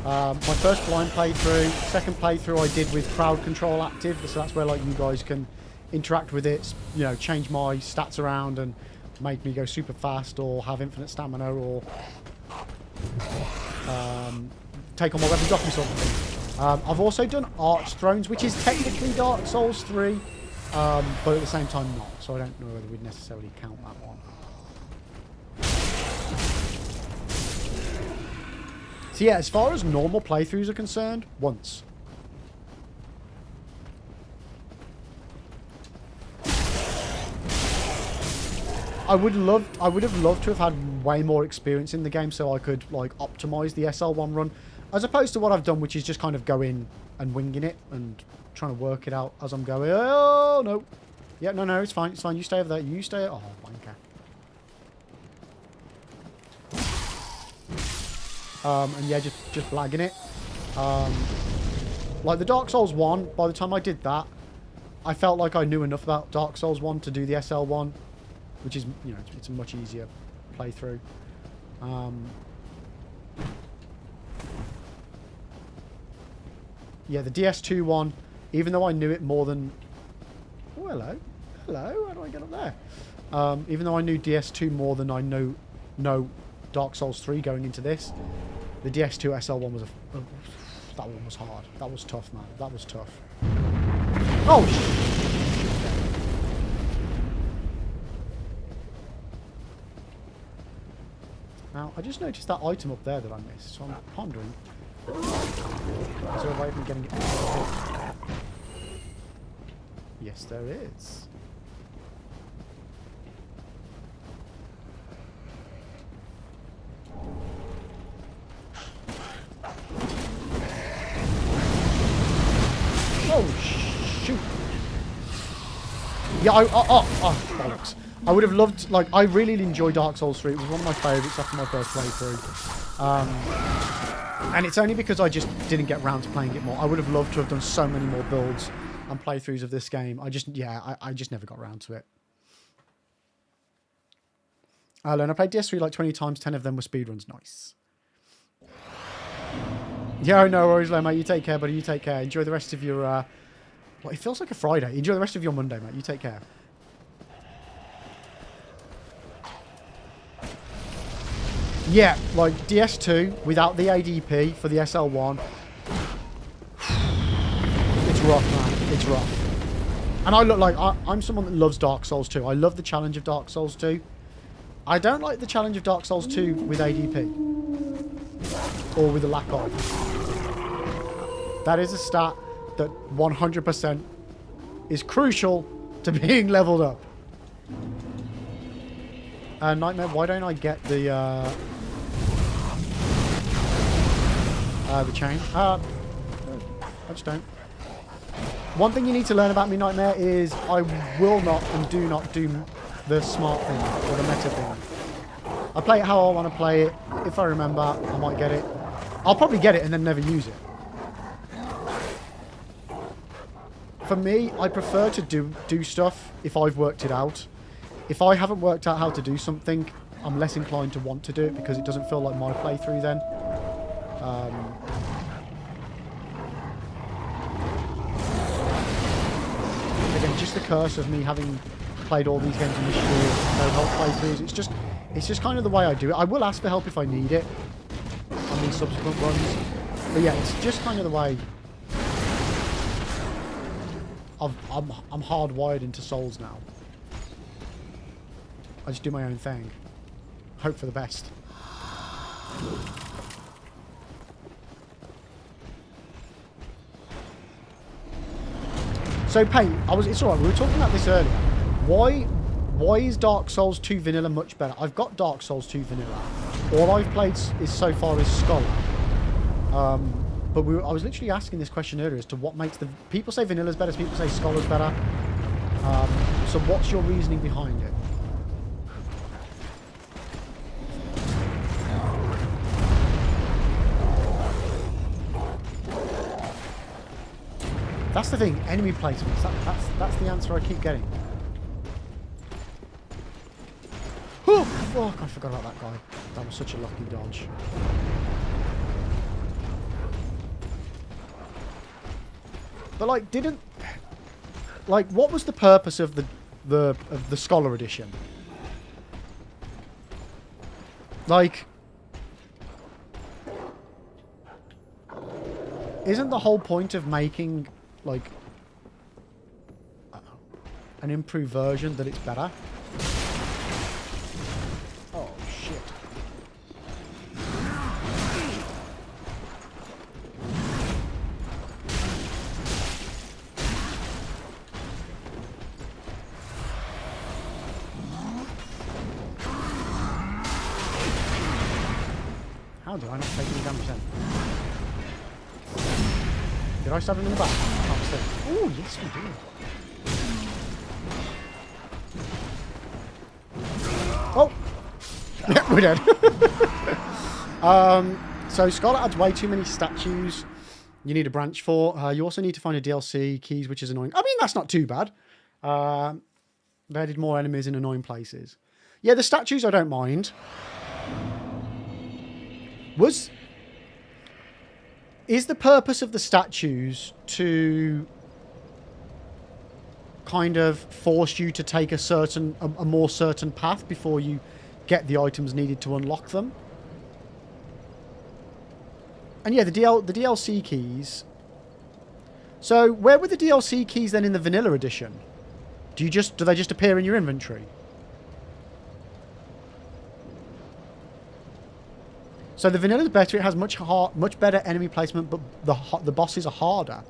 My first blind playthrough, second playthrough I did with crowd control active, so that's where like you guys can interact with it, you know, change my stats around and make me go super fast or have infinite stamina or take on my weapons off me sort of thing. I've also done Arch Thrones, which is technically Dark Souls 3, but at the same time not, so I don't know whether we'd necessarily count that one. So yeah, as far as normal playthroughs are concerned, once. I would have loved to have had way more experience in the game so I could like optimize the SL1 run, as opposed to what I've done, which is just kind of go in and winging it and trying to work it out as I'm going. Oh no, yeah, no, it's fine, You stay over there. You stay. Oh, wanker. And yeah, just blagging it. Like the Dark Souls 1, by the time I did that, I felt like I knew enough about Dark Souls 1 to do the SL1, which is, you know, it's a much easier playthrough. Yeah, the DS2 one, even though I knew it more than... Oh, hello. Hello, how do I get up there? Even though I knew DS2 more than I know Dark Souls 3 going into this, the DS2 SL1 was that one was hard. That was tough, man. That was tough. Oh, now, I just noticed that item up there that I missed, so I'm pondering. Is there a way of me getting it? Yes, there is. Oh, shoot. Yeah, bollocks. I would have loved, like, I really enjoy Dark Souls 3. It was one of my favourites after my first playthrough. And it's only because I just didn't get round to playing it more. I would have loved to have done so many more builds and playthroughs of this game. I just never got round to it. I played DS3 like 20 times, 10 of them were speedruns. Nice. Yeah, no worries, mate. You take care, buddy. You take care. Enjoy the rest of your... well, it feels like a Friday. Enjoy the rest of your Monday, mate. You take care. Yeah, like DS2 without the ADP for the SL1. It's rough, man. It's rough. And I look like... I'm someone that loves Dark Souls 2. I love the challenge of Dark Souls 2. I don't like the challenge of Dark Souls 2 with ADP. Or with the lack of. That is a stat that 100% is crucial to being leveled up. Nightmare, why don't I get the chain? I just don't. One thing you need to learn about me, Nightmare, is I will not and do not do the smart thing or the meta thing. I play it how I want to play it. If I remember, I might get it. I'll probably get it and then never use it. For me, I prefer to do stuff if I've worked it out. If I haven't worked out how to do something, I'm less inclined to want to do it because it doesn't feel like my playthrough then. Again, just the curse of me having played all these games initially, no help playthroughs. It's just kind of the way I do it. I will ask for help if I need it on these subsequent runs. But yeah, it's just kind of the way I'm hardwired into Souls now. I just do my own thing. Hope for the best. So, Pate, it's alright, we were talking about this earlier. Why is Dark Souls 2 Vanilla much better? I've got Dark Souls 2 Vanilla. All I've played so far is Scholar. But I was literally asking this question earlier as to what makes the... People say Vanilla's better, people say Scholar's better. So what's your reasoning behind it? That's the thing, enemy placements. That's the answer I keep getting. Oh, fuck, I forgot about that guy. That was such a lucky dodge. But like, what was the purpose of the Scholar Edition? Like, isn't the whole point of making like an improved version that it's better? Oh shit. How do I not take any damage then? Did I stab him in the back? Oh, yes, we did. Oh! Yeah, we're dead. So, Scholar adds way too many statues you need a branch for. You also need to find a DLC keys, which is annoying. I mean, that's not too bad. They added more enemies in annoying places. Yeah, the statues I don't mind. Is the purpose of the statues to kind of force you to take a more certain path before you get the items needed to unlock them? And yeah, the DLC keys. So where were the DLC keys then in the Vanilla Edition? Do they just appear in your inventory? So the Vanilla's better. It has much better enemy placement, but the bosses are harder.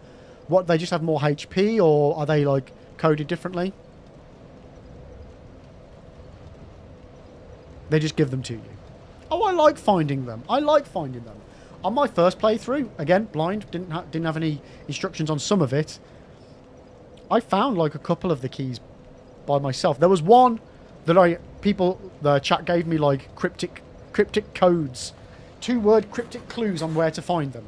What, they just have more HP, or are they like coded differently? They just give them to you. Oh, I like finding them. On my first playthrough, again, blind, didn't have any instructions on some of it. I found like a couple of the keys by myself. There was one that the chat gave me like cryptic codes. 2-word cryptic clues on where to find them.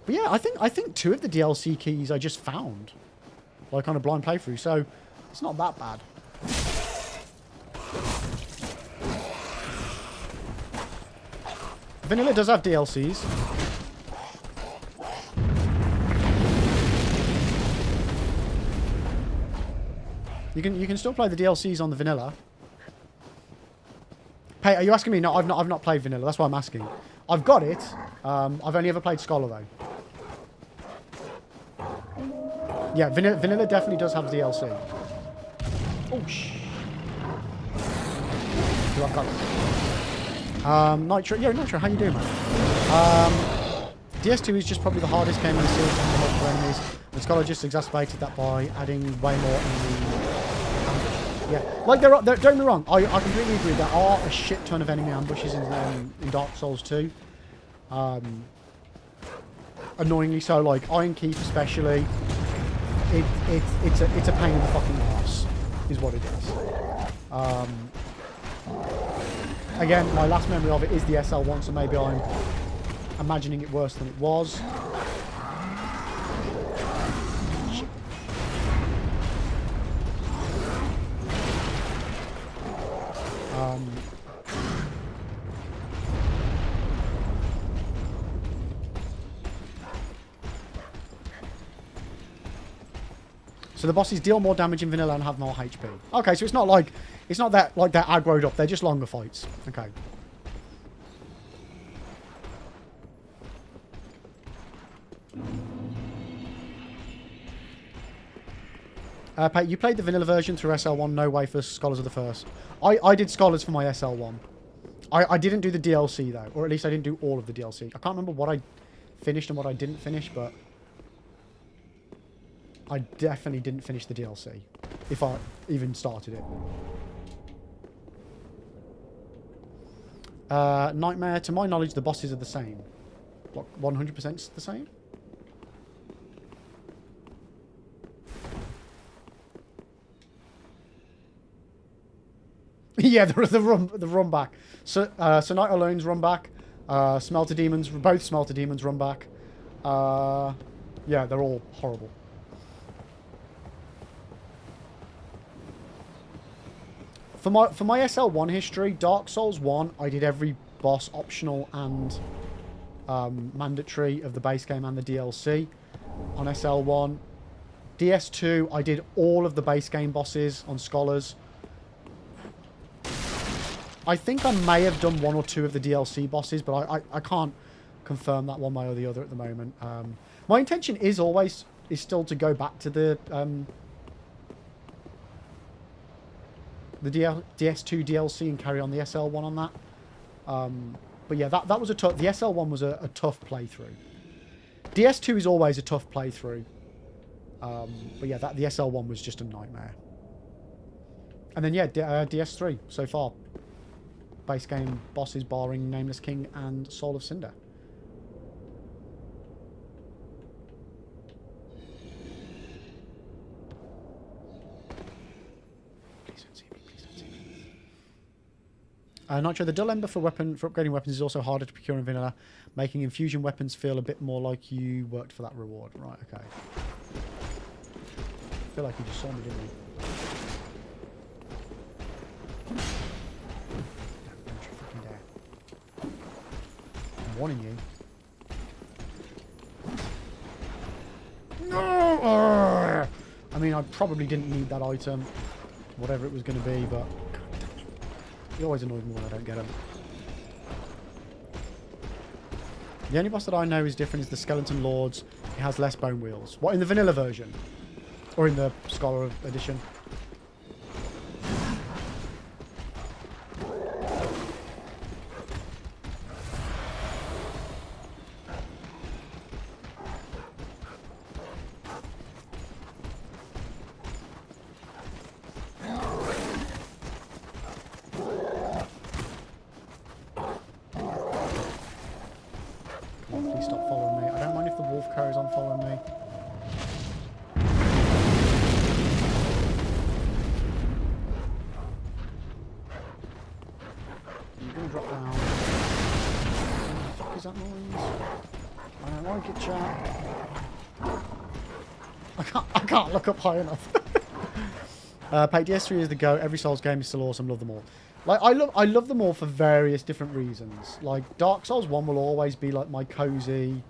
But yeah, I think 2 of the DLC keys I just found, like on a blind playthrough, so it's not that bad. Vanilla does have DLCs. You can still play the DLCs on the Vanilla. Hey, are you asking me? No, I've not played Vanilla. That's why I'm asking. I've got it. I've only ever played Scholar though. Yeah, Vanilla definitely does have DLC. Oh shh. I've got it. Nitro. Yeah, Nitro. How you doing, man? DS2 is just probably the hardest game in the series on the multiple enemies. And Scholar just exacerbated that by adding way more enemy. Yeah, like don't get me wrong, I completely agree. There are a shit ton of enemy ambushes in Dark Souls 2. Annoyingly so, like Iron Keep especially. It's a pain in the fucking arse, is what it is. Again, my last memory of it is the SL1, so maybe I'm imagining it worse than it was. So the bosses deal more damage in vanilla and have more HP. Okay, so it's not that like they're aggroed up. They're just longer fights. Okay. Pat, you played the vanilla version through SL1. No way for Scholars of the First. I did Scholars for my SL1. I didn't do the DLC though, or at least I didn't do all of the DLC. I can't remember what I finished and what I didn't finish, but I definitely didn't finish the DLC, if I even started it. Nightmare, to my knowledge, the bosses are the same. What, 100% the same? Yeah, the run back. So, Night Alone's run back. Smelter Demons, both Smelter Demons run back. Yeah, they're all horrible. For my SL1 history, Dark Souls 1, I did every boss optional and mandatory of the base game and the DLC on SL1. DS2, I did all of the base game bosses on Scholars. I think I may have done one or two of the DLC bosses, but I can't confirm that one way or the other at the moment. My intention is still to go back to the DS2 DLC and carry on the SL1 on that. But yeah, that was a tough... The SL1 was a tough playthrough. DS2 is always a tough playthrough. But yeah, the SL1 was just a nightmare. And then yeah, DS3 so far. Base game bosses barring Nameless King and Soul of Cinder. Nitro, the dull ember for upgrading weapons is also harder to procure in vanilla, making infusion weapons feel a bit more like you worked for that reward. Right, okay. I feel like you just saw me, didn't you? Don't you fucking dare. I'm warning you. No! I mean, I probably didn't need that item, whatever it was going to be, but... It always annoys me when I don't get them. The only boss that I know is different is the Skeleton Lords. It has less bone wheels. What, in the vanilla version? Or in the Scholar edition? Please stop following me. I don't mind if the wolf carries on following me. You're gonna drop down. What the fuck is that noise? I don't like it, chat. I can't look up high enough. Pate DS3 is the go. Every Souls game is still awesome. Love them all. Like I love them all for various different reasons. Like Dark Souls 1 will always be like my cozy,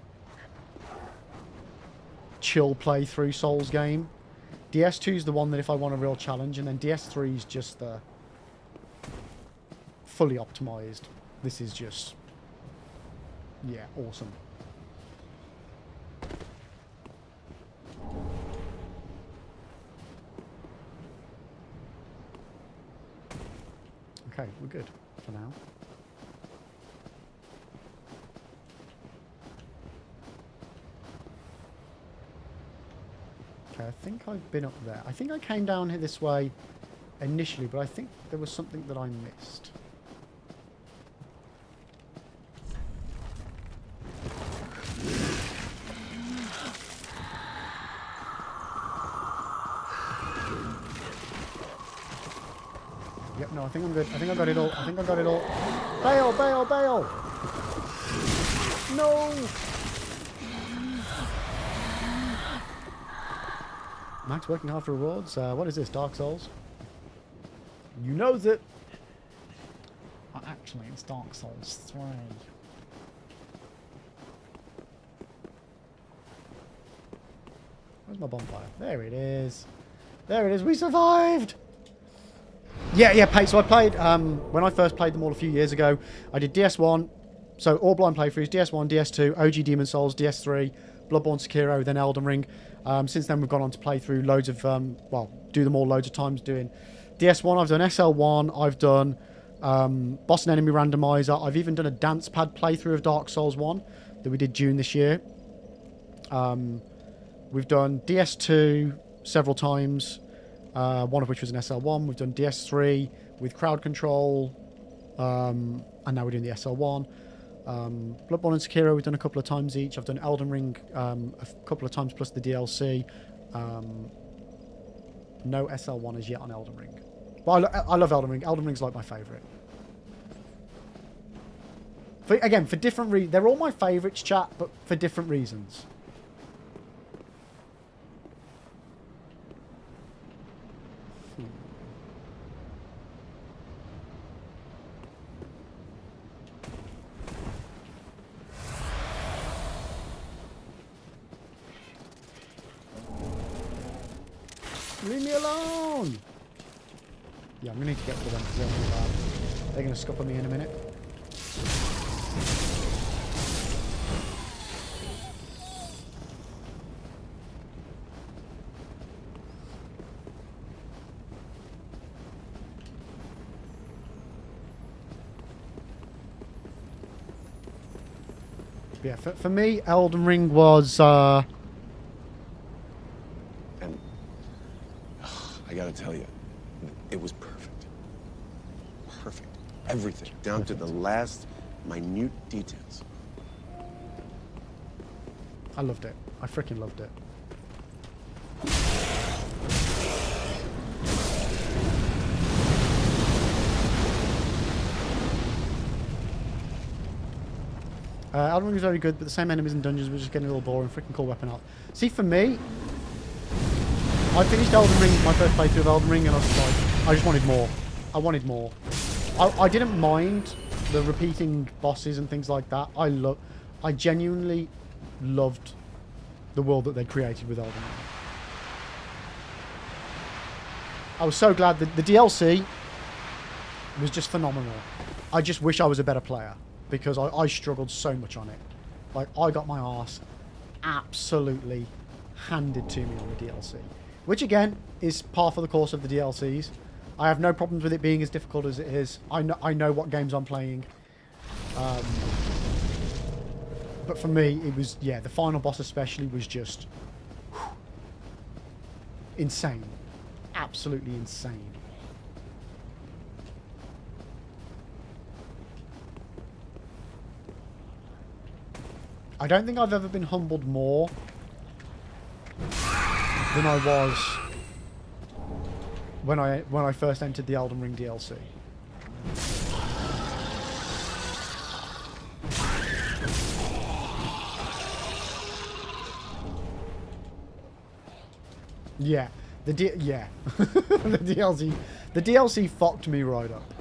chill playthrough Souls game. DS2 is the one that if I want a real challenge, and then DS3 is just the fully optimized. This is just, yeah, awesome. Okay, we're good for now. Okay, I think I've been up there. I think I came down here this way initially, but I think there was something that I missed. Yep, no, I think I'm good. I think I got it all. I think I got it all. Bail, bail, bail! No! Max working hard for rewards. What is this? Dark Souls? You know that. Actually, it's Dark Souls 3. Where's my bonfire? There it is. There it is. We survived! Yeah, so I played, when I first played them all a few years ago, I did DS1, so all blind playthroughs, DS1, DS2, OG Demon Souls, DS3, Bloodborne, Sekiro, then Elden Ring. Since then we've gone on to play through loads of, do them all loads of times, doing DS1, I've done SL1, I've done Boss and Enemy Randomizer, I've even done a dance pad playthrough of Dark Souls 1 that we did June this year. We've done DS2 several times. One of which was an SL1. We've done DS3 with crowd control, and now we're doing the SL1. Bloodborne and Sekiro we've done a couple of times each. I've done Elden Ring a couple of times plus the DLC. No SL1 as yet on Elden Ring. But I love Elden Ring. Elden Ring's like my favourite. For different reasons. They're all my favourites, chat, but for different reasons. Leave me alone! Yeah, I'm going to need to get rid of them because they're going to scupper me in a minute. Yeah, for me, Elden Ring was... I gotta tell you, it was perfect. Perfect. Everything, down to the last minute details. I loved it. I freaking loved it. Elden Ring was very good, but the same enemies and dungeons were just getting a little boring. Freaking cool weapon art. See, for me, I finished Elden Ring, my first playthrough of Elden Ring, and I was like, I just wanted more. I wanted more. I didn't mind the repeating bosses and things like that. I genuinely loved the world that they created with Elden Ring. I was so glad that the DLC was just phenomenal. I just wish I was a better player because I struggled so much on it. Like, I got my arse absolutely handed to me on the DLC. Which, again, is par for the course of the DLCs. I have no problems with it being as difficult as it is. I know what games I'm playing. But for me, it was... Yeah, the final boss especially was just... insane. Absolutely insane. I don't think I've ever been humbled more than I was when I first entered the Elden Ring DLC. Yeah, the DLC fucked me right up.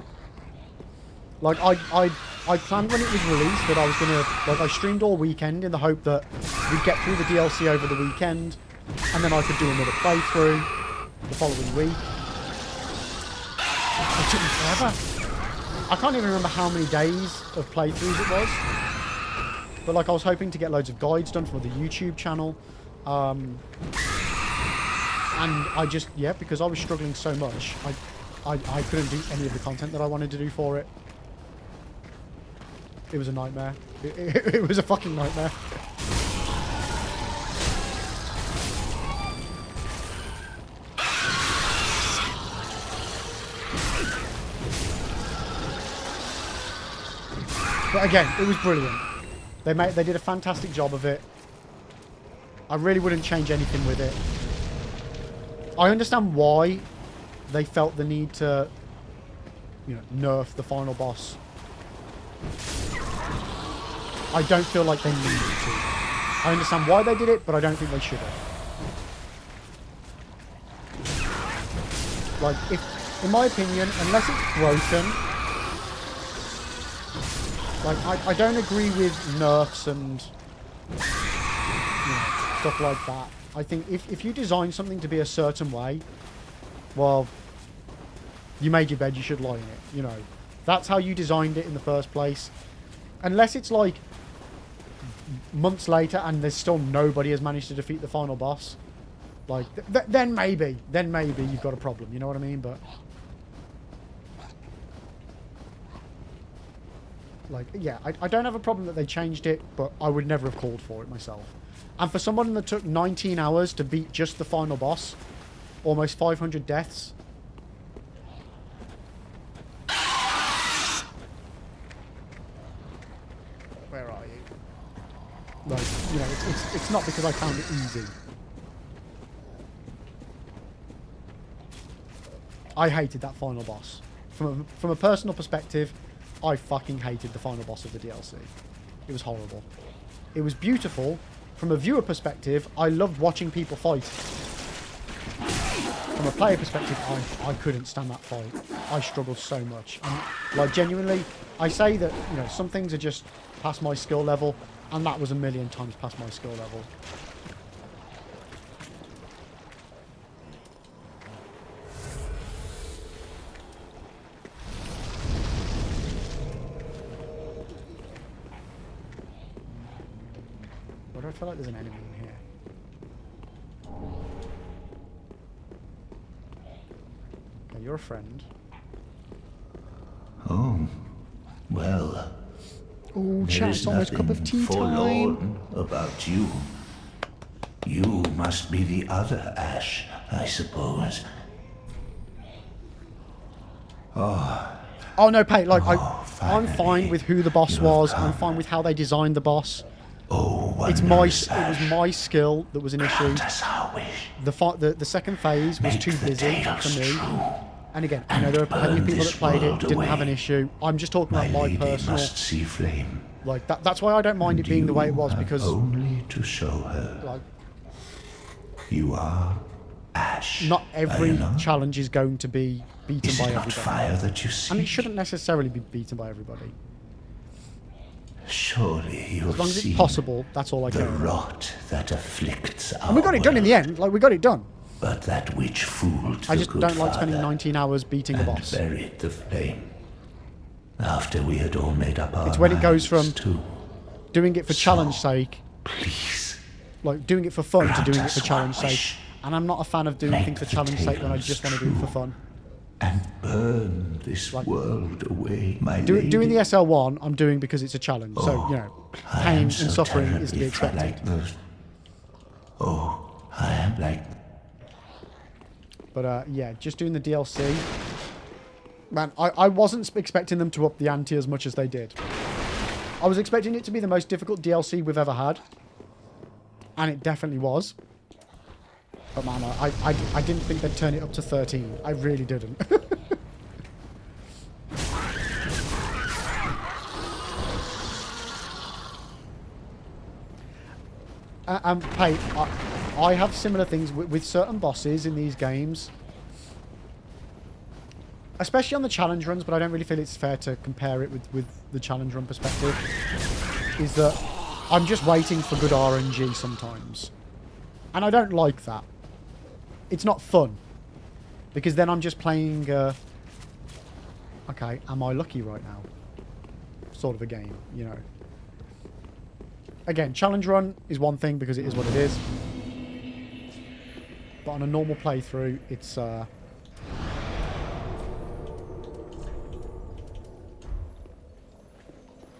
Like I planned when it was released that I was gonna, like, I streamed all weekend in the hope that we'd get through the DLC over the weekend, and then I could do another playthrough the following week. It took me forever. I can't even remember how many days of playthroughs it was. But, like, I was hoping to get loads of guides done for the YouTube channel. And I just, yeah, because I was struggling so much, I couldn't do any of the content that I wanted to do for it. It was a nightmare. It was a fucking nightmare. But again, it was brilliant. They did a fantastic job of it. I really wouldn't change anything with it. I understand why they felt the need to, you know, nerf the final boss. I don't feel like they needed to. I understand why they did it, but I don't think they should have. Like, if, in my opinion, unless it's broken, like, I don't agree with nerfs and, you know, stuff like that. I think if you design something to be a certain way, well, you made your bed, you should lie in it, you know. That's how you designed it in the first place. Unless it's like months later and there's still nobody has managed to defeat the final boss, like then maybe you've got a problem, you know what I mean? But like, yeah, I don't have a problem that they changed it, but I would never have called for it myself. And for someone that took 19 hours to beat just the final boss, almost 500 deaths. Where are you? Like, you know, it's not because I found it easy. I hated that final boss. From a personal perspective, I fucking hated the final boss of the DLC. It was horrible. It was beautiful. From a viewer perspective, I loved watching people fight. From a player perspective, I couldn't stand that fight. I struggled so much. And, like, genuinely, I say that, you know, some things are just past my skill level, and that was a million times past my skill level. Why do I feel like there's an enemy in here? Okay, you're a friend. Oh, well. Oh, There chat, is it's almost cup of nothing tea time. forlorn about you. You must be the other Ash, I suppose. Oh no, Pate, like, I'm finally, fine with who the boss you have was. I'm come. fine with how they designed the boss. Oh, It wondrous was my skill that was an issue. Grant us our wish. The second phase was Make too the busy tales for me. true. And again, I know there are plenty of burn people that this played it, world didn't have an away. issue. I'm just talking My about my lady personal... must see flame. Like, that's why I don't mind it being the way it was, You have because... only to show her like, you are Ash. not every are you not? challenge is going to be beaten Is by it not everybody. fire that you see? And it shouldn't necessarily be beaten by everybody. Surely you've As long as seen it's possible, that's all I the care about. rot that afflicts our And we got it done in the world. end. Like, we got it done. But that which fooled I the just good don't like spending father 19 hours beating a and boss. buried the flame. After we had all made up our It's when it goes minds from to, doing it for challenge sake, please, like doing it for fun, to grant doing it us for one challenge sake. wish. And I'm not a fan of doing Make things for the challenge sake when I tales just want to do it for true. fun. and burn this Like- world away, my lady. Doing the SL1, I'm doing because it's a challenge. So, you know, I pain am and so suffering is to be terribly expected. like those. Oh, I am like. But, yeah, just doing the DLC. Man, I wasn't expecting them to up the ante as much as they did. I was expecting it to be the most difficult DLC we've ever had. And it definitely was. But, man, I didn't think they'd turn it up to 13. I really didn't. And, hey, I have similar things with certain bosses in these games. Especially on the challenge runs, but I don't really feel it's fair to compare it with the challenge run perspective. Is that I'm just waiting for good RNG sometimes. And I don't like that. It's not fun. Because then I'm just playing... okay, am I lucky right now? Sort of a game, you know. Again, challenge run is one thing because it is what it is. But on a normal playthrough, it's...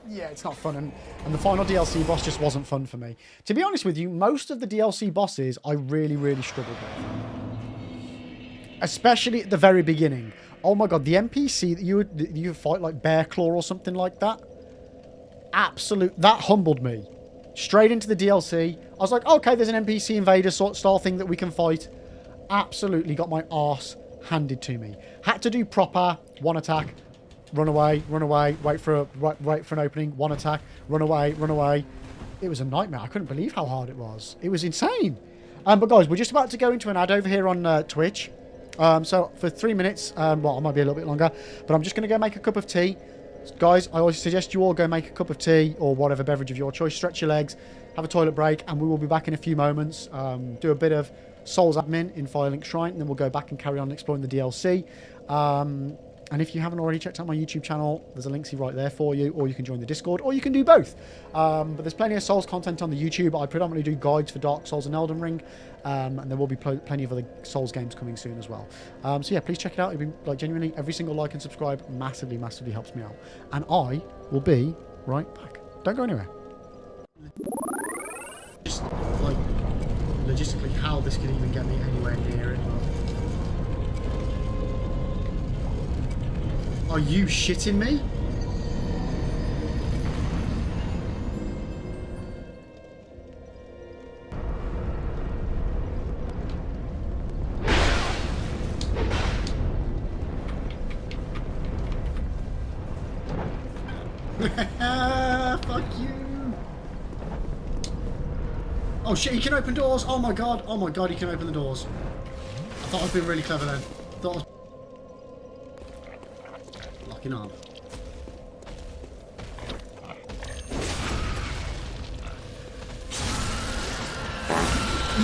yeah, it's not fun. And the final DLC boss just wasn't fun for me. To be honest with you, most of the DLC bosses I really, really struggled with. Especially at the very beginning. Oh my god, the NPC that you would fight, like Bear Claw or something like that. that humbled me. Straight into the DLC. I was like, okay, there's an NPC invader sort style thing that we can fight. Absolutely got my arse handed to me. Had to do proper one attack, run away, wait for an opening, one attack, run away. It was a nightmare. I couldn't believe how hard it was. It was insane. But guys, we're just about to go into an ad over here on Twitch. So for 3 minutes, well, it might be a little bit longer, but I'm just going to go make a cup of tea. Guys, I always suggest you all go make a cup of tea or whatever beverage of your choice, stretch your legs, have a toilet break, and we will be back in a few moments. Do a bit of Souls admin in Firelink Shrine, and then we'll go back and carry on exploring the DLC. And if you haven't already checked out my YouTube channel, there's a link right there for you, or you can join the Discord, or you can do both. But there's plenty of Souls content on the YouTube. I predominantly do guides for Dark Souls and Elden Ring, and there will be plenty of other Souls games coming soon as well. So yeah, please check it out. It'd be, like, genuinely, every single like and subscribe massively helps me out. And I will be right back. Don't go anywhere. Just, like, logistically, how this could even get me anywhere near it. Are you shitting me? Fuck you. Oh shit, he can open doors. Oh my god, he can open the doors. I thought I'd been really clever then. Thought I was locking on.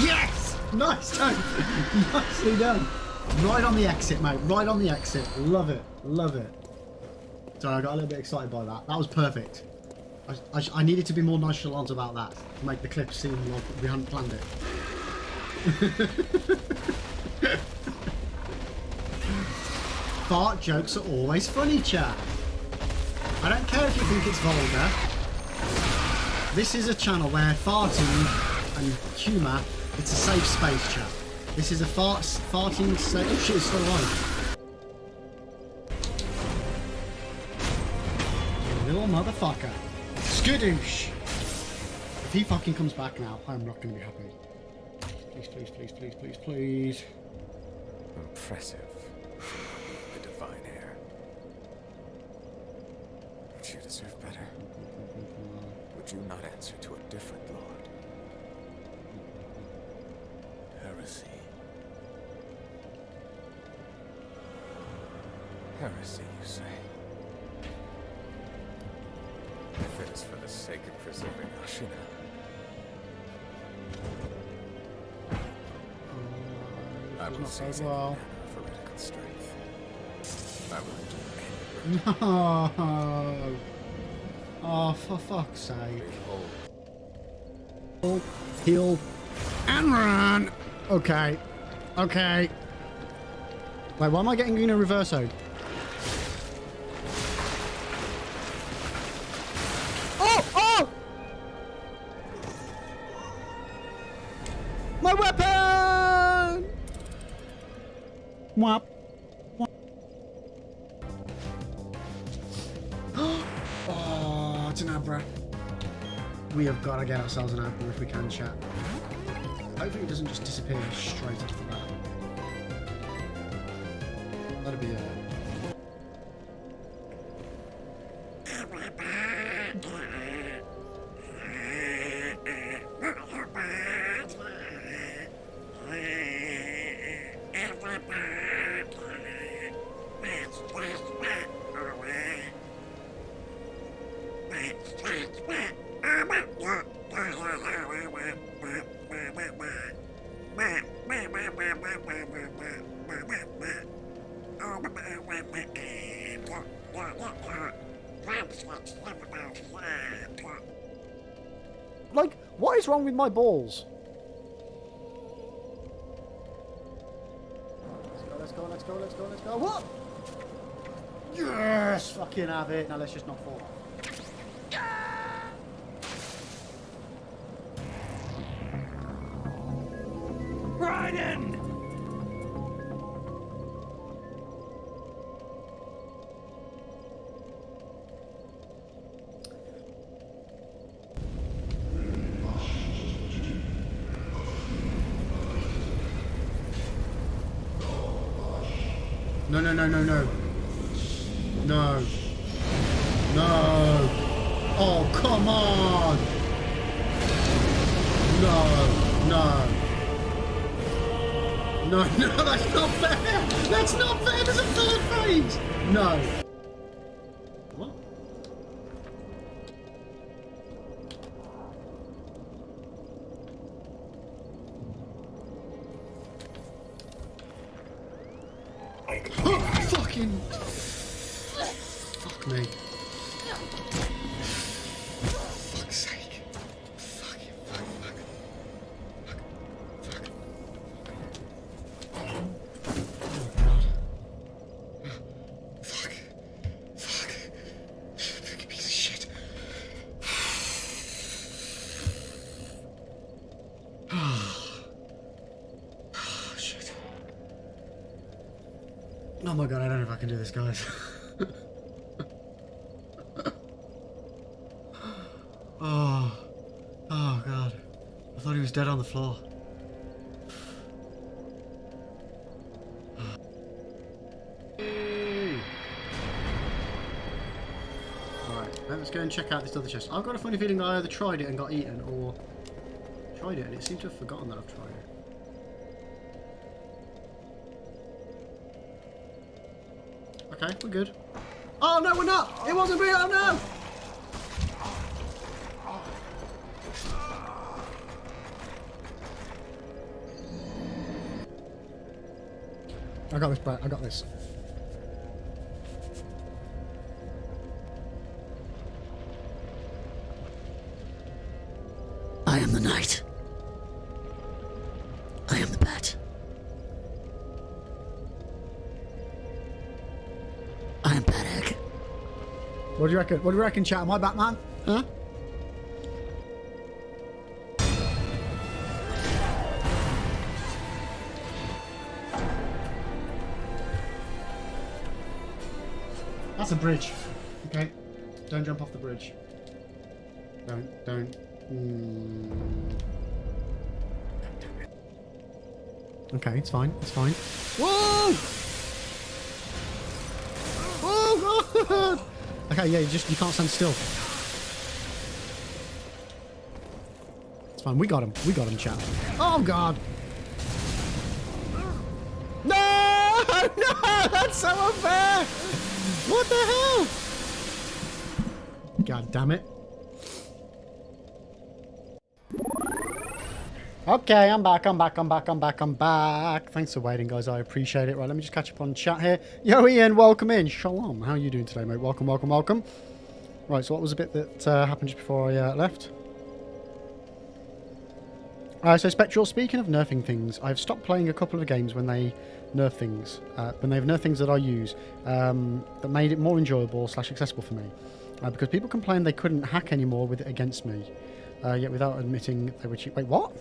Yes! Nice done. Nicely done. Right on the exit, mate. Right on the exit. Love it. Love it. Sorry, I got a little bit excited by that. That was perfect. I needed to be more nonchalant about that to make the clip seem like we hadn't planned it. Fart jokes are always funny, chat. I don't care if you think it's vulgar. This is a channel where farting and humour, it's a safe space, chat. This is a farting safe... Oh shit, it's still alive. You little motherfucker. Skadoosh! If he fucking comes back now, I'm not going to be happy. Please, please, please, please, please, please. Impressive. The divine hair. Would you deserve better? Would you not answer to a different lord? Heresy. Heresy, you say? If it is for the sake of preserving Ashina. I will seize any political strength. I will do No. Oh, for fuck's sake. Heal and run. Okay. Okay. Wait, why am I getting in a reverso? Oh! Oh! My weapon! Whap. Oh, it's an Abra. We have got to get ourselves an Abra if we can, chat. Hopefully it doesn't just disappear straight off the bat. That'd be like, what is wrong with my balls? Let's go, let's go, let's go, let's go. What? Yes! Fucking have it. Now let's just not fall off. Raiden! No, no, no, no, no. No. No. Oh, come on. No. No. No, no, that's not fair. That's not fair. There's a third phase. No. What? Fucking. Fuck me. Fuck's sake. Fuck. Fucking piece of shit. Shit. Oh my god, I don't know if I can do this, guys. Oh god. I thought he was dead on the floor. Alright, let's go and check out this other chest. I've got a funny feeling I either tried it and got eaten, or tried it and it seemed to have forgotten that I've tried it. Okay, we're good. Oh no, we're not! It wasn't real! Oh no! I got this, Brett. I got this. I am the knight. I am the bat. I am Bad Egg. What do you reckon? What do you reckon, chat? Am I Batman? Huh? That's a bridge. Okay. Don't jump off the bridge. Don't. Okay, it's fine. It's fine. Whoa! Oh god! Okay, yeah, you can't stand still. It's fine. We got him. We got him, chat. Oh god! No! No! That's so unfair! What the hell? God damn it. Okay, I'm back. Thanks for waiting, guys. I appreciate it. Right, let me just catch up on chat here. Yo, Ian, welcome in. Shalom. How are you doing today, mate? Welcome. Right, so what was the bit that happened just before I left? So, Spectral, speaking of nerfing things, I've stopped playing a couple of games when they nerf things. When they have nerf things that I use that made it more enjoyable / accessible for me. Because people complained they couldn't hack anymore with it against me. Yet without admitting they were cheap. Wait, what?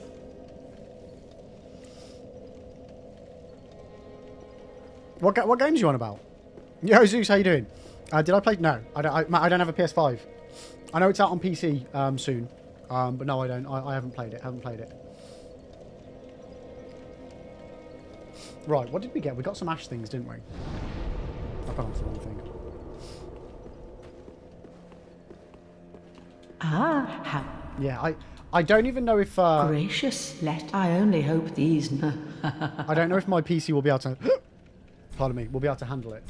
What games are you on about? Yo, Zeus, how you doing? Did I play? No, I don't have a PS5. I know it's out on PC soon, but no, I don't. I haven't played it. Right, what did we get? We got some ash things, didn't we? I've gone off the wrong thing. Yeah, I don't even know if... Gracious, I only hope these... I don't know if my PC will be able to... Pardon me, will be able to handle it.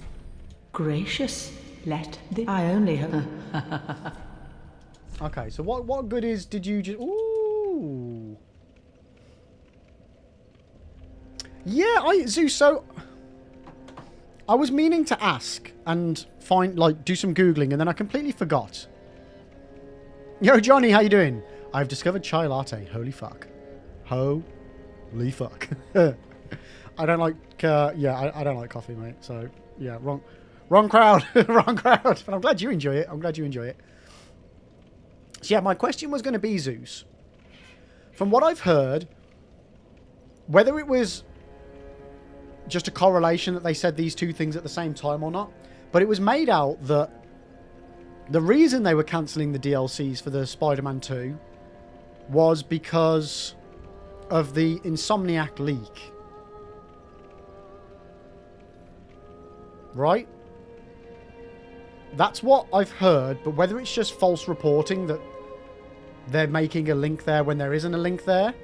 Gracious, I only hope... Okay, so what goodies did you just... Ooh! Yeah, Zeus, so... I was meaning to ask and do some Googling, and then I completely forgot. Yo, Johnny, how you doing? I've discovered chai latte. Holy fuck. Holy fuck. I don't like, I don't like coffee, mate. So, yeah, wrong crowd. Wrong crowd. But I'm glad you enjoy it. So, yeah, my question was going to be, Zeus. From what I've heard, whether it was just a correlation that they said these two things at the same time or not, but it was made out that the reason they were cancelling the DLCs for the Spider-Man 2 was because of the Insomniac leak. Right? That's what I've heard, but whether it's just false reporting that they're making a link there when there isn't a link there.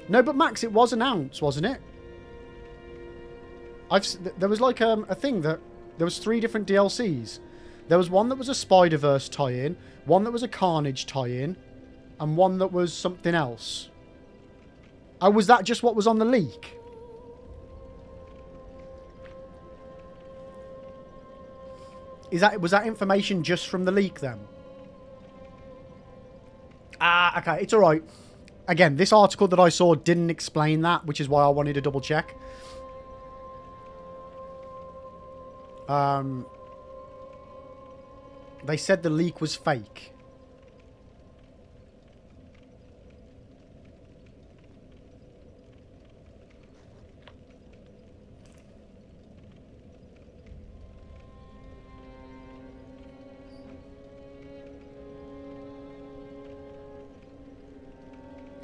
No, but Max, it was announced, wasn't it? There was like a thing that there was 3 different DLCs. There was one that was a Spider-Verse tie-in, one that was a Carnage tie-in, and one that was something else. Oh, was that just what was on the leak? Was that information just from the leak then? Ah, okay, it's alright. Again, this article that I saw didn't explain that, which is why I wanted to double check. They said the leak was fake.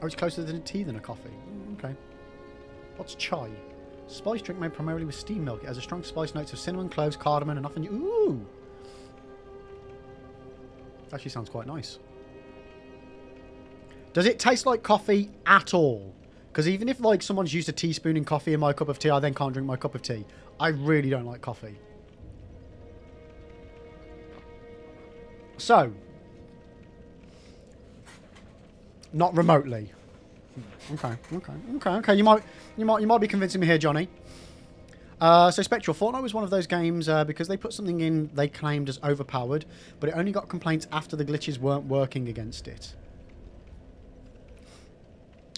Oh, it's closer to tea than a coffee. Okay. What's chai? Spice drink made primarily with steamed milk. It has a strong spice notes of cinnamon, cloves, cardamom, and often... Ooh! Actually sounds quite nice. Does it taste like coffee at all? Because even if like someone's used a teaspoon in coffee in my cup of tea, I then can't drink my cup of tea. I really don't like coffee. So... Not remotely. Okay. You might be convincing me here, Johnny. So Spectral, Fortnite was one of those games because they put something in they claimed as overpowered, but it only got complaints after the glitches weren't working against it.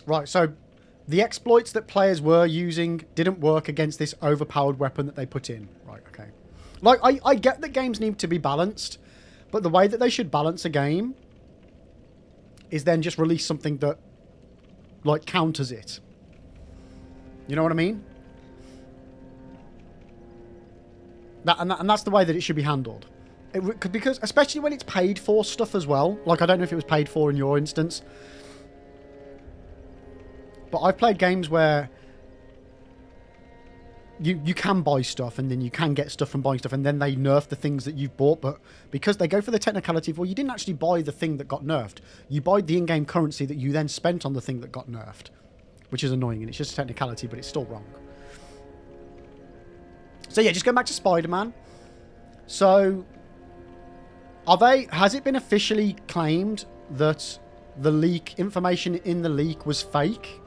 Right, so the exploits that players were using didn't work against this overpowered weapon that they put in. Right, okay. Like, I get that games need to be balanced, but the way that they should balance a game is then just release something that, like, counters it. You know what I mean? And that's the way that it should be handled. Because, especially when it's paid for stuff as well. Like, I don't know if it was paid for in your instance. But I've played games where you can buy stuff and then you can get stuff from buying stuff and then they nerf the things that you've bought, but because they go for the technicality of, well, you didn't actually buy the thing that got nerfed. You buy the in-game currency that you then spent on the thing that got nerfed, which is annoying, and it's just a technicality, but it's still wrong. So yeah, just going back to Spider-Man. So, has it been officially claimed that the leak, information in the leak was fake?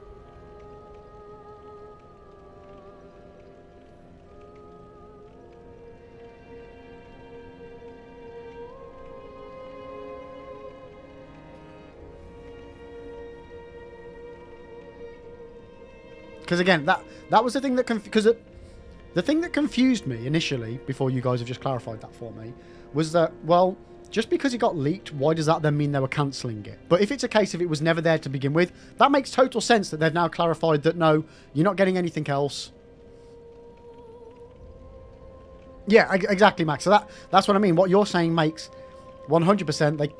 Because again, that was the thing that the thing that confused me initially, before you guys have just clarified that for me, was that, well, just because it got leaked, why does that then mean they were cancelling it? But if it's a case of it was never there to begin with, that makes total sense that they've now clarified that no, you're not getting anything else. Yeah, exactly, Max. So that's what I mean. What you're saying makes 100%.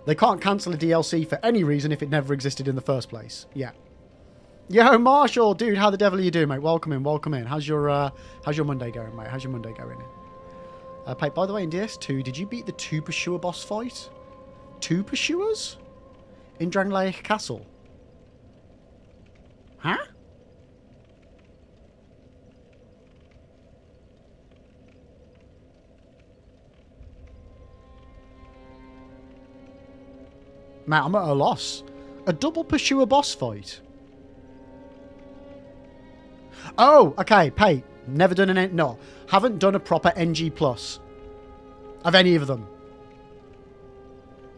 They can't cancel a DLC for any reason if it never existed in the first place. Yeah. Yo, Marshall, dude, how the devil are you doing, mate? Welcome in. How's your Monday going, mate? How's your Monday going? By the way, in DS2, did you beat the 2 Pursuer boss fight? 2 Pursuers? In Drangleic Castle? Huh? Mate, I'm at a loss. A double Pursuer boss fight? Oh, okay, Pate. Never done haven't done a proper NG plus of any of them.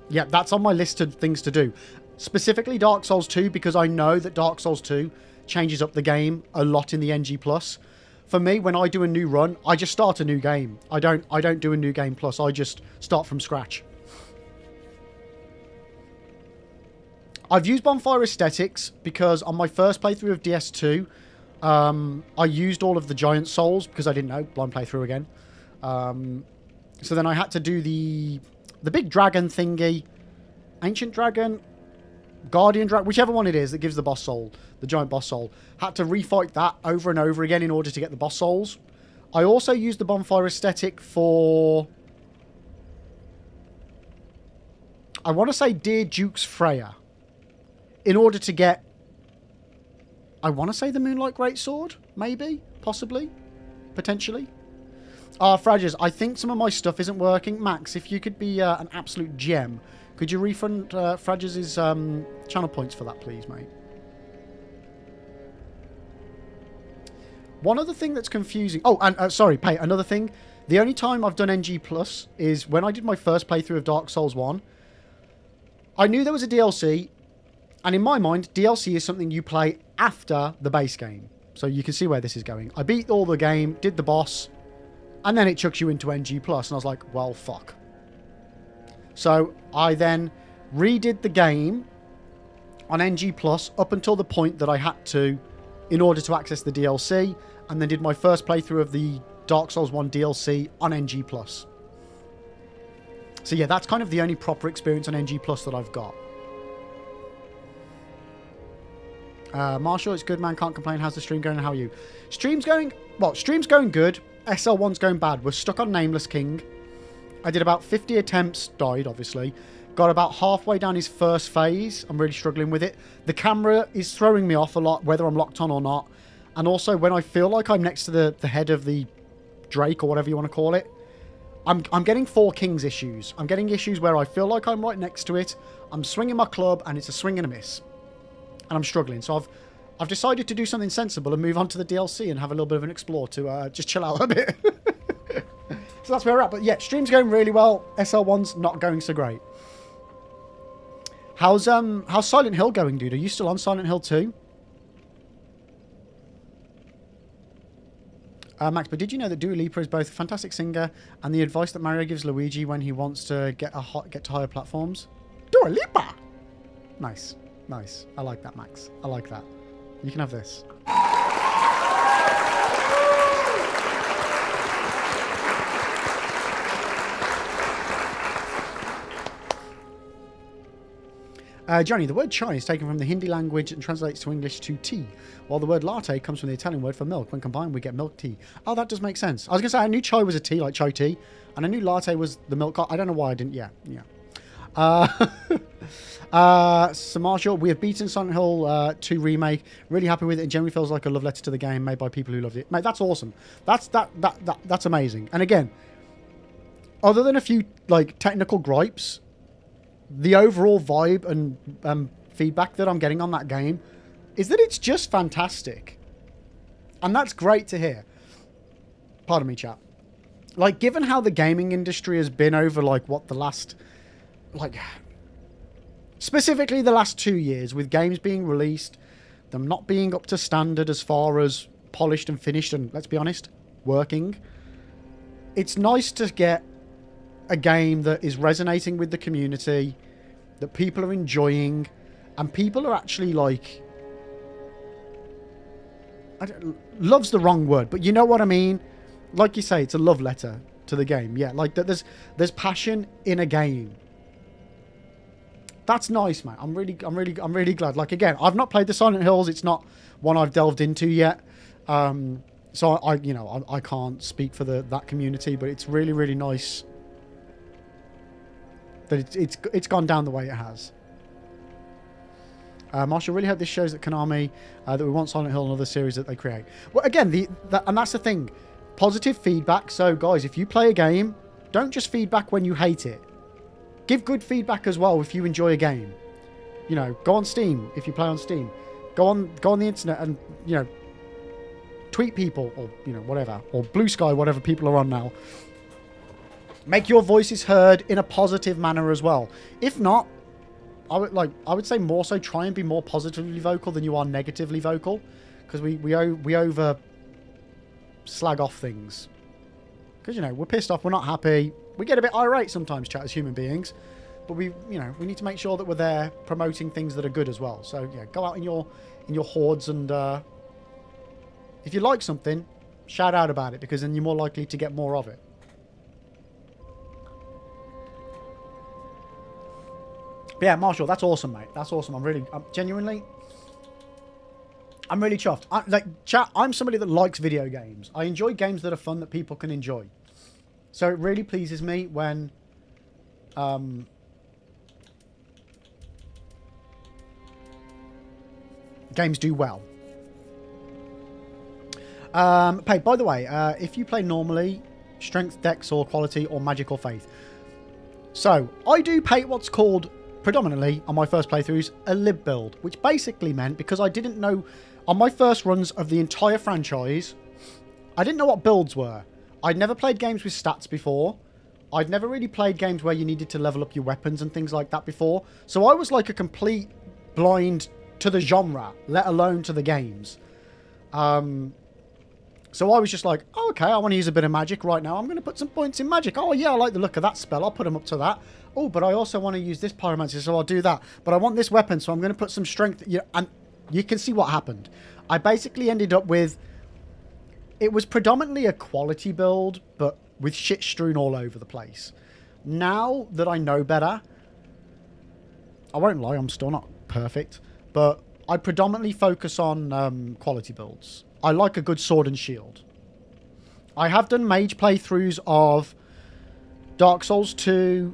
Yeah, that's on my list of things to do. Specifically Dark Souls 2, because I know that Dark Souls 2 changes up the game a lot in the NG plus. For me, when I do a new run, I just start a new game. I don't do a new game plus. I just start from scratch. I've used Bonfire Aesthetics because on my first playthrough of DS2, I used all of the giant souls because I didn't know. Blind playthrough again. So then I had to do the big dragon thingy. Ancient dragon. Guardian Dragon, whichever one it is that gives the boss soul, the giant boss soul. Had to refight that over and over again in order to get the boss souls. I also used the bonfire aesthetic for... I want to say Dear Duke's Freya. In order to get... I want to say the Moonlight Greatsword? Maybe? Possibly? Potentially? Fraggers, I think some of my stuff isn't working. Max, if you could be an absolute gem, could you refund Fraggers' channel points for that, please, mate? One other thing that's confusing... Oh, and sorry, Pay, another thing. The only time I've done NG Plus is when I did my first playthrough of Dark Souls 1. I knew there was a DLC, and in my mind, DLC is something you play after the base game. So you can see where this is going. I beat all the game, did the boss, and then it chucks you into NG Plus, and I was like, well, fuck. So I then redid the game on NG Plus up until the point that I had to in order to access the DLC, and then did my first playthrough of the Dark Souls 1 DLC on NG Plus. So yeah, that's kind of the only proper experience on NG Plus that I've got. Marshall, it's good, man. Can't complain. How's the stream going and how are you? Stream's going... Well, stream's going good. SL1's going bad. We're stuck on Nameless King. I did about 50 attempts. Died, obviously. Got about halfway down his first phase. I'm really struggling with it. The camera is throwing me off a lot, whether I'm locked on or not. And also, when I feel like I'm next to the head of the Drake, or whatever you want to call it, I'm getting Four Kings issues. I'm getting issues where I feel like I'm right next to it. I'm swinging my club, and it's a swing and a miss. And I'm struggling. So I've decided to do something sensible and move on to the DLC and have a little bit of an explore to just chill out a bit. So that's where we're at. But yeah, stream's going really well. SL1's not going so great. How's Silent Hill going, dude? Are you still on Silent Hill 2? Max, but did you know that Dua Lipa is both a fantastic singer and the advice that Mario gives Luigi when he wants to get to higher platforms? Dua Lipa! Nice. Nice. I like that, Max. I like that. You can have this. Johnny, the word chai is taken from the Hindi language and translates to English to tea, while the word latte comes from the Italian word for milk. When combined, we get milk tea. Oh, that does make sense. I was going to say, I knew chai was a tea, like chai tea, and I knew latte was the milk. I don't know why I didn't. Yeah. So Marshall, we have beaten Silent Hill 2 remake. Really happy with it. It generally feels like a love letter to the game made by people who loved it. Mate, that's awesome. That's amazing. And again, other than a few like technical gripes, the overall vibe and feedback that I'm getting on that game is that it's just fantastic. And that's great to hear. Pardon me, chat. Like, given how the gaming industry has been over, like, what, the last... Like, specifically the last 2 years, with games being released, them not being up to standard as far as polished and finished and, let's be honest, working. It's nice to get a game that is resonating with the community, that people are enjoying, and people are actually like... love's the wrong word, but you know what I mean? Like you say, it's a love letter to the game. Yeah, like there's passion in a game. That's nice, man. I'm really glad. Like, again, I've not played the Silent Hills. It's not one I've delved into yet. So I can't speak for that community, but it's really, really nice that it's gone down the way it has. Marshall, really hope this shows that Konami that we want Silent Hill and other series that they create. Well, again, and that's the thing, positive feedback. So, guys, if you play a game, don't just feedback when you hate it. Give good feedback as well if you enjoy a game. You know, go on Steam if you play on Steam. Go on the internet and, you know, tweet people or, you know, whatever, or Blue Sky, whatever people are on now. Make your voices heard in a positive manner as well. If not, I would say more so try and be more positively vocal than you are negatively vocal, because we over slag off things. Because, you know, we're pissed off, we're not happy. We get a bit irate sometimes, chat, as human beings. But we need to make sure that we're there promoting things that are good as well. So yeah, go out in your hordes and if you like something, shout out about it, because then you're more likely to get more of it. But yeah, Marshall, that's awesome, mate. That's awesome. I'm really chuffed. Chat, I'm somebody that likes video games. I enjoy games that are fun that people can enjoy. So it really pleases me when games do well. Hey, by the way, if you play normally, strength, dex, or quality, or magic or faith. So, I do pay what's called, predominantly, on my first playthroughs, a lib build. Which basically meant, because I didn't know, on my first runs of the entire franchise, I didn't know what builds were. I'd never played games with stats before. I'd never really played games where you needed to level up your weapons and things like that before. So I was like a complete blind to the genre, let alone to the games. So I was just like, oh, okay, I want to use a bit of magic right now. I'm going to put some points in magic. Oh, yeah, I like the look of that spell. I'll put them up to that. Oh, but I also want to use this pyromancy, so I'll do that. But I want this weapon, so I'm going to put some strength. And you can see what happened. I basically ended up with... It was predominantly a quality build, but with shit strewn all over the place. Now that I know better, I won't lie, I'm still not perfect, but I predominantly focus on quality builds. I like a good sword and shield. I have done mage playthroughs of Dark Souls 2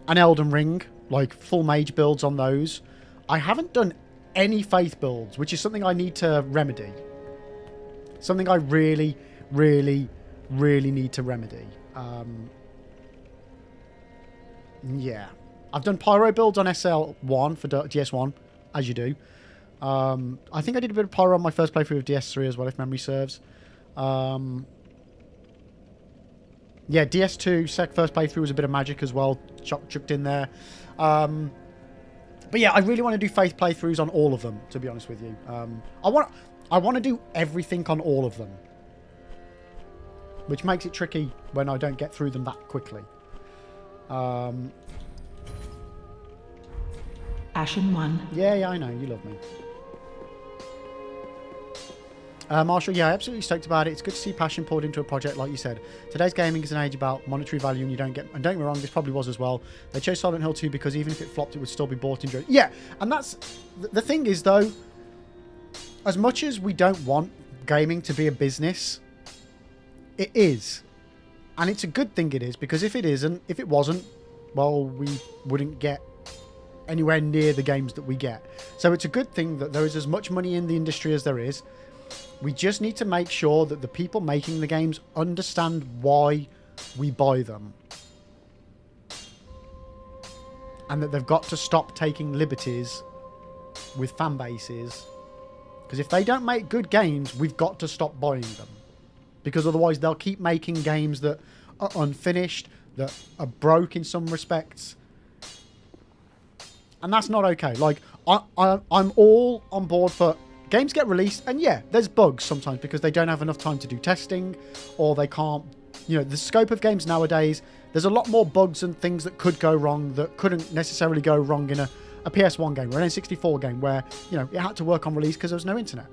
and Elden Ring, like full mage builds on those. I haven't done any faith builds, which is something I need to remedy. Something I really, really, really need to remedy. Yeah. I've done pyro builds on SL1 for DS1, as you do. I think I did a bit of pyro on my first playthrough of DS3 as well, if memory serves. Yeah, DS2 first playthrough was a bit of magic as well, chucked in there. But yeah, I really want to do faith playthroughs on all of them, to be honest with you. I want to do everything on all of them, which makes it tricky when I don't get through them that quickly. Ashen One. Yeah, I know. You love me. Marshall, yeah, absolutely stoked about it. It's good to see passion poured into a project, like you said. Today's gaming is an age about monetary value, and you don't get... And don't get me wrong, this probably was as well. They chose Silent Hill 2 because even if it flopped, it would still be bought and enjoyed. Yeah, and that's... The thing is, though, as much as we don't want gaming to be a business, it is. And it's a good thing it is, because if it wasn't, well, we wouldn't get anywhere near the games that we get. So it's a good thing that there is as much money in the industry as there is. We just need to make sure that the people making the games understand why we buy them. And that they've got to stop taking liberties with fan bases. Because if they don't make good games, we've got to stop buying them. Because otherwise they'll keep making games that are unfinished, that are broke in some respects. And that's not okay. Like, I'm all on board for... Games get released, and yeah, there's bugs sometimes because they don't have enough time to do testing, or they can't... You know, the scope of games nowadays, there's a lot more bugs and things that could go wrong that couldn't necessarily go wrong in a PS1 game or an N64 game where, you know, it had to work on release because there was no internet.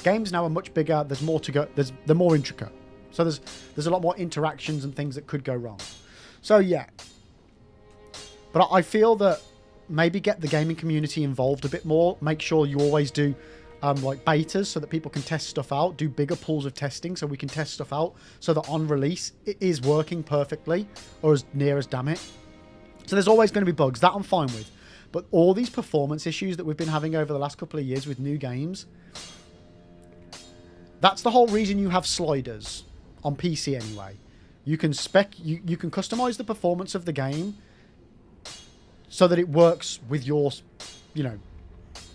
Games now are much bigger, there's more to go, they're more intricate. So there's a lot more interactions and things that could go wrong. So yeah. But I feel that maybe get the gaming community involved a bit more. Make sure you always do like betas so that people can test stuff out. Do bigger pools of testing so we can test stuff out so that on release it is working perfectly or as near as damn it. So there's always going to be bugs. That I'm fine with. But all these performance issues that we've been having over the last couple of years with new games, that's the whole reason you have sliders on PC anyway. You can you can customize the performance of the game so that it works with your, you know,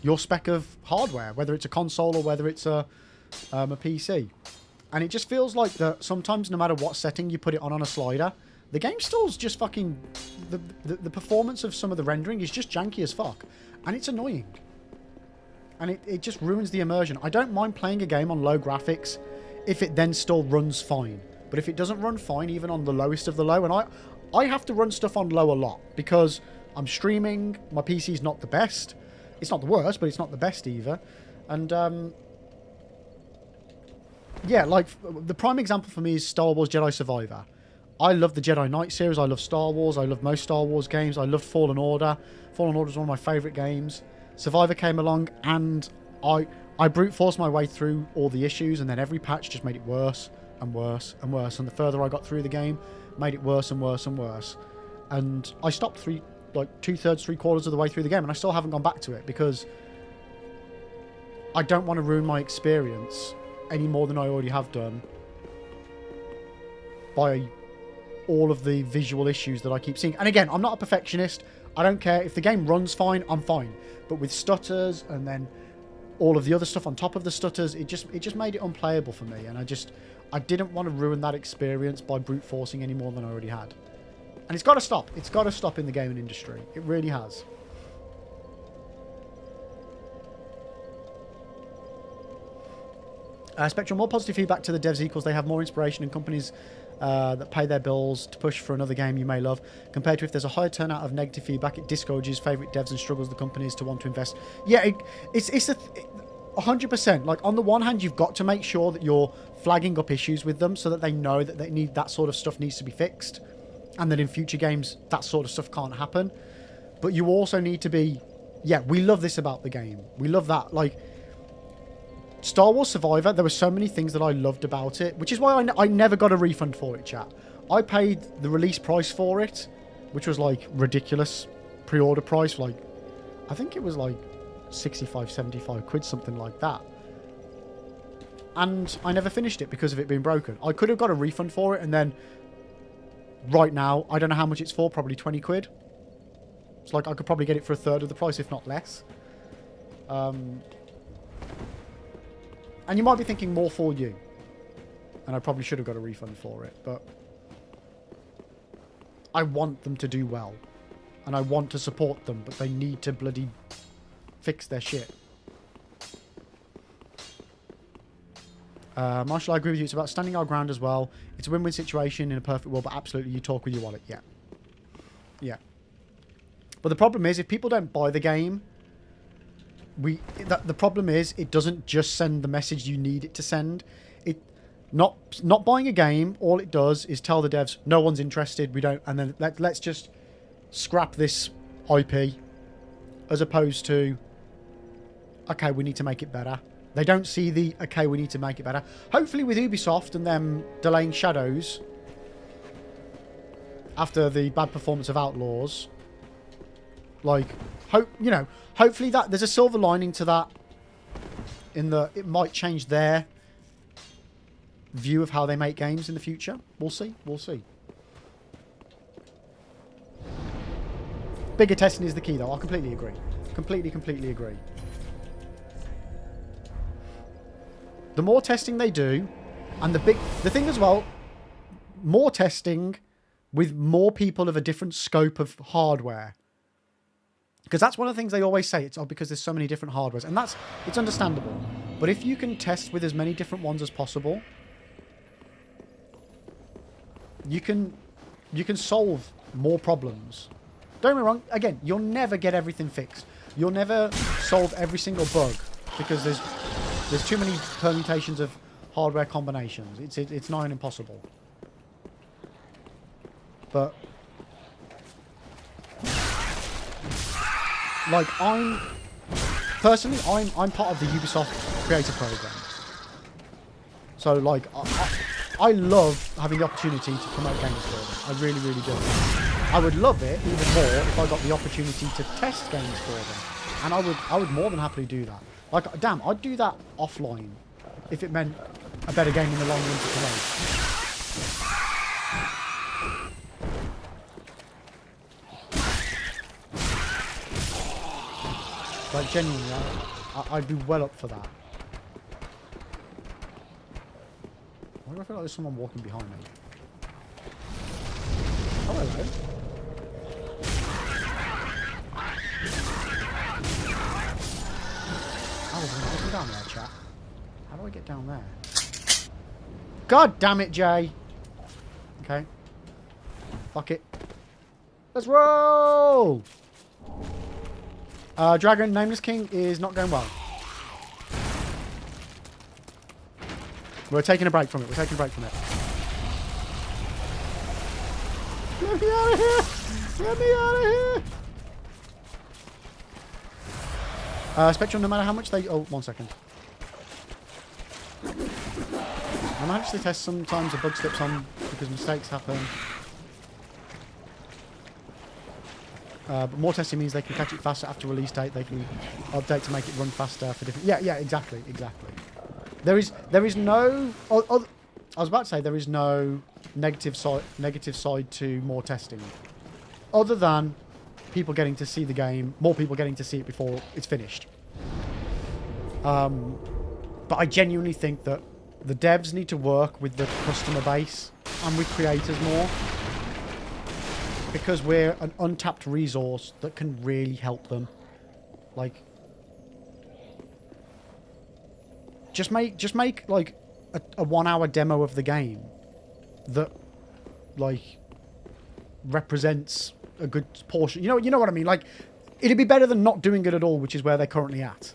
your spec of hardware, whether it's a console or whether it's a PC. And it just feels like that sometimes no matter what setting you put it on a slider, the game still's just fucking... The performance of some of the rendering is just janky as fuck. And it's annoying. And it just ruins the immersion. I don't mind playing a game on low graphics if it then still runs fine. But if it doesn't run fine, even on the lowest of the low, and I have to run stuff on low a lot because I'm streaming, my PC's not the best. It's not the worst, but it's not the best either. And, yeah, like, the prime example for me is Star Wars Jedi Survivor. I love the Jedi Knight series. I love Star Wars. I love most Star Wars games. I loved Fallen Order. Fallen Order is one of my favourite games. Survivor came along and I brute forced my way through all the issues, and then every patch just made it worse and worse and worse. And the further I got through the game, made it worse and worse and worse. And I stopped like 2/3, 3/4 of the way through the game, and I still haven't gone back to it because I don't want to ruin my experience any more than I already have done by all of the visual issues that I keep seeing. And again, I'm not a perfectionist. I don't care. If the game runs fine, I'm fine. But with stutters and then all of the other stuff on top of the stutters, it just made it unplayable for me. And I didn't want to ruin that experience by brute forcing any more than I already had. And it's got to stop. It's got to stop in the gaming industry. It really has. Spectrum, more positive feedback to the devs equals they have more inspiration and companies that pay their bills to push for another game you may love, compared to if there's a higher turnout of negative feedback, it discourages favourite devs and struggles the companies to want to invest. Yeah, it's 100%. Like, on the one hand, you've got to make sure that you're flagging up issues with them so that they know that they need that sort of stuff needs to be fixed, and that in future games that sort of stuff can't happen. But you also need to be, yeah, we love this about the game. We love that. Like, Star Wars Survivor, there were so many things that I loved about it, which is why I never got a refund for it, chat. I paid the release price for it, which was like ridiculous pre-order price, like I think it was like 65, 75 quid, something like that. And I never finished it because of it being broken. I could have got a refund for it, and then right now, I don't know how much it's for, probably 20 quid. It's like I could probably get it for 1/3 of the price, if not less. And you might be thinking more for you. And I probably should have got a refund for it. But I want them to do well. And I want to support them. But they need to bloody fix their shit. Marshall, I agree with you. It's about standing our ground as well. It's a win-win situation in a perfect world. But absolutely, you talk with your wallet. Yeah. Yeah. But the problem is, if people don't buy the game... the problem is it doesn't just send the message you need it to send. It not buying a game, all it does is tell the devs no one's interested, we don't, and then let's just scrap this IP, as opposed to okay, we need to make it better. They don't see the okay, we need to make it better. Hopefully with Ubisoft and them delaying Shadows after the bad performance of Outlaws, like hopefully that there's a silver lining to that, in the it might change their view of how they make games in the future. We'll see. We'll see. Bigger testing is the key, though. I completely agree. Completely agree. The more testing they do, and the thing as well, more testing with more people of a different scope of hardware. Because that's one of the things they always say. It's because there's so many different hardwares. And it's understandable. But if you can test with as many different ones as possible, you can solve more problems. Don't get me wrong. Again, you'll never get everything fixed. You'll never solve every single bug because there's too many permutations of hardware combinations. It's nigh on impossible. But like, I'm part of the Ubisoft creator program. So like I love having the opportunity to promote games for them. I really, really do. I would love it even more if I got the opportunity to test games for them. And I would more than happily do that. Like, damn, I'd do that offline if it meant a better game in the long run to promote. Like, genuinely, I'd be well up for that. Why do I feel like there's someone walking behind me? Oh, hello. How do I get down there, chat? How do I get down there? God damn it, Jay! Okay. Fuck it. Let's roll! Dragon, Nameless King is not going well. We're taking a break from it. Let me out of here! Let me out of here! Spectrum, no matter how much they... Oh, 1 second. I managed to test sometimes the bug slips on because mistakes happen. But more testing means they can catch it faster after release date. They can update to make it run faster for different... Yeah, exactly. There is no... I was about to say there is no negative side to more testing. Other than people getting to see the game, more people getting to see it before it's finished. But I genuinely think that the devs need to work with the customer base and with creators more. Because we're an untapped resource that can really help them. Like, just make like a 1 hour demo of the game that like represents a good portion. You know what I mean? Like, it'd be better than not doing it at all, which is where they're currently at.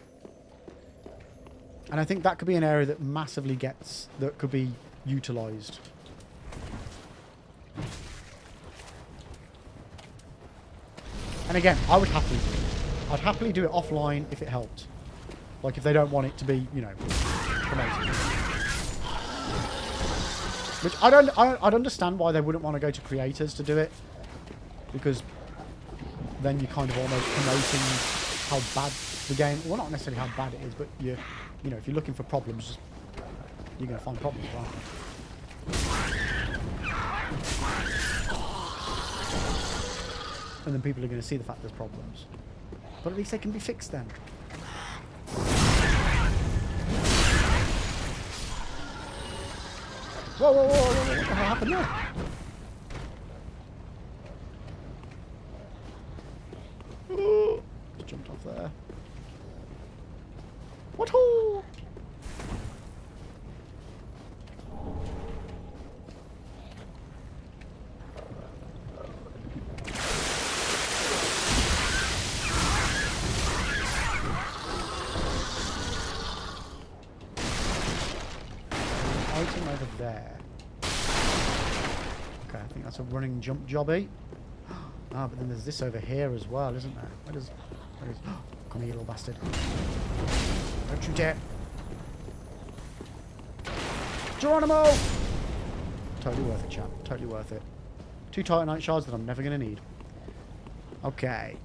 And I think that could be an area that massively that could be utilized. And again, I'd happily do it offline if it helped. Like, if they don't want it to be, promoted. Which I'd understand why they wouldn't want to go to creators to do it. Because then you're kind of almost promoting how bad the game... Well, not necessarily how bad it is, but if you're looking for problems, you're going to find problems, aren't you? And then people are going to see the fact there's problems. But at least they can be fixed then. Whoa, what the hell happened there? Just jumped off there. What-hoo! Item over there. Okay, I think that's a running jump jobby. Ah, but then there's this over here as well, isn't there? Where is... Come here, you little bastard. Don't you dare. Geronimo! Totally worth it, chap. Totally worth it. 2 Titanite shards that I'm never going to need. Okay.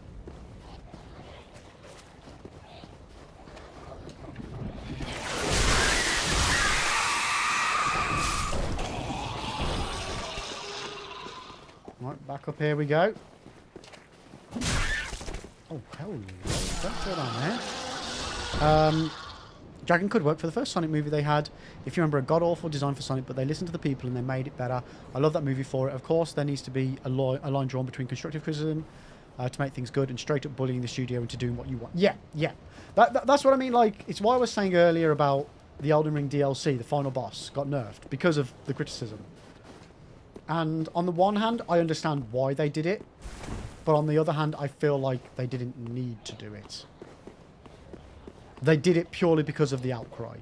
Right, back up here we go. Oh, hell no. Don't throw down there. Dragon could work for the first Sonic movie they had. If you remember, a god-awful design for Sonic, but they listened to the people and they made it better. I love that movie for it. Of course, there needs to be a line drawn between constructive criticism to make things good and straight-up bullying the studio into doing what you want. Yeah. That's what I mean. Like, it's why I was saying earlier about the Elden Ring DLC, the final boss, got nerfed because of the criticism. And on the one hand, I understand why they did it. But on the other hand, I feel like they didn't need to do it. They did it purely because of the outcry.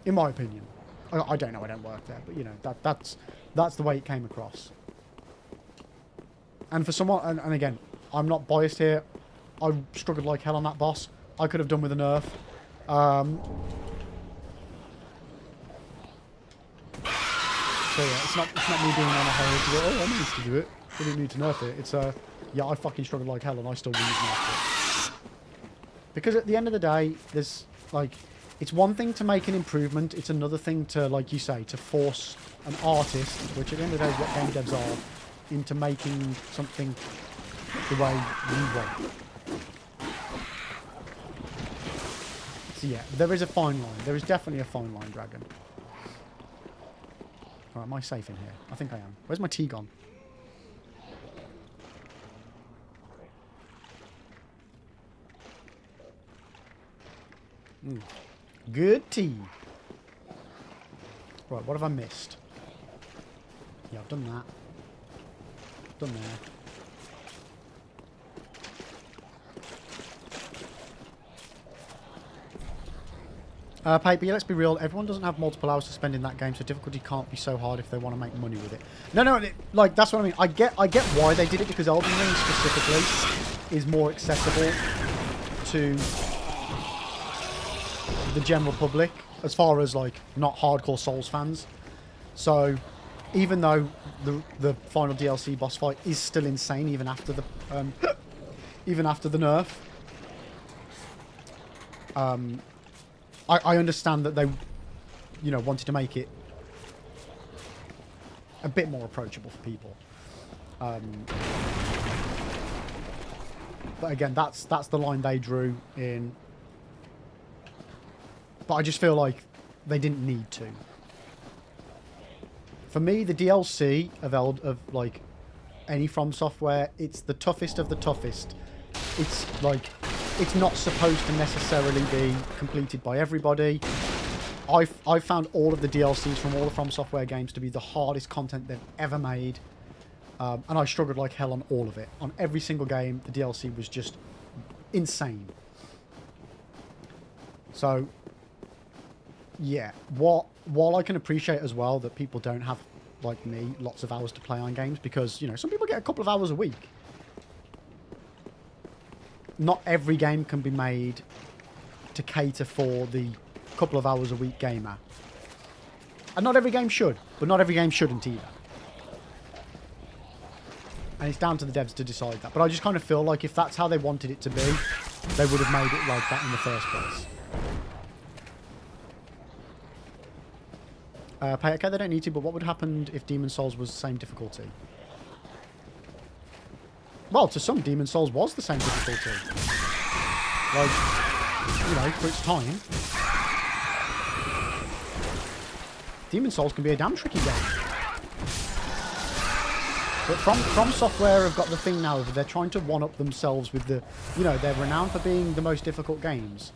In my opinion. I don't know, I don't work there, but that's the way it came across. And for someone, and again, I'm not biased here. I struggled like hell on that boss. I could have done with a nerf. So yeah, it's not me being on a hurry to go, I managed to do it. I didn't need to nerf it. It's yeah, I fucking struggled like hell and I still didn't nerf it. Because at the end of the day, there's like, it's one thing to make an improvement. It's another thing to, like you say, to force an artist, which at the end of the day is what game devs are, into making something the way you want. So yeah, there is a fine line. There is definitely a fine line, Dragon. Right, am I safe in here? I think I am. Where's my tea gone? Good tea. Right, what have I missed? Yeah, I've done that. Done there. Paper, yeah, let's be real. Everyone doesn't have multiple hours to spend in that game, so difficulty can't be so hard if they want to make money with it. No, like, that's what I mean. I get why they did it, because Elden Ring specifically is more accessible to the general public, as far as, like, not hardcore Souls fans. So, even though the final DLC boss fight is still insane, even after the nerf, I understand that they, you know, wanted to make it a bit more approachable for people. But again, that's the line they drew in. But I just feel like they didn't need to. For me, the DLC of like any From Software, it's the toughest of the toughest. It's like, it's not supposed to necessarily be completed by everybody. I've found all of the DLCs from all the From Software games to be the hardest content they've ever made. And I struggled like hell on all of it. On every single game, the DLC was just insane. So, yeah. While I can appreciate as well that people don't have, like me, lots of hours to play on games, because, you know, some people get a couple of hours a week. Not every game can be made to cater for the couple of hours a week gamer. And not every game should, but not every game shouldn't either. And it's down to the devs to decide that. But I just kind of feel like if that's how they wanted it to be, they would have made it like that in the first place. Okay, they don't need to, but what would happen if Demon's Souls was the same difficulty? Well, to some, Demon's Souls was the same difficulty. Like, you know, for its time. Demon's Souls can be a damn tricky game. But From Software have got the thing now of they're trying to one-up themselves with the, you know, they're renowned for being the most difficult games.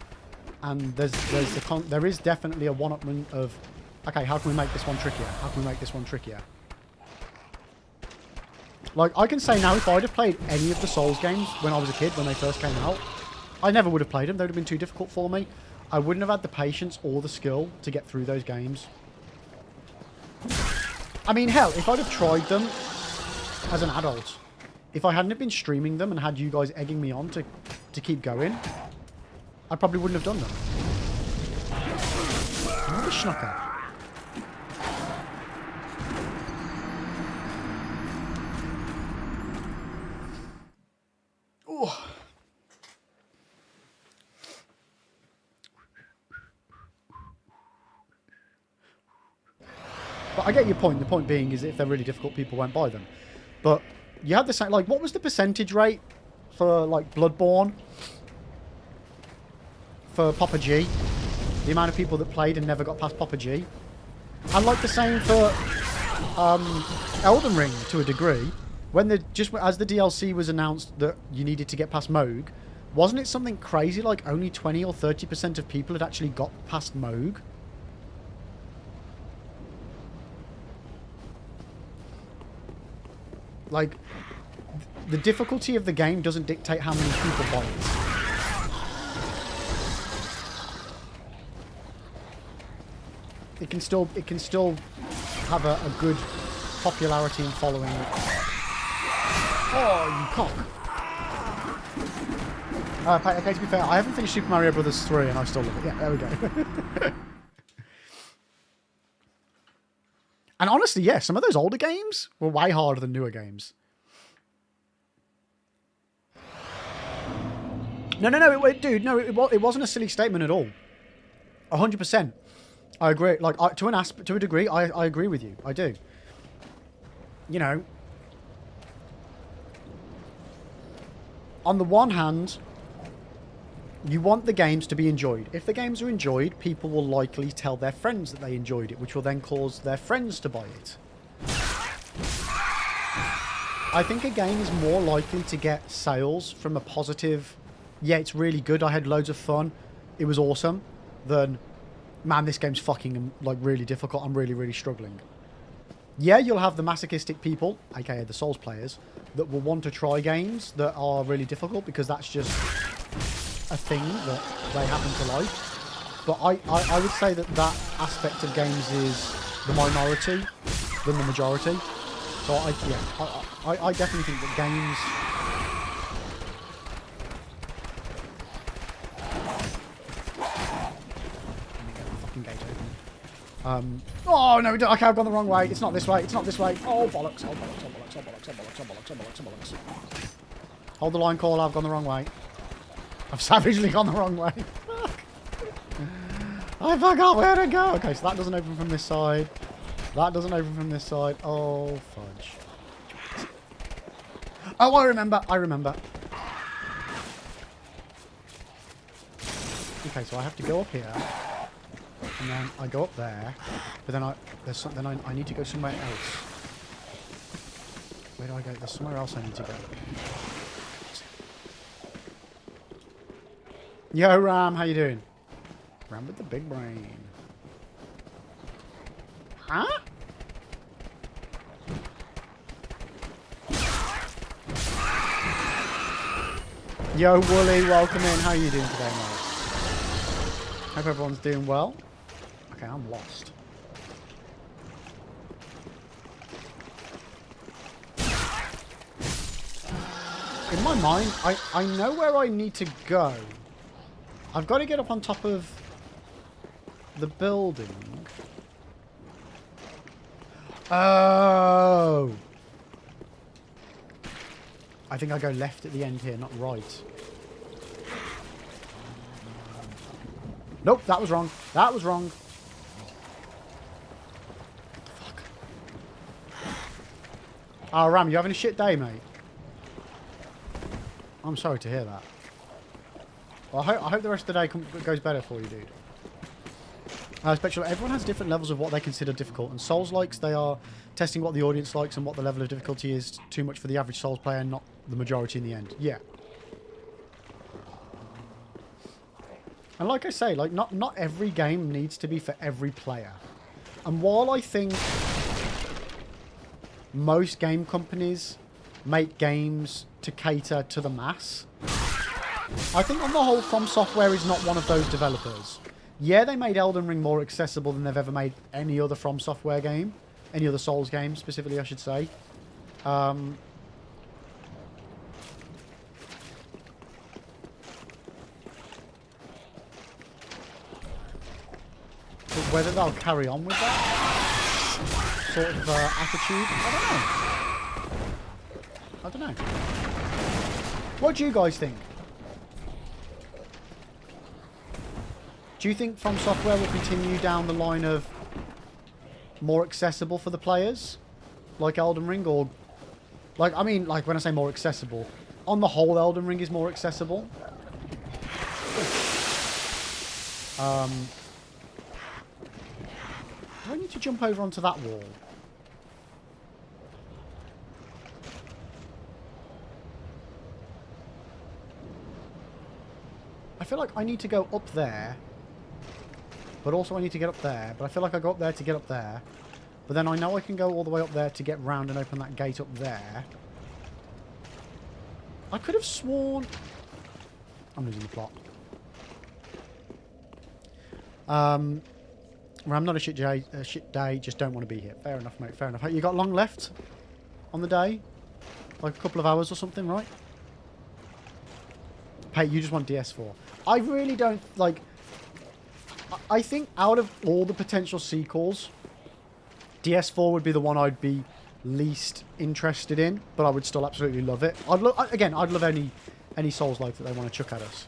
And there is definitely a one-upment of, okay, how can we make this one trickier? How can we make this one trickier? Like, I can say now, if I'd have played any of the Souls games when I was a kid, when they first came out, I never would have played them. They would have been too difficult for me. I wouldn't have had the patience or the skill to get through those games. I mean, hell, if I'd have tried them as an adult, if I hadn't have been streaming them and had you guys egging me on to keep going, I probably wouldn't have done them. Another schnucker. But I get your point. The point being is that if they're really difficult, people won't buy them. But you had the same, like, what was the percentage rate for, like, Bloodborne? For Papa G? The amount of people that played and never got past Papa G? And, like, the same for Elden Ring, to a degree. When as the DLC was announced that you needed to get past Moog, wasn't it something crazy like only 20 or 30% of people had actually got past Moog? Like, the difficulty of the game doesn't dictate how many people buy it. It can still have a good popularity and following. Oh, you cock. Okay, to be fair, I haven't finished Super Mario Bros. 3 and I still love it. Yeah, there we go. And honestly, yeah, some of those older games were way harder than newer games. No, dude, no, it wasn't a silly statement at all. 100%. I agree. Like, to a degree, I agree with you. I do. You know, on the one hand, you want the games to be enjoyed. If the games are enjoyed, people will likely tell their friends that they enjoyed it, which will then cause their friends to buy it. I think a game is more likely to get sales from a positive, yeah, it's really good, I had loads of fun, it was awesome, than, man, this game's fucking, like, really difficult, I'm really, really struggling. Yeah, you'll have the masochistic people, aka the Souls players, that will want to try games that are really difficult because that's just a thing that they happen to like. but I would say that that aspect of games is the minority than the majority. So I definitely think that games. Let me get the fucking gate open. Oh no! Okay, I've gone the wrong way. It's not this way. It's not this way. Oh bollocks! Oh bollocks! Oh bollocks! Oh bollocks! Oh bollocks! Oh bollocks! Oh bollocks! Oh bollocks! Hold the line, call. I've gone the wrong way. I've savagely gone the wrong way. Fuck! I forgot where to go. Okay, so that doesn't open from this side. That doesn't open from this side. Oh fudge! Oh, I remember. I remember. Okay, so I have to go up here. And then I go up there, but then I need to go somewhere else. Where do I go? There's somewhere else I need to go. Yo, Ram, how you doing? Ram with the big brain. Huh? Yo, Wooly, welcome in. How are you doing today, mate? Hope everyone's doing well. Okay, I'm lost. In my mind, I know where I need to go. I've got to get up on top of the building. Oh! I think I go left at the end here, not right. Nope, that was wrong. That was wrong. Fuck. Oh, Ram, you having a shit day, mate? I'm sorry to hear that. Well, I hope the rest of the day goes better for you, dude. Especially, everyone has different levels of what they consider difficult. And Souls-likes, they are testing what the audience likes and what the level of difficulty is too much for the average Souls player, not the majority in the end. Yeah. And like I say, like not every game needs to be for every player. And while I think most game companies make games to cater to the mass, I think on the whole, From Software is not one of those developers. Yeah, they made Elden Ring more accessible than they've ever made any other From Software game. Any other Souls game, specifically, I should say. But whether they'll carry on with that sort of attitude, I don't know. What do you guys think? Do you think From Software will continue down the line of more accessible for the players, like Elden Ring, or like, I mean, like when I say more accessible, on the whole, Elden Ring is more accessible. Do I need to jump over onto that wall? I feel like I need to go up there. But also I need to get up there. But I feel like I go up there to get up there. But then I know I can go all the way up there to get round and open that gate up there. I could have sworn... I'm losing the plot. I'm not a shit day, just don't want to be here. Fair enough, mate, fair enough. You got long left on the day? Like a couple of hours or something, right? Hey, you just want DS4. I really don't, like... I think out of all the potential sequels, DS4 would be the one I'd be least interested in, but I would still absolutely love it. I'd love any Souls-like that they want to chuck at us.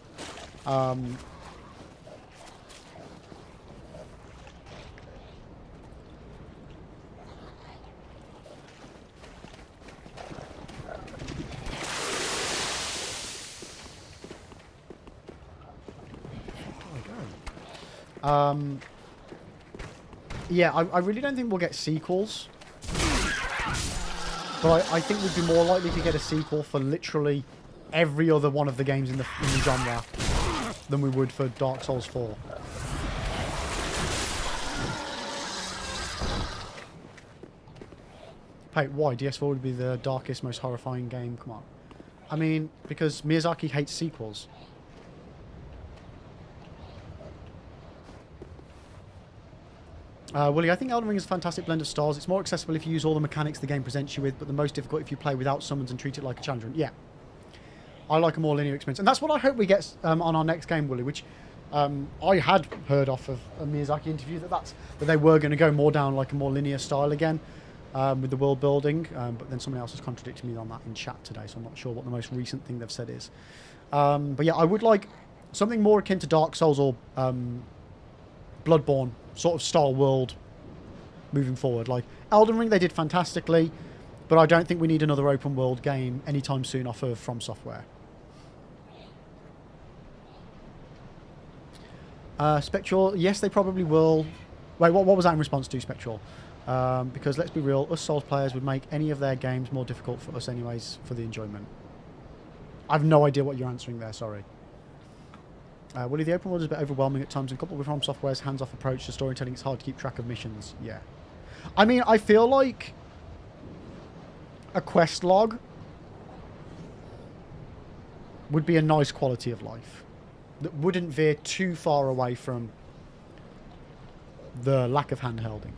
Yeah, I really don't think we'll get sequels. But I think we'd be more likely to get a sequel for literally every other one of the games in the genre than we would for Dark Souls 4. Hey, why? DS4 would be the darkest, most horrifying game? Come on. I mean, because Miyazaki hates sequels. Willie, I think Elden Ring is a fantastic blend of styles. It's more accessible if you use all the mechanics the game presents you with, but the most difficult if you play without summons and treat it like a challenger. Yeah. I like a more linear experience. And that's what I hope we get on our next game, Willie, which I had heard off of a Miyazaki interview that they were going to go more down like a more linear style again with the world building, but then someone else has contradicted me on that in chat today, so I'm not sure what the most recent thing they've said is. But yeah, I would like something more akin to Dark Souls or Bloodborne sort of style world moving forward. Like Elden Ring, they did fantastically, but I don't think we need another open world game anytime soon off of From Software. Spectral, yes, they probably will. Wait, what was that in response to, Spectral? Because let's be real, us Souls players would make any of their games more difficult for us anyways for the enjoyment. I've no idea what you're answering there, sorry. Willie, the open world is a bit overwhelming at times, and coupled with From Software's hands-off approach to storytelling, it's hard to keep track of missions. Yeah. I mean, I feel like a quest log would be a nice quality of life that wouldn't veer too far away from the lack of hand-holding.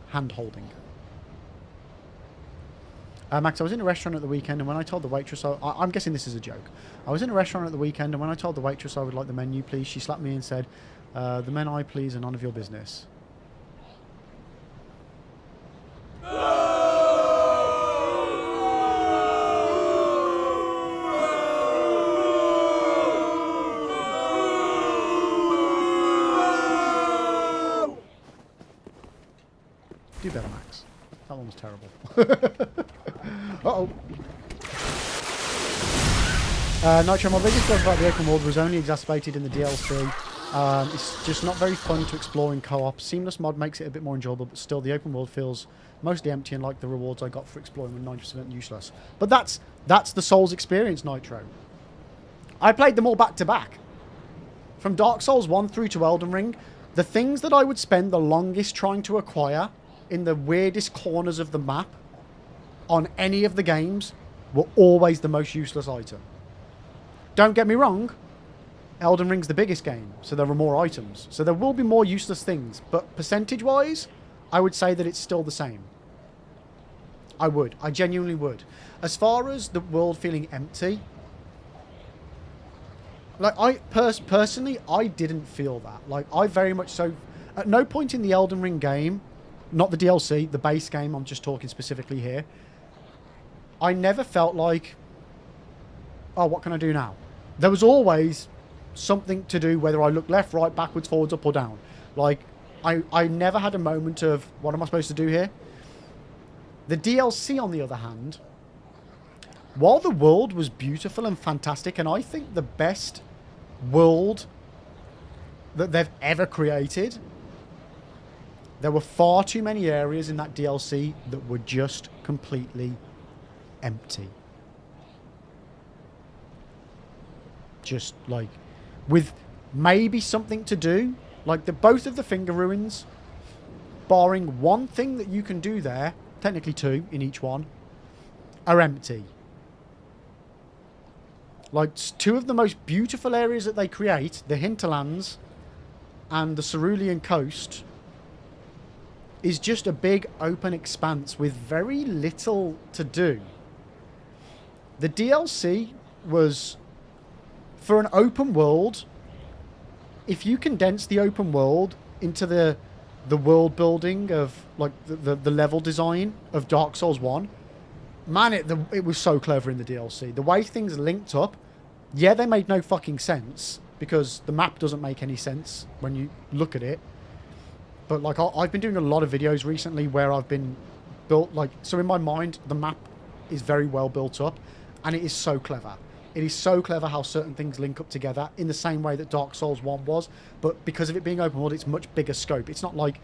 Max, I was in a restaurant at the weekend, and when I told the waitress... I'm guessing this is a joke. I was in a restaurant at the weekend, and when I told the waitress I would like the menu, please, she slapped me and said, the men I please are none of your business. Do better, Max. That one was terrible. Uh-oh. Nitro, my biggest gripe about the open world was only exacerbated in the DLC. It's just not very fun to explore in co-op. Seamless mod makes it a bit more enjoyable, but still the open world feels mostly empty, and like the rewards I got for exploring were 90% useless. But that's the Souls experience, Nitro. I played them all back to back. From Dark Souls 1 through to Elden Ring, the things that I would spend the longest trying to acquire in the weirdest corners of the map on any of the games were always the most useless item. Don't get me wrong, Elden Ring's the biggest game, so there are more items. So there will be more useless things, but percentage-wise, I would say that it's still the same. I genuinely would. As far as the world feeling empty, like, personally, I didn't feel that. Like, I very much so... At no point in the Elden Ring game, not the DLC, the base game, I'm just talking specifically here, I never felt like, oh, what can I do now? There was always something to do, whether I looked left, right, backwards, forwards, up or down. Like, I never had a moment of, what am I supposed to do here? The DLC, on the other hand, while the world was beautiful and fantastic, and I think the best world that they've ever created, there were far too many areas in that DLC that were just completely empty. Just like, with maybe something to do, like both of the Finger Ruins, barring one thing that you can do there, technically two in each one, are empty. Like, two of the most beautiful areas that they create, the Hinterlands and the Cerulean Coast, is just a big open expanse with very little to do. The DLC was, for an open world, if you condense the open world into the world building of, like, the level design of Dark Souls 1, man, it was so clever in the DLC. The way things linked up, yeah, they made no fucking sense, because the map doesn't make any sense when you look at it. But, like, I've been doing a lot of videos recently where I've been built, like, so in my mind, the map is very well built up, and it is so clever. It is so clever how certain things link up together in the same way that Dark Souls 1 was, but because of it being open world, it's much bigger scope. It's not like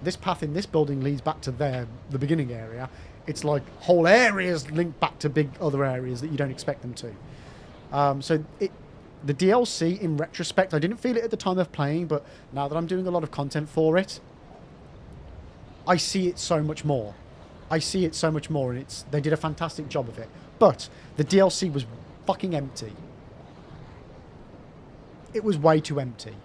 this path in this building leads back to there, the beginning area. It's like whole areas link back to big other areas that you don't expect them to. So the DLC, in retrospect, I didn't feel it at the time of playing, but now that I'm doing a lot of content for it, I see it so much more. I see it so much more, and they did a fantastic job of it. But the DLC was fucking empty. It was way too empty.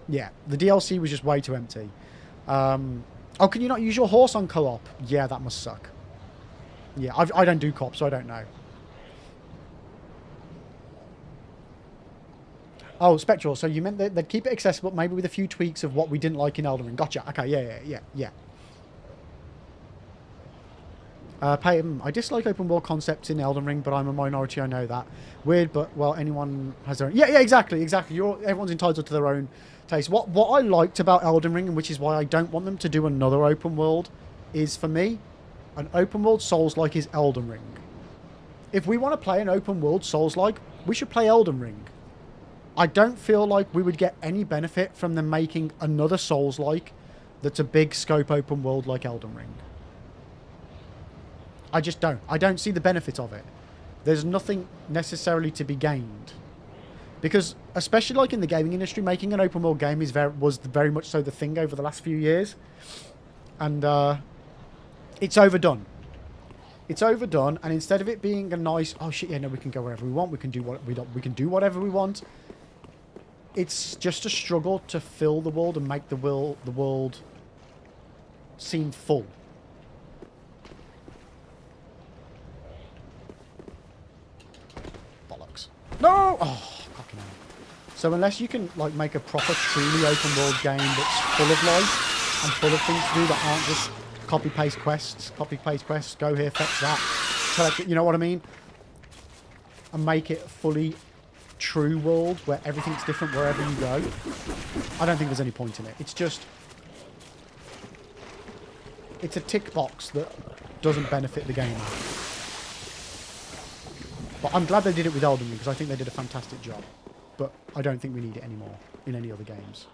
Yeah, the DLC was just way too empty. Oh, can you not use your horse on co-op? Yeah, that must suck. Yeah, I don't do co-op, so I don't know. Oh, Spectral, so you meant that they'd keep it accessible, maybe with a few tweaks of what we didn't like in Elden Ring. Gotcha. Okay, yeah. Peyton, I dislike open world concepts in Elden Ring, but I'm a minority, I know that. Weird, but, well, anyone has their own... Yeah, exactly. Everyone's entitled to their own taste. What I liked about Elden Ring, and which is why I don't want them to do another open world, is, for me, an open world Souls-like is Elden Ring. If we want to play an open world Souls-like, we should play Elden Ring. I don't feel like we would get any benefit from them making another Souls-like that's a big scope open world like Elden Ring. I just don't. I don't see the benefit of it. There's nothing necessarily to be gained. Because, especially like in the gaming industry, making an open world game was very much so the thing over the last few years. And it's overdone. It's overdone, and instead of it being a nice, oh shit, yeah, no, we can go wherever we want, we can do whatever we want. It's just a struggle to fill the world and make the world seem full. Bollocks. No! Oh, fucking hell. So unless you can like make a proper, truly open world game that's full of life and full of things to do that aren't just copy-paste quests, go here, fetch that, collect it, you know what I mean? And make it fully true world where everything's different wherever you go. I don't think there's any point in it. It's just... it's a tick box that doesn't benefit the game. But I'm glad they did it with Elden Ring because I think they did a fantastic job. But I don't think we need it anymore in any other games.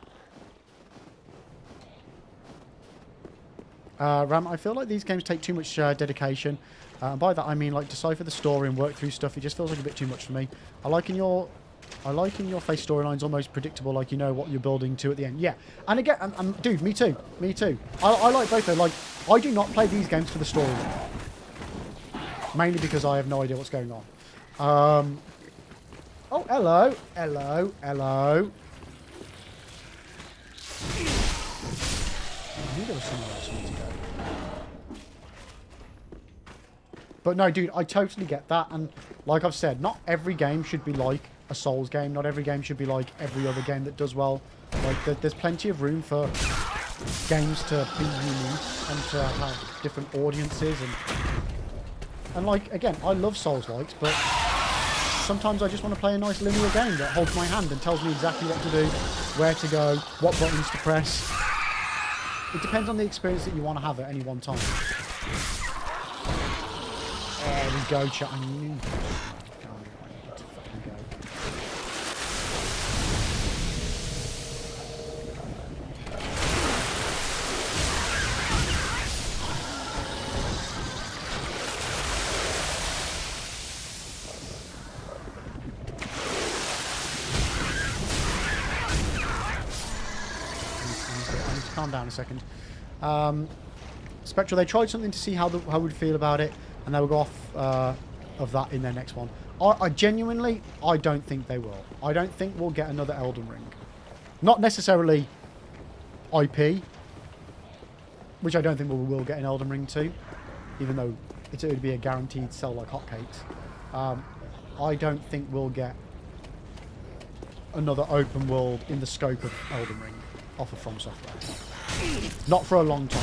Ram, I feel like these games take too much dedication. And by that I mean like decipher the story and work through stuff. It just feels like a bit too much for me. I like in your face storylines almost predictable, like you know what you're building to at the end. Yeah, and again, dude, me too. I like both though. Like I do not play these games for the story, mainly because I have no idea what's going on. Oh, hello. I knew there was somewhere else for me to go. But no, dude, I totally get that. And like I've said, not every game should be like a Souls game. Not every game should be like every other game that does well. Like, there's plenty of room for games to be unique and to have different audiences. And like, again, I love Souls-likes, but sometimes I just want to play a nice linear game that holds my hand and tells me exactly what to do, where to go, what buttons to press. It depends on the experience that you want to have at any one time. There we go, chat. I knew that. I need to fucking go. I need to calm down a second. Spectral, they tried something to see how we'd feel about it, and they will go off of that in their next one. I genuinely, I don't think they will. I don't think we'll get another Elden Ring. Not necessarily IP, which I don't think we will get an Elden Ring 2, even though it would be a guaranteed sell like hotcakes. I don't think we'll get another open world in the scope of Elden Ring off of From Software. Not for a long time.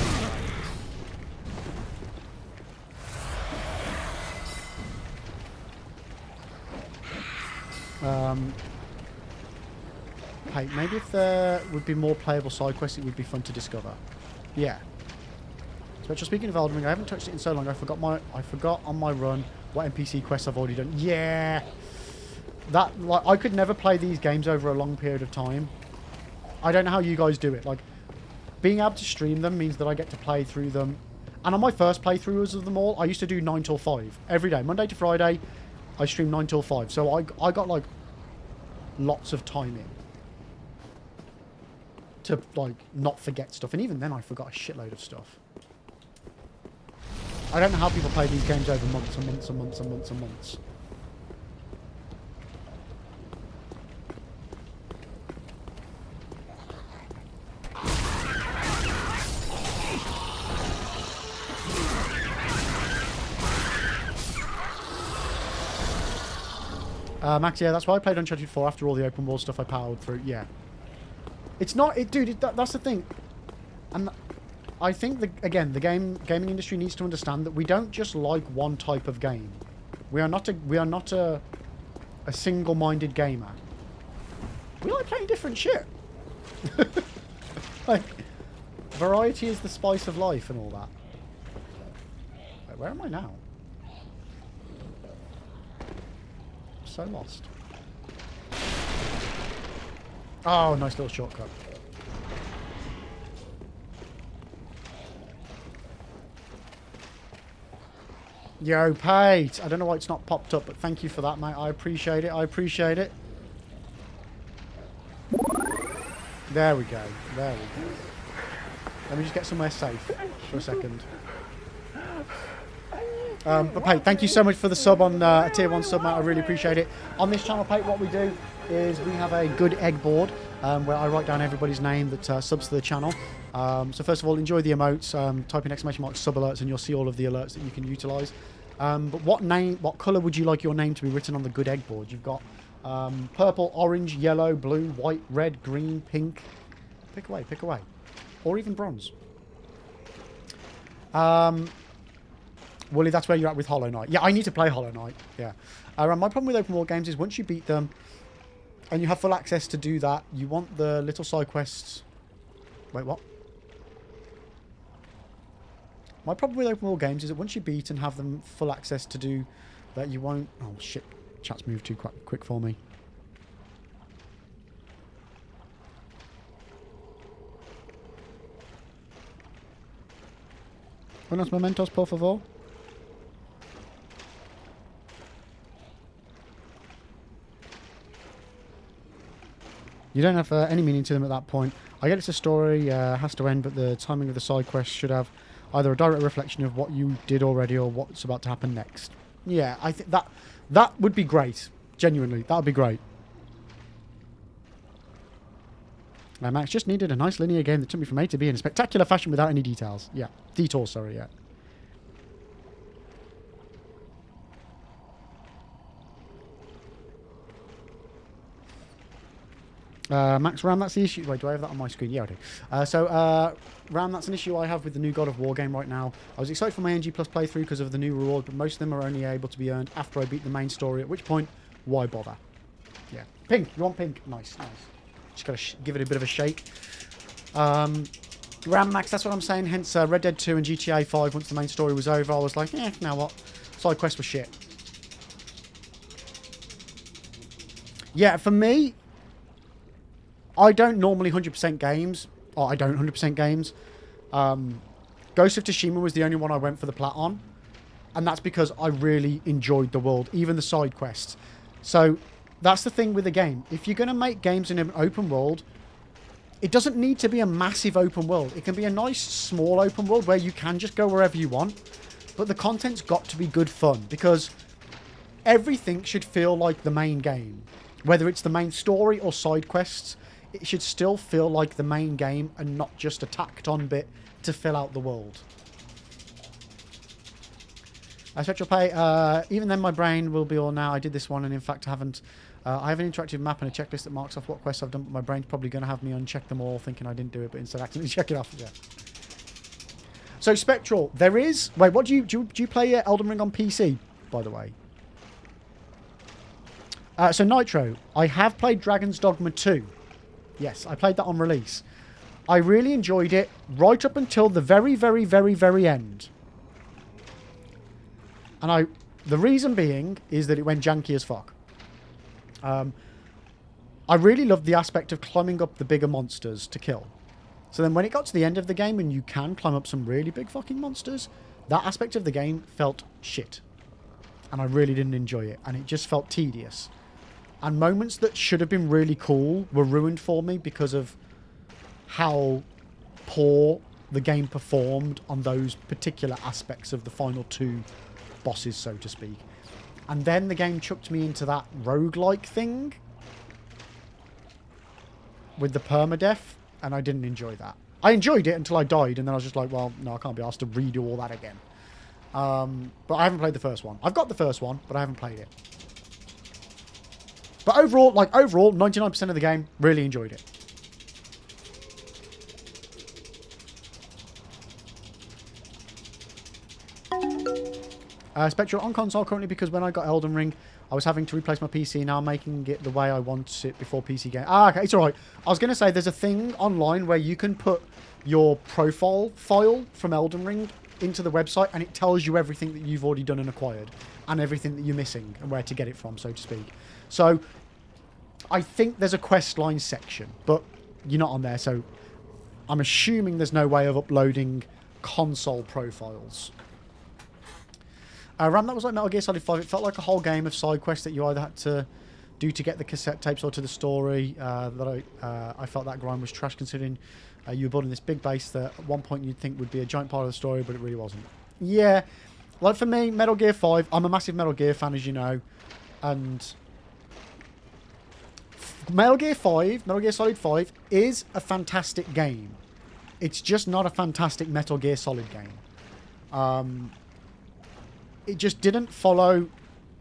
Hey, maybe if there would be more playable side quests, it would be fun to discover. Yeah. Spectral, speaking of Elden Ring, I haven't touched it in so long. I forgot on my run what NPC quests I've already done. Yeah. That, like, I could never play these games over a long period of time. I don't know how you guys do it. Like, being able to stream them means that I get to play through them. And on my first playthroughs of them all, I used to do 9 till 5 every day, Monday to Friday. I stream 9 till 5, so I got like lots of time in to like not forget stuff, and even then I forgot a shitload of stuff. I don't know how people play these games over months and months and months and months and months. Max, yeah, that's why I played Uncharted 4 after all the open world stuff I powered through. Yeah. It's not... that's the thing. And I think, again, the gaming industry needs to understand that we don't just like one type of game. We are not a single-minded gamer. We like playing different shit. Like, variety is the spice of life and all that. Wait, where am I now? I'm so lost. Oh, nice little shortcut. Yo, Pate! I don't know why it's not popped up, but thank you for that, mate. I appreciate it. I appreciate it. There we go. There we go. Let me just get somewhere safe for a second. But Pate, thank you so much for the sub on a tier 1 sub, mate. I really appreciate it. On this channel, Pate, what we do is we have a good egg board where I write down everybody's name that subs to the channel. So first of all, enjoy the emotes. Type in ! Sub alerts and you'll see all of the alerts that you can utilise. But what colour would you like your name to be written on the good egg board? You've got purple, orange, yellow, blue, white, red, green, pink. Pick away, pick away. Or even bronze. Wooly, that's where you're at with Hollow Knight. Yeah, I need to play Hollow Knight. Yeah. My problem with open world games is once you beat them and you have full access to do that, you want the little side quests. Wait, what? My problem with open world games is that once you beat and have them full access to do that, you won't... Oh, shit. Chat's moved too quick for me. Buenos momentos, por favor. You don't have any meaning to them at that point. I get it's a story, has to end, but the timing of the side quest should have either a direct reflection of what you did already or what's about to happen next. Yeah, I think that would be great. Genuinely, that would be great. Max just needed a nice linear game that took me from A to B in a spectacular fashion without any details. Yeah, detours, sorry, yeah. Max RAM, that's the issue. Wait, do I have that on my screen? Yeah, I do. RAM, that's an issue I have with the new God of War game right now. I was excited for my NG Plus playthrough because of the new reward, but most of them are only able to be earned after I beat the main story, at which point, why bother? Yeah. Pink. You want pink? Nice, nice. Just got to give it a bit of a shake. RAM Max, that's what I'm saying. Hence, Red Dead 2 and GTA 5, once the main story was over, I was like, now what? Side quests were shit. Yeah, for me... I don't normally 100% games. Oh, I don't 100% games. Ghost of Tsushima was the only one I went for the plat on. And that's because I really enjoyed the world, even the side quests. So, that's the thing with the game. If you're going to make games in an open world, it doesn't need to be a massive open world. It can be a nice, small open world where you can just go wherever you want. But the content's got to be good fun, because everything should feel like the main game. Whether it's the main story or side quests, it should still feel like the main game and not just a tacked-on bit to fill out the world. Spectral Pay, even then my brain will be all now. I did this one, and in fact I have an interactive map and a checklist that marks off what quests I've done, but my brain's probably going to have me uncheck them all, thinking I didn't do it, but instead accidentally check it off. Yeah. So Spectral, there is... Wait, what do you play Elden Ring on PC, by the way? So Nitro, I have played Dragon's Dogma 2. Yes, I played that on release. I really enjoyed it right up until the very, very, very, very end. And the reason being is that it went janky as fuck. I really loved the aspect of climbing up the bigger monsters to kill. So then when it got to the end of the game and you can climb up some really big fucking monsters, that aspect of the game felt shit. And I really didn't enjoy it. And it just felt tedious. And moments that should have been really cool were ruined for me because of how poor the game performed on those particular aspects of the final two bosses, so to speak. And then the game chucked me into that roguelike thing with the permadeath, and I didn't enjoy that. I enjoyed it until I died, and then I was just like, well, no, I can't be asked to redo all that again. But I haven't played the first one. I've got the first one, but I haven't played it. But overall, 99% of the game, really enjoyed it. Spectral on console currently because when I got Elden Ring, I was having to replace my PC. Now I'm making it the way I want it before PC game. Ah, okay, it's alright. I was going to say there's a thing online where you can put your profile file from Elden Ring into the website and it tells you everything that you've already done and acquired and everything that you're missing and where to get it from, so to speak. So I think there's a quest line section, but you're not on there, so I'm assuming there's no way of uploading console profiles. Ram, that was like Metal Gear Solid 5. It felt like a whole game of side quests that you either had to do to get the cassette tapes or to the story. I felt that grind was trash considering you were building this big base that at one point you'd think would be a giant part of the story, but it really wasn't. Yeah, like for me, Metal Gear 5, I'm a massive Metal Gear fan, as you know, and Metal Gear Solid 5 is a fantastic game. It's just not a fantastic Metal Gear Solid game. It just didn't follow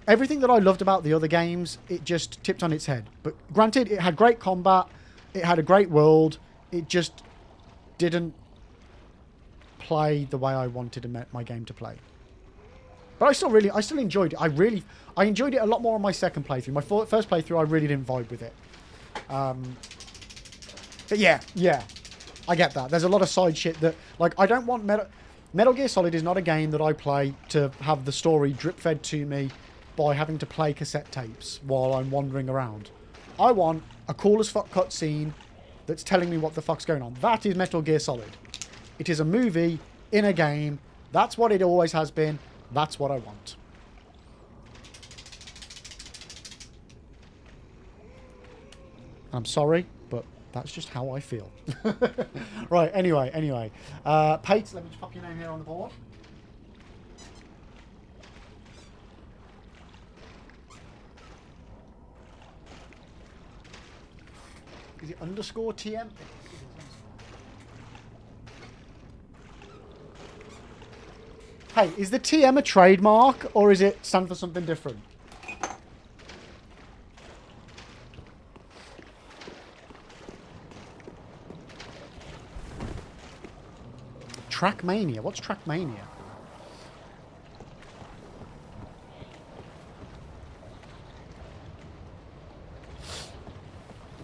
everything that I loved about the other games. It just tipped on its head. But granted, it had great combat. It had a great world. It just didn't play the way I wanted my game to play. But I still enjoyed it. I enjoyed it a lot more on my second playthrough. My first playthrough, I really didn't vibe with it. But yeah, I get that. There's a lot of side shit that, like, I don't want Metal Gear Solid is not a game that I play to have the story drip-fed to me by having to play cassette tapes while I'm wandering around. I want a cool as fuck cutscene that's telling me what the fuck's going on. That is Metal Gear Solid. It is a movie in a game. That's what it always has been. That's what I want. I'm sorry, but that's just how I feel. Right, anyway. Pate, let me just pop your name here on the board. Is it underscore TM? Hey, is the TM a trademark or is it stand for something different? Trackmania? What's Trackmania?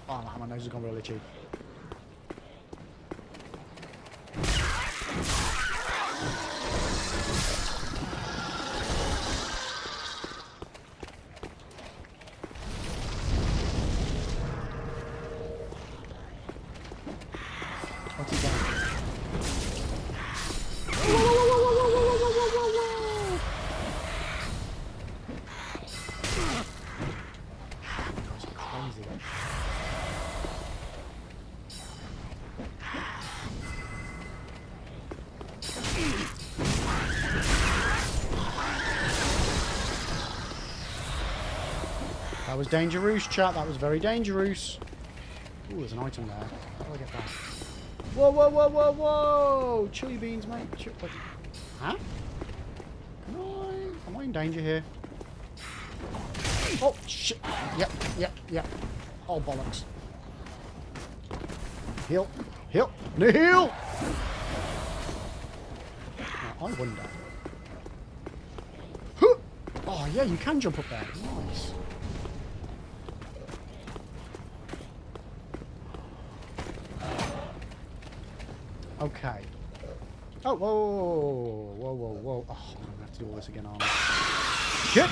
Oh, man, my nose has gone really cheap. What's he done? That was dangerous, chat. That was very dangerous. Ooh, there's an item there. How do I get that? Whoa! Chili beans, mate. Huh? Am I in danger here? Oh, shit. Yep. Oh, bollocks. Heal. Now, I wonder. Oh, yeah, you can jump up there. Nice. Okay. Oh, whoa. Oh, I'm going to have to do all this again, aren't I? Shit!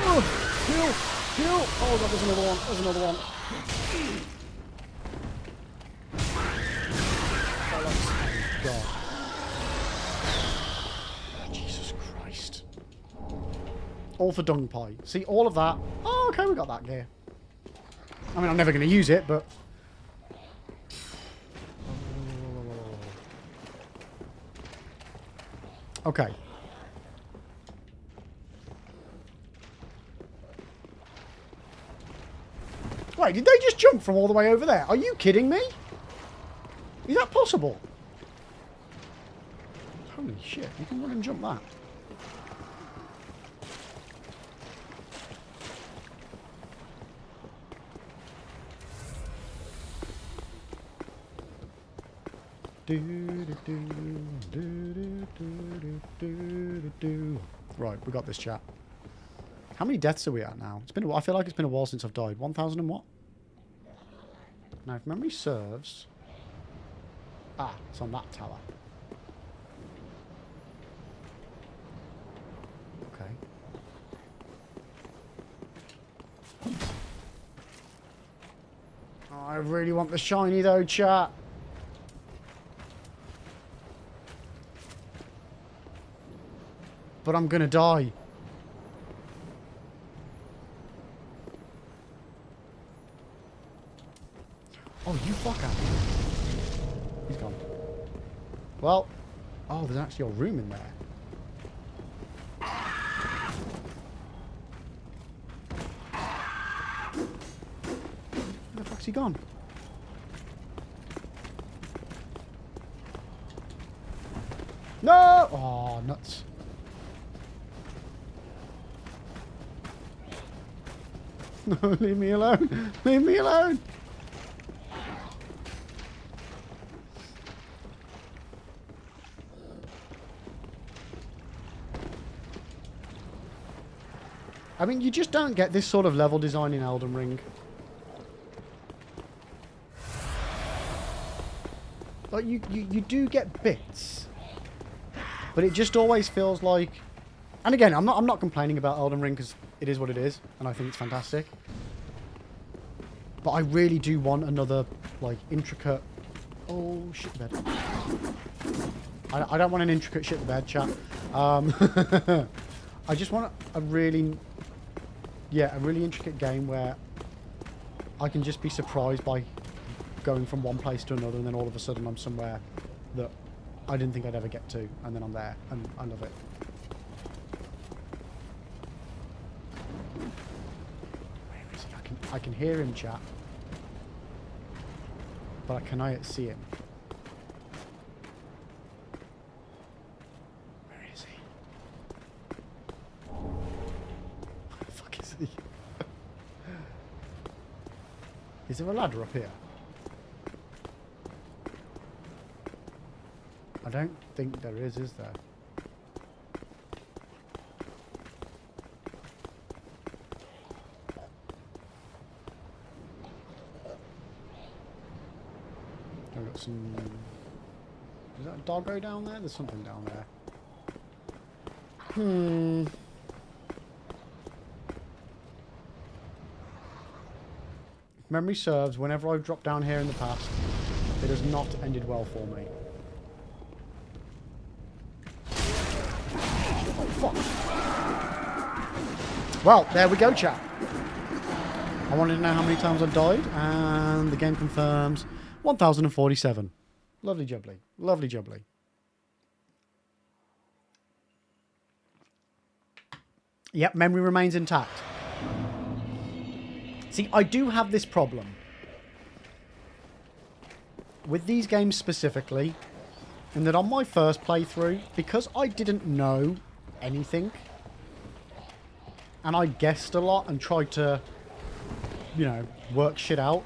Oh, heal! Oh, God, there's another one. Oh, God. Jesus Christ. All for dung pie. See, all of that. Oh, okay, we got that gear. I mean, I'm never going to use it, but... Okay. Wait, did they just jump from all the way over there? Are you kidding me? Is that possible? Holy shit, you can run and jump that. Right, we got this, chat. How many deaths are we at now? It's been. I feel like it's been a while since I've died. 1,000 and what? Now, if memory serves... Ah, it's on that tower. Okay. Oh, I really want the shiny though, chat. But I'm gonna die. Oh, you fucker. He's gone. Well, oh, there's actually a room in there. Where the fuck's he gone? No! Oh, nuts. No, leave me alone. Leave me alone. I mean, you just don't get this sort of level design in Elden Ring. Like, you do get bits. But it just always feels like... And again, I'm not complaining about Elden Ring because it is what it is. And I think it's fantastic. But I really do want another, like, intricate... Oh, shit the bed. I don't want an intricate shit the bed, chat. I just want a really... Yeah, a really intricate game where I can just be surprised by going from one place to another and then all of a sudden I'm somewhere that I didn't think I'd ever get to, and then I'm there, and I love it. Where is he? I can hear him, chat. But can I see him? Where is he? Where the fuck is he? Is there a ladder up here? I don't think there is there? I've got some... Is that a doggo down there? There's something down there. If memory serves, whenever I've dropped down here in the past, it has not ended well for me. Well, there we go, chat. I wanted to know how many times I've died, and the game confirms 1,047. Lovely jubbly. Lovely jubbly. Yep, memory remains intact. See, I do have this problem. With these games specifically, in that on my first playthrough, because I didn't know anything, and I guessed a lot and tried to, you know, work shit out,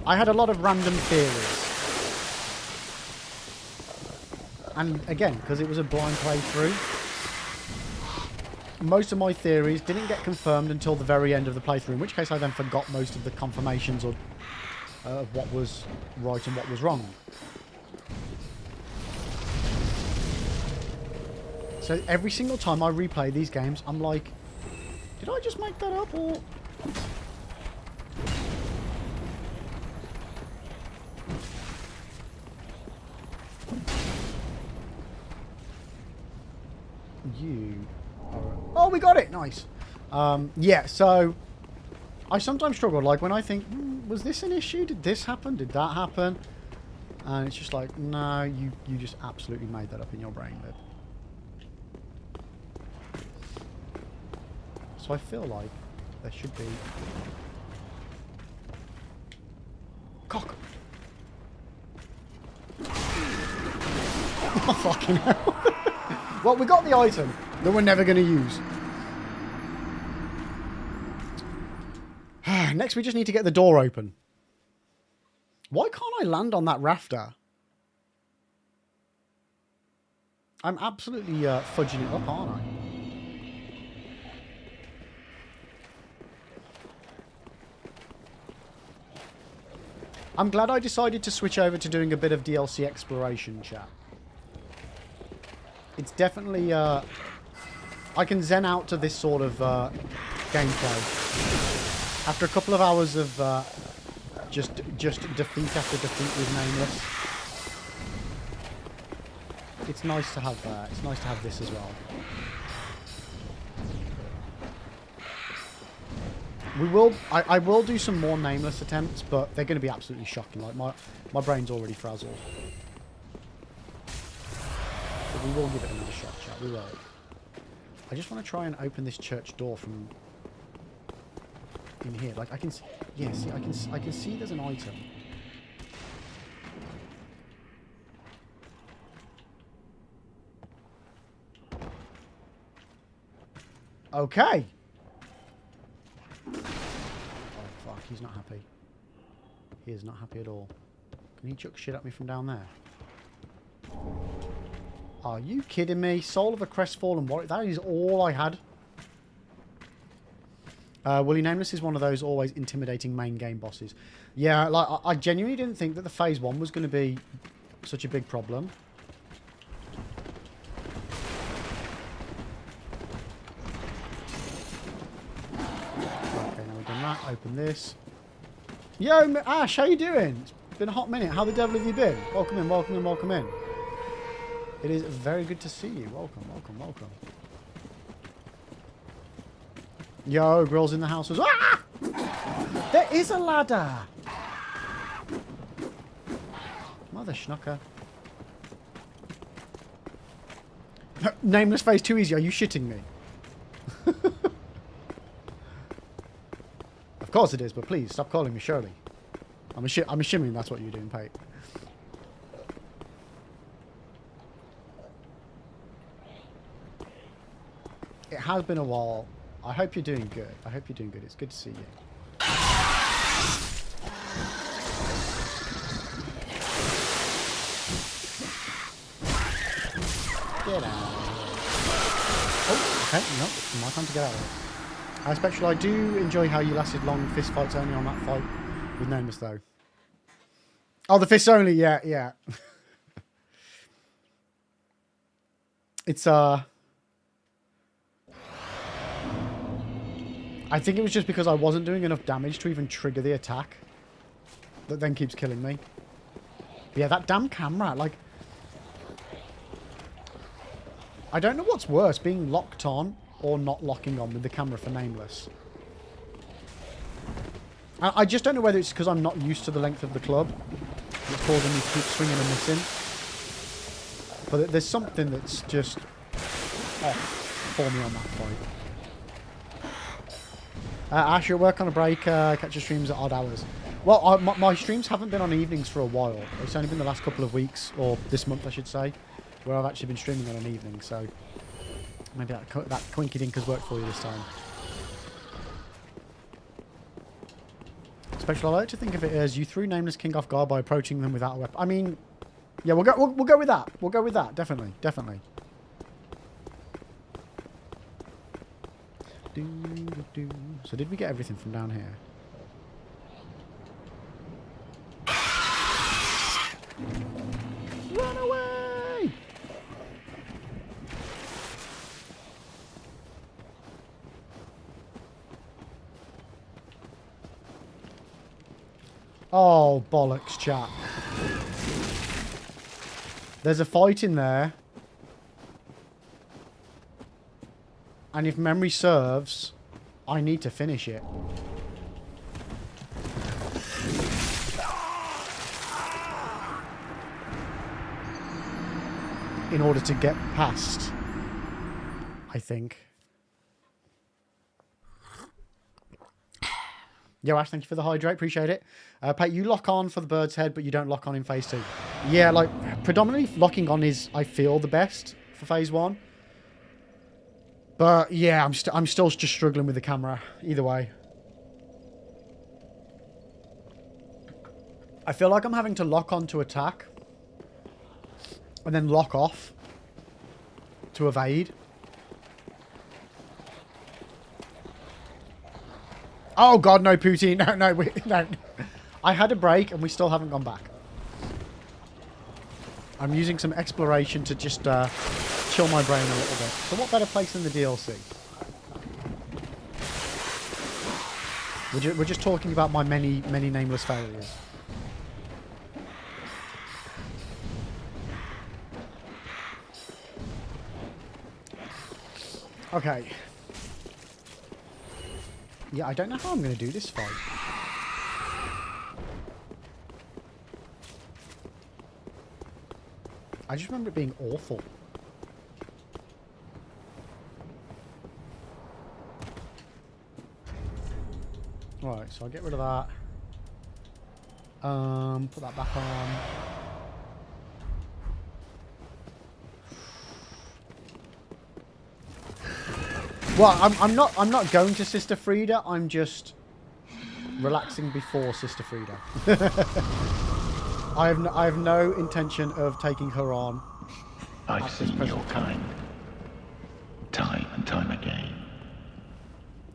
I had a lot of random theories. And again, because it was a blind playthrough, most of my theories didn't get confirmed until the very end of the playthrough, in which case I then forgot most of the confirmations of what was right and what was wrong. So every single time I replay these games, I'm like, did I just make that up, or... You are... Oh, we got it! Nice. Yeah, so... I sometimes struggle, like, when I think, was this an issue? Did this happen? Did that happen? And it's just like, no, you just absolutely made that up in your brain, dude. So I feel like there should be... Cock! Oh, fucking hell. Well, we got the item that we're never going to use. Next, we just need to get the door open. Why can't I land on that rafter? I'm absolutely fudging it up, aren't I? I'm glad I decided to switch over to doing a bit of DLC exploration, chat. It's definitely... I can zen out to this sort of gameplay. After a couple of hours of just defeat after defeat with Nameless. It's nice to have this as well. I will do some more Nameless attempts, but they're going to be absolutely shocking. Like my brain's already frazzled. But we will give it another shot, chat. We will. I just want to try and open this church door from in here. Like I can, yeah. See, I can see there's an item. Okay. Oh fuck, he's not happy. He is not happy at all. Can he chuck shit at me from down there? Are you kidding me? Soul of a Crestfallen Warrior. That is all I had. Willie Nameless is one of those always intimidating main game bosses. Yeah, like I genuinely didn't think that the Phase 1 was going to be such a big problem. Okay, now we've done that. Open this. Yo, Ash, how you doing? It's been a hot minute. How the devil have you been? Welcome in, welcome in, welcome in. It is very good to see you. Welcome, welcome, welcome. Yo, girls in the house was... Ah! There is a ladder! Mother schnucker. Nameless Phase 2 easy. Are you shitting me? Of course it is, but please, stop calling me Shirley. I'm assuming that's what you're doing, Pate. It has been a while. I hope you're doing good. I hope you're doing good. It's good to see you. Get out of here. Oh, okay. No, it's my time to get out of here. Spectral, I do enjoy how you lasted long fist fights only on that fight with Nameless, though. Oh, the fists only. Yeah, yeah. It's, I think it was just because I wasn't doing enough damage to even trigger the attack that then keeps killing me. But yeah, that damn camera, like... I don't know what's worse, being locked on or not locking on with the camera for Nameless. I just don't know whether it's because I'm not used to the length of the club. It's causing me to keep swinging and missing. But there's something that's just off for me on that fight. Ash, you work on a break, catch your streams at odd hours. Well, my streams haven't been on evenings for a while. It's only been the last couple of weeks, or this month I should say, where I've actually been streaming on an evening, so maybe that Quinky Dink has worked for you this time. Special, I like to think of it as you threw Nameless King off guard by approaching them without a weapon. I mean, yeah, we'll go with that. We'll go with that, definitely, definitely. So did we get everything from down here? Run away! Oh, bollocks, chat. There's a fight in there. And if memory serves, I need to finish it. In order to get past, I think. Yo, Ash, thank you for the hydrate. Appreciate it. Pat, you lock on for the bird's head, but you don't lock on in Phase 2. Yeah, like, predominantly locking on is, I feel, the best for Phase 1. But yeah, I'm still just struggling with the camera. Either way, I feel like I'm having to lock on to attack and then lock off to evade. Oh god, no, Poutine. No, no, no. I had a break and we still haven't gone back. I'm using some exploration to just chill my brain a little bit. So what better place than the DLC? We're just talking about my many nameless failures. Okay. Yeah, I don't know how I'm going to do this fight. I just remember it being awful. Right, so I'll get rid of that. Put that back on. Well, I'm not going to Sister Frida. I'm just relaxing before Sister Frida. I have no intention of taking her on. I've seen your kind, time and time again.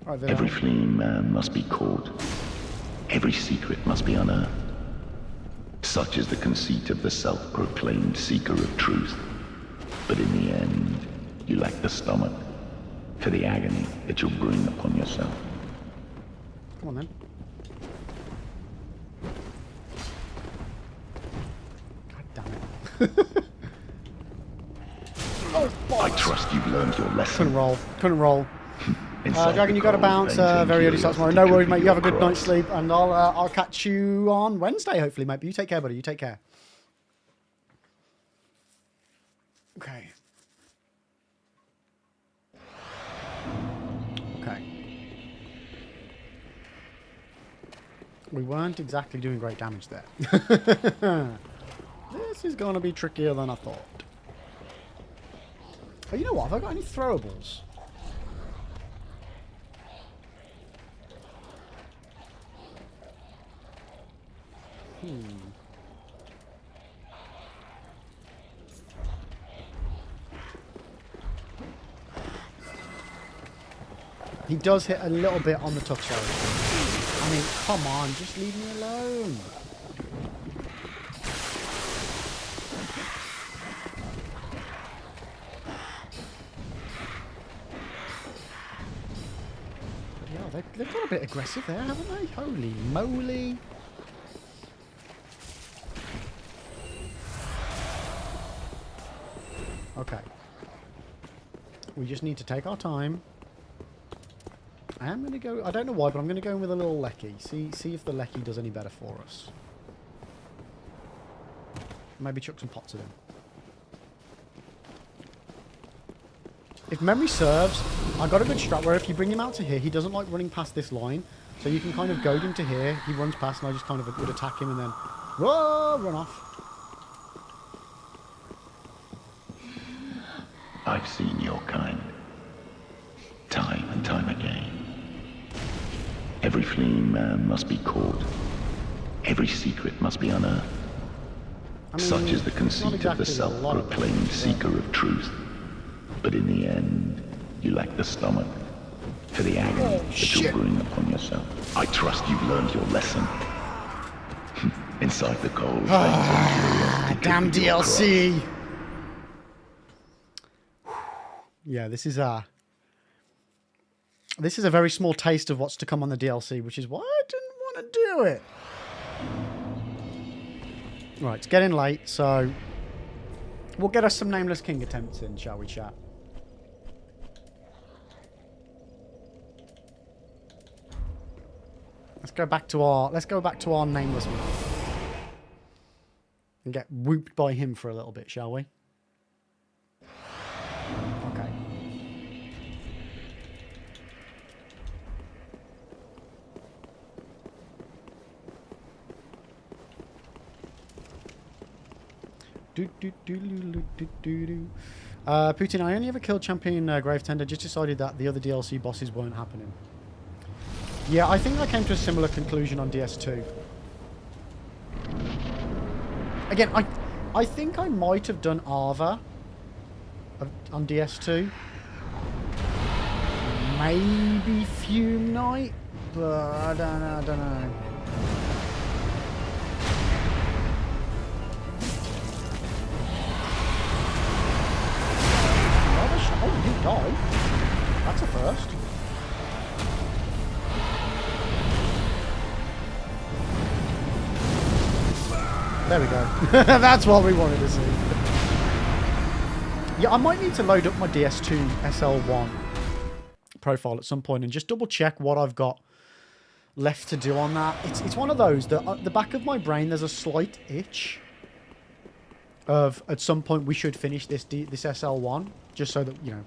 Right, Every fleeing man must be caught. Every secret must be unearthed. Such is the conceit of the self-proclaimed seeker of truth. But in the end, you lack the stomach for the agony that you'll bring upon yourself. Come on then. God damn it. Oh, I trust you've learned your lesson. couldn't roll. Couldn't roll. Inside Dragon, the you got to cold bounce veins and very early start tomorrow. No curiosity worries, mate. You have a good across. night's sleep, and I'll catch you on Wednesday, hopefully, mate. But you take care, buddy. You take care. Okay. Okay. We weren't exactly doing great damage there. This is going to be trickier than I thought. Oh, you know what? Have I got any throwables? He does hit a little bit on the tough side. I mean, come on, just leave me alone. Yeah, they've got a bit aggressive there, haven't they? Holy moly. Okay. We just need to take our time. I am going to go... I don't know why, but I'm going to go in with a little Lecky. See if the Lecky does any better for us. Maybe chuck some pots at him. If memory serves, I got a good strat where if you bring him out to here, he doesn't like running past this line. So you can kind of goad him to here. He runs past and I just kind of would attack him and then... Whoa, run off. I've seen your kind, time and time again. Every fleeing man must be caught. Every secret must be unearthed. I mean, Such is the it's not conceit of the exactly a lot of self-proclaimed damage, seeker of truth. But in the end, you lack the stomach for the agony that you'll bring upon yourself. I trust you've learned your lesson. Inside the cold. Damn DLC. Yeah, this is a very small taste of what's to come on the DLC, which is why I didn't want to do it. Right, it's getting late, so we'll get us some Nameless King attempts in, shall we, chat? Let's go back to our Nameless one and get whooped by him for a little bit, shall we? Okay. Putin, I only ever killed Champion Gravetender, just decided that the other DLC bosses weren't happening. Yeah, I think I came to a similar conclusion on DS2. Again, I think I might have done Ava on DS2. Maybe Fume Night, but I don't know. Oh, you died. That's a first. There we go. That's what we wanted to see. Yeah, I might need to load up my DS2 SL1 profile at some point and just double check what I've got left to do on that. It's one of those that at the back of my brain there's a slight itch of at some point we should finish this SL1 just so that, you know,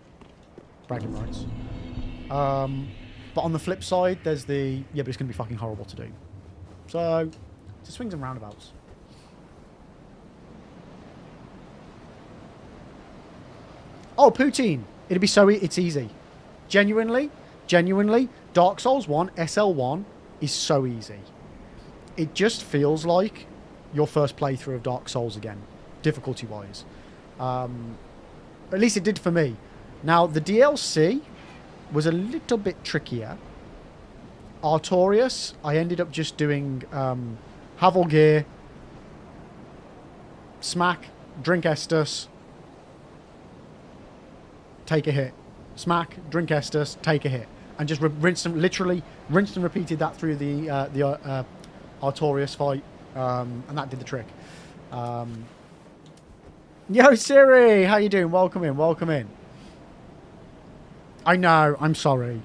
bragging rights. But on the flip side there's the but it's gonna be fucking horrible to do. So it's a swings and roundabouts. Oh, poutine. It'd be so it's easy. Genuinely, Dark Souls 1 SL1 is so easy. It just feels like your first playthrough of Dark Souls again, difficulty-wise. At least it did for me. Now, the DLC was a little bit trickier. Artorias, I ended up just doing Havelgear, Smack, Drink Estus, take a hit. Smack, drink Estus, take a hit. And just literally rinsed and repeated that through the Artorias fight. And that did the trick. Yo, Siri! How you doing? Welcome in. I know. I'm sorry.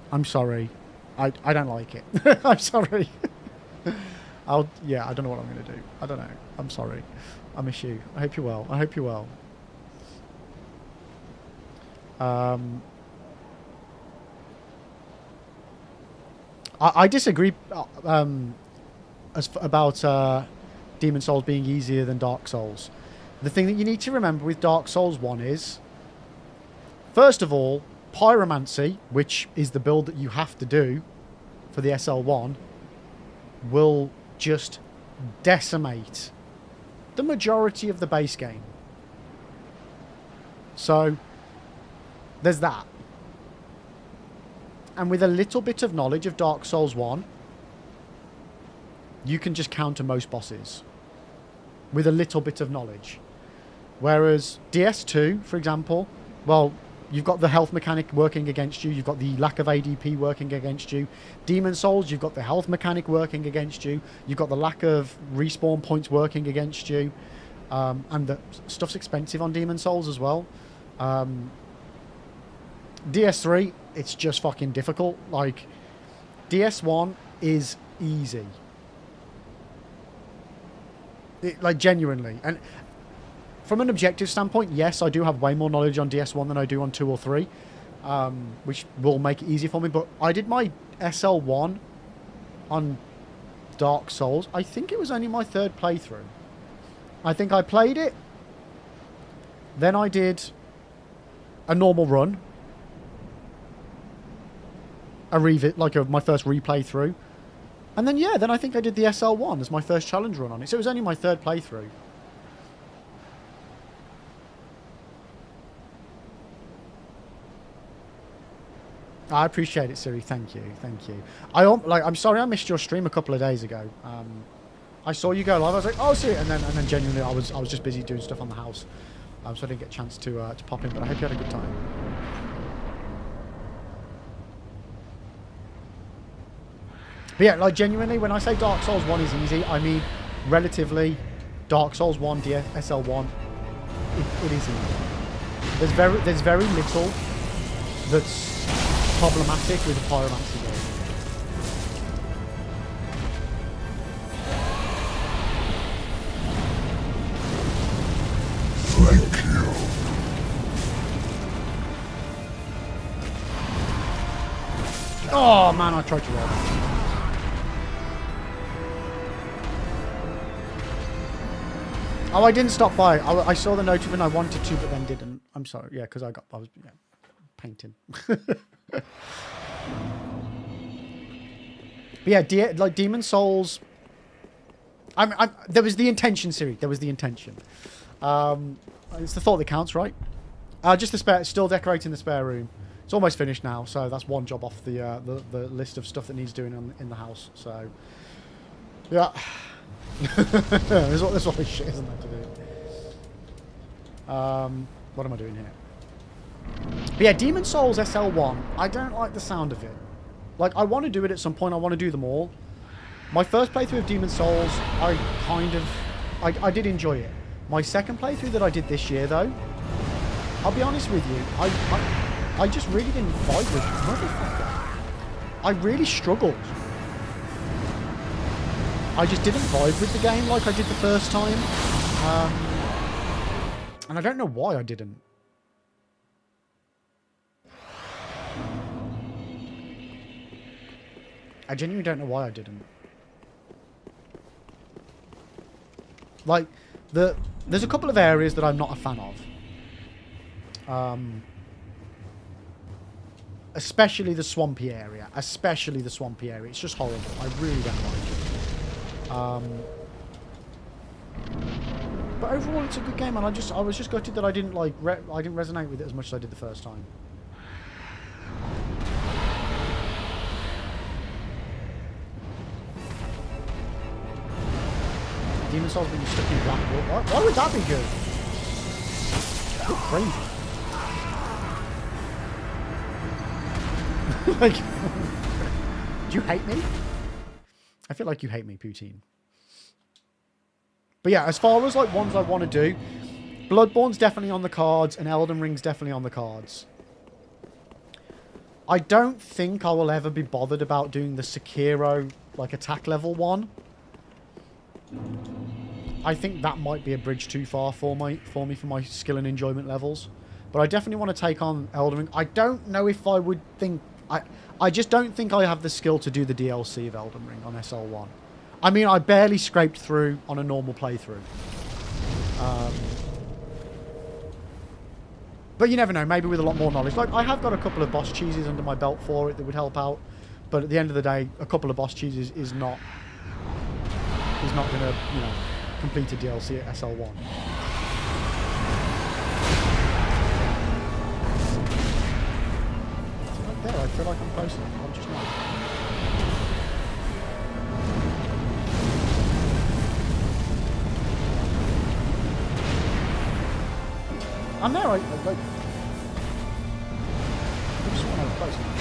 I don't like it. I'm sorry. I don't know what I'm going to do. I don't know. I'm sorry. I miss you. I hope you're well. I disagree about Demon Souls being easier than Dark Souls. The thing that you need to remember with Dark Souls 1 is, first of all, Pyromancy, which is the build that you have to do for the SL1, will just decimate the majority of the base game. So there's that. And with a little bit of knowledge of Dark Souls 1, you can just counter most bosses with a little bit of knowledge. Whereas DS2, for example, well, you've got the health mechanic working against you. You've got the lack of ADP working against you. Demon Souls, you've got the health mechanic working against you. You've got the lack of respawn points working against you. And the stuff's expensive on Demon Souls as well. DS3, it's just fucking difficult. Like, DS1 is easy. Like, genuinely. And from an objective standpoint, yes, I do have way more knowledge on DS1 than I do on 2 or 3, which will make it easier for me. But I did my SL1 on Dark Souls. I think it was only my 3rd playthrough. I think I played it. Then I did a normal run. My first replay through. And then, then I think I did the SL1 as my first challenge run on it. So it was only my 3rd playthrough. I appreciate it, Siri. Thank you. I'm sorry I missed your stream a couple of days ago. I saw you go live. I was like, oh, Siri. And then genuinely, I was just busy doing stuff on the house. So I didn't get a chance to pop in, but I hope you had a good time. But yeah, like, genuinely, when I say Dark Souls 1 is easy, I mean, relatively, Dark Souls 1, SL1, it is easy. There's very little that's problematic with the Pyromancy build. Thank you. Oh man, I tried to roll that. Oh, I didn't stop by. I saw the notif and I wanted to, but then didn't. I'm sorry. Yeah, because I was painting. But yeah, like Demon Souls. There was the intention, Siri. There was the intention. It's the thought that counts, right? Just the spare, still decorating the spare room. It's almost finished now, so that's one job off the list of stuff that needs doing in the house. So, yeah. there's always shit, isn't there, to do? What am I doing here? But yeah, Demon Souls SL1, I don't like the sound of it. Like, I want to do it at some point. I want to do them all. My first playthrough of Demon Souls, I did enjoy it. My second playthrough that I did this year, though, I'll be honest with you, I just really didn't vibe with it. Motherfucker. I really struggled. I just didn't vibe with the game like I did the first time. And I don't know why I didn't. I genuinely don't know why I didn't. Like, there's a couple of areas that I'm not a fan of. Especially the swampy area. Especially the swampy area. It's just horrible. I really don't like it. But overall, it's a good game, and I was just gutted that I didn't I didn't resonate with it as much as I did the first time. Demon Souls being stuck in black wool. Why would that be good? You're crazy. Like, do you hate me? I feel like you hate me, Poutine. But yeah, as far as like ones I want to do, Bloodborne's definitely on the cards, and Elden Ring's definitely on the cards. I don't think I will ever be bothered about doing the Sekiro like attack level one. I think that might be a bridge too far for me for my skill and enjoyment levels. But I definitely want to take on Elden Ring. I don't know if I would think... I just don't think I have the skill to do the DLC of Elden Ring on SL1. I mean, I barely scraped through on a normal playthrough. But you never know, maybe with a lot more knowledge. Like, I have got a couple of boss cheeses under my belt for it that would help out. But at the end of the day, a couple of boss cheeses is not going to, you know, complete a DLC at SL1. Right there, I feel like I'm close enough. I'm just not. I'm there, I just want to close enough.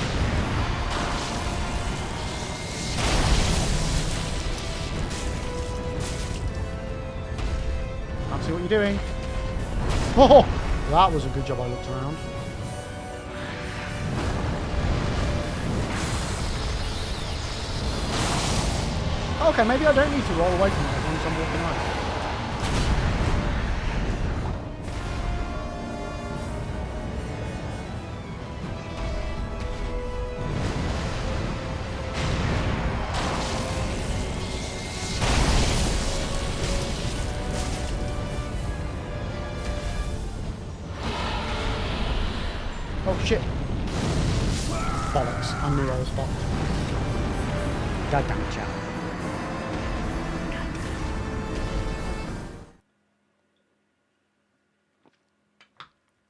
Can't see what you're doing. Oh, that was a good job I looked around. Okay, maybe I don't need to roll away from it as long as I'm walking right. Oh shit. Bollocks. I knew I was fucked. God damn it, chat.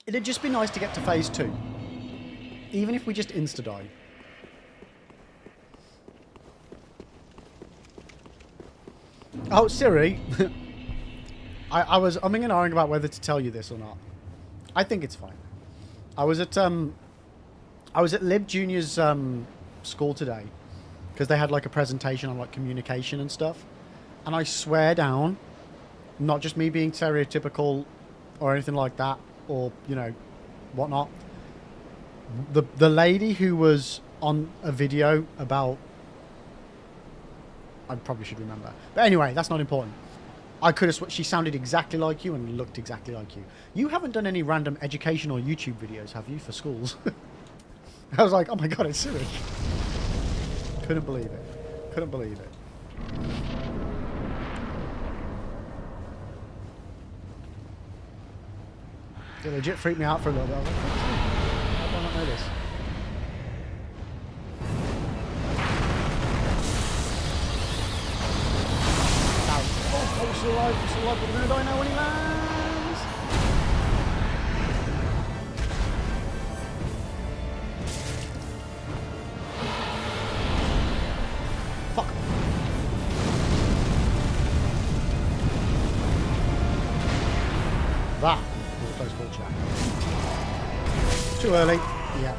It'd just be nice to get to phase 2. Even if we just insta-die. Oh, Siri. I was umming and ahhing about whether to tell you this or not. I think it's fine. I was at Lib Junior's school today because they had like a presentation on like communication and stuff, and I swear down, not just me being stereotypical or anything like that, or you know, whatnot. The lady who was on a video about, I probably should remember, but anyway, that's not important. I could have. She sounded exactly like you and looked exactly like you. You haven't done any random educational YouTube videos, have you, for schools? I was like, oh my god, it's Siri. Couldn't believe it. Couldn't believe it. It legit freaked me out for a little bit. I was like, how do I not know this? Oh, still alive, we're going to die now when he lands. that was a close call, chat. Too early. Yeah.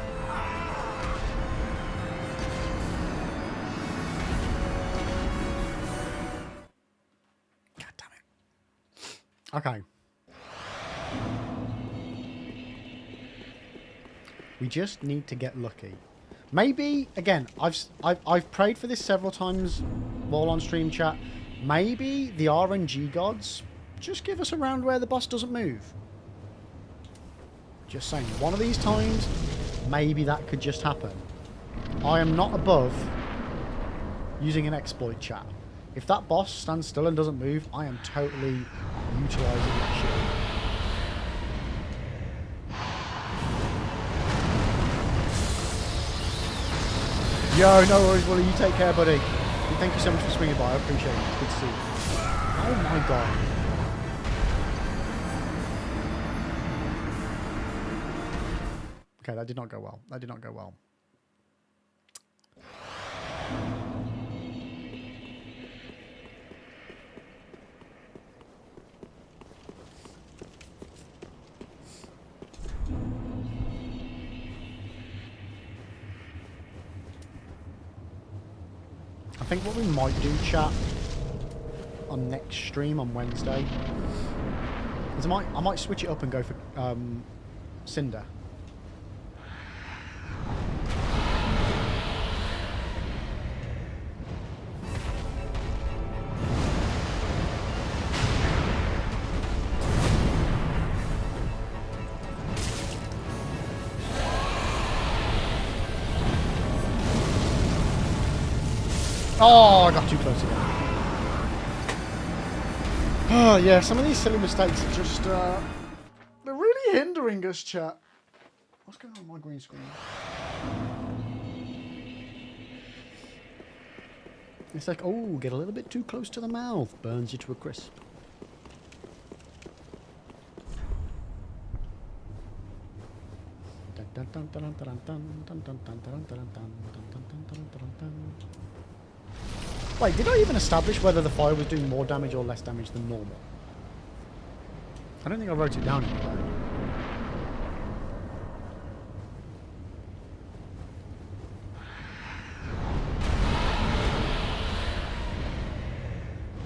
God damn it. Okay. We just need to get lucky. Maybe again, I've prayed for this several times while on stream, chat. Maybe the RNG gods just give us a round where the boss doesn't move. Just saying, one of these times, maybe that could just happen. I am not above using an exploit, chat. If that boss stands still and doesn't move, I am totally utilising that shit. Yo, no worries, Willie. You take care, buddy. And thank you so much for swinging by. I appreciate it. It's good to see you. Oh my god. Okay, that did not go well. That did not go well. I think what we might do, chat, on next stream on Wednesday is I might switch it up and go for Cinder. Oh, I got too close again. Oh, yeah, some of these silly mistakes are just, they're really hindering us, chat. What's going on with my green screen? It's like, oh, get a little bit too close to the mouth. Burns you to a crisp. Wait, did I even establish whether the fire was doing more damage or less damage than normal? I don't think I wrote it down anywhere.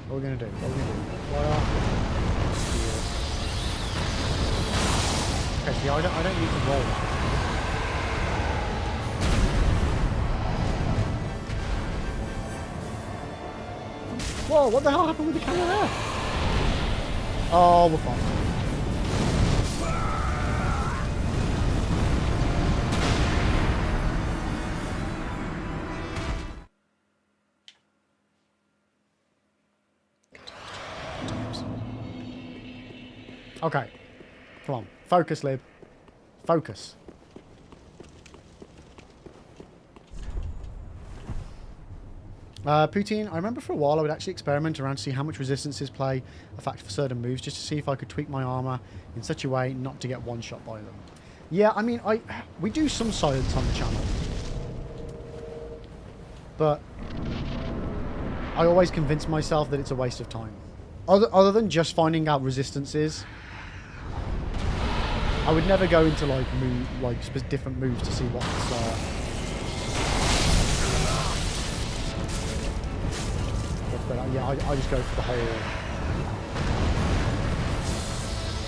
What are we going to do? What are we going to do? Fire. Okay, see, I don't need to roll that. Whoa, what the hell happened with the camera there? Oh, we're fine. Okay. Come on. Focus, Lib. Focus. Poutine, I remember for a while I would actually experiment around to see how much resistances play a factor for certain moves, just to see if I could tweak my armor in such a way not to get one shot by them. Yeah, I mean, we do some silence on the channel, but I always convince myself that it's a waste of time. Other than just finding out resistances, I would never go into different moves to see what's. But yeah, I just go for the whole.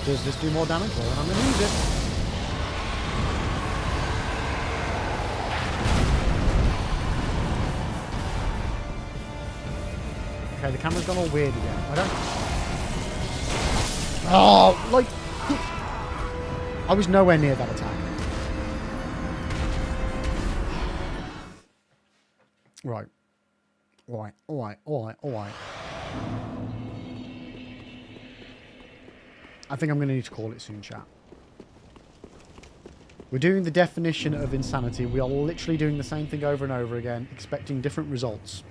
Does this do more damage? Well, then I'm going to use it. Okay, the camera's gone all weird again. I don't. Oh, like. I was nowhere near that attack. Right. Alright. I think I'm going to need to call it soon, chat. We're doing the definition of insanity. We are literally doing the same thing over and over again, expecting different results.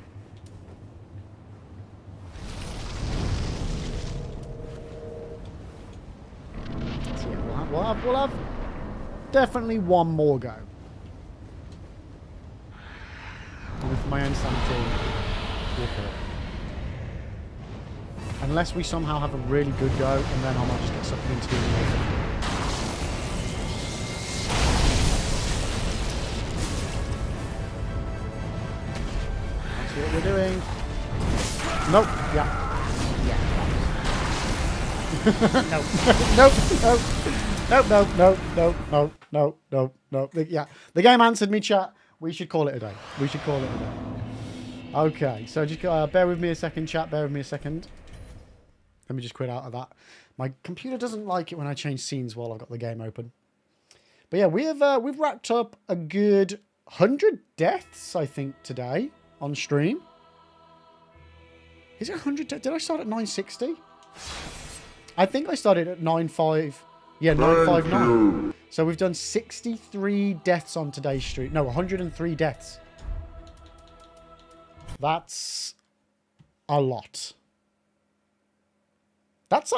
So yeah, we'll have definitely one more go. And with my own sanity, we'll call it. Unless we somehow have a really good go, and then I might just get sucked into doing the other. That's what we're doing. Nope. Yeah. No. Yeah, the game answered me, chat. We should call it a day. Okay, so just bear with me a second, chat. Bear with me a second. Let me just quit out of that. My computer doesn't like it when I change scenes while I've got the game open. But yeah, we've racked up a good 100 deaths, I think, today on stream. Is it 100? Did I start at 960? I think I started at 95. Yeah, 959. So we've done 63 deaths on today's stream. No, 103 deaths. That's a lot.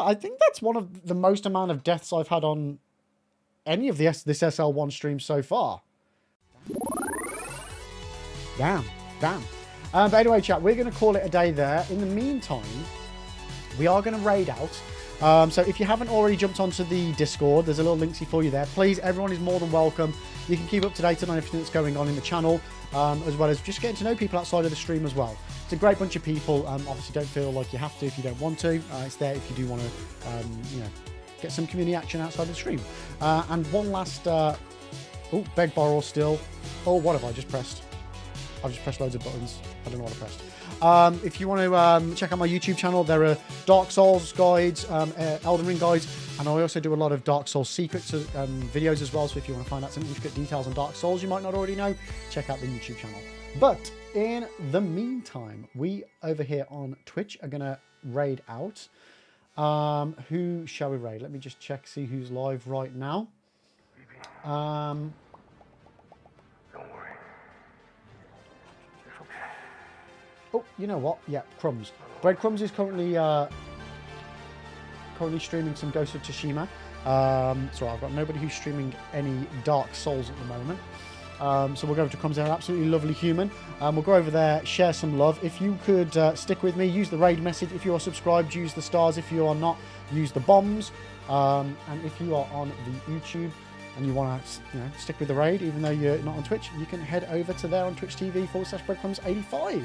I think that's one of the most amount of deaths I've had on any of this SL1 stream so far. Damn. But anyway, chat, we're going to call it a day there. In the meantime, we are going to raid out. So if you haven't already jumped onto the Discord, there's a little link for you there. Please, everyone is more than welcome. You can keep up to date on everything that's going on in the channel, as well as just getting to know people outside of the stream as well. It's a great bunch of people. Obviously, don't feel like you have to if you don't want to. It's there if you do want to, get some community action outside of the stream. And one last... beg borrow still. Oh, what have I just pressed? I've just pressed loads of buttons. I don't know what I pressed. If you want to check out my YouTube channel, there are Dark Souls guides, Elden Ring guides, and I also do a lot of Dark Souls secrets videos as well. So if you want to find out some intricate details on Dark Souls you might not already know, check out the YouTube channel. But in the meantime, we over here on Twitch are going to raid out. Who shall we raid? Let me just check, see who's live right now. Don't worry. It's okay. Oh, you know what? Yeah, Crumbs. Breadcrumbs is currently streaming some Ghost of Tsushima. So I've got nobody who's streaming any Dark Souls at the moment. So we'll go over to Crumbs. They're an absolutely lovely human. We'll go over there, share some love. If you could stick with me, use the raid message. If you are subscribed, use the stars. If you are not, use the bombs. And if you are on the YouTube and you want to stick with the raid, even though you're not on Twitch, you can head over to there on Twitch TV /breadcrumbs85.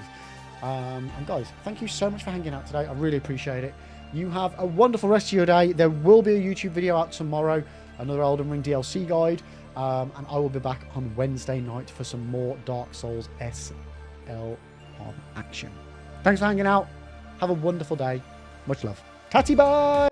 And guys, thank you so much for hanging out today. I really appreciate it. You have a wonderful rest of your day. There will be a YouTube video out tomorrow, another Elden Ring DLC guide, and I will be back on Wednesday night for some more Dark Souls SL1 action. Thanks for hanging out. Have a wonderful day. Much love. Tatty bye!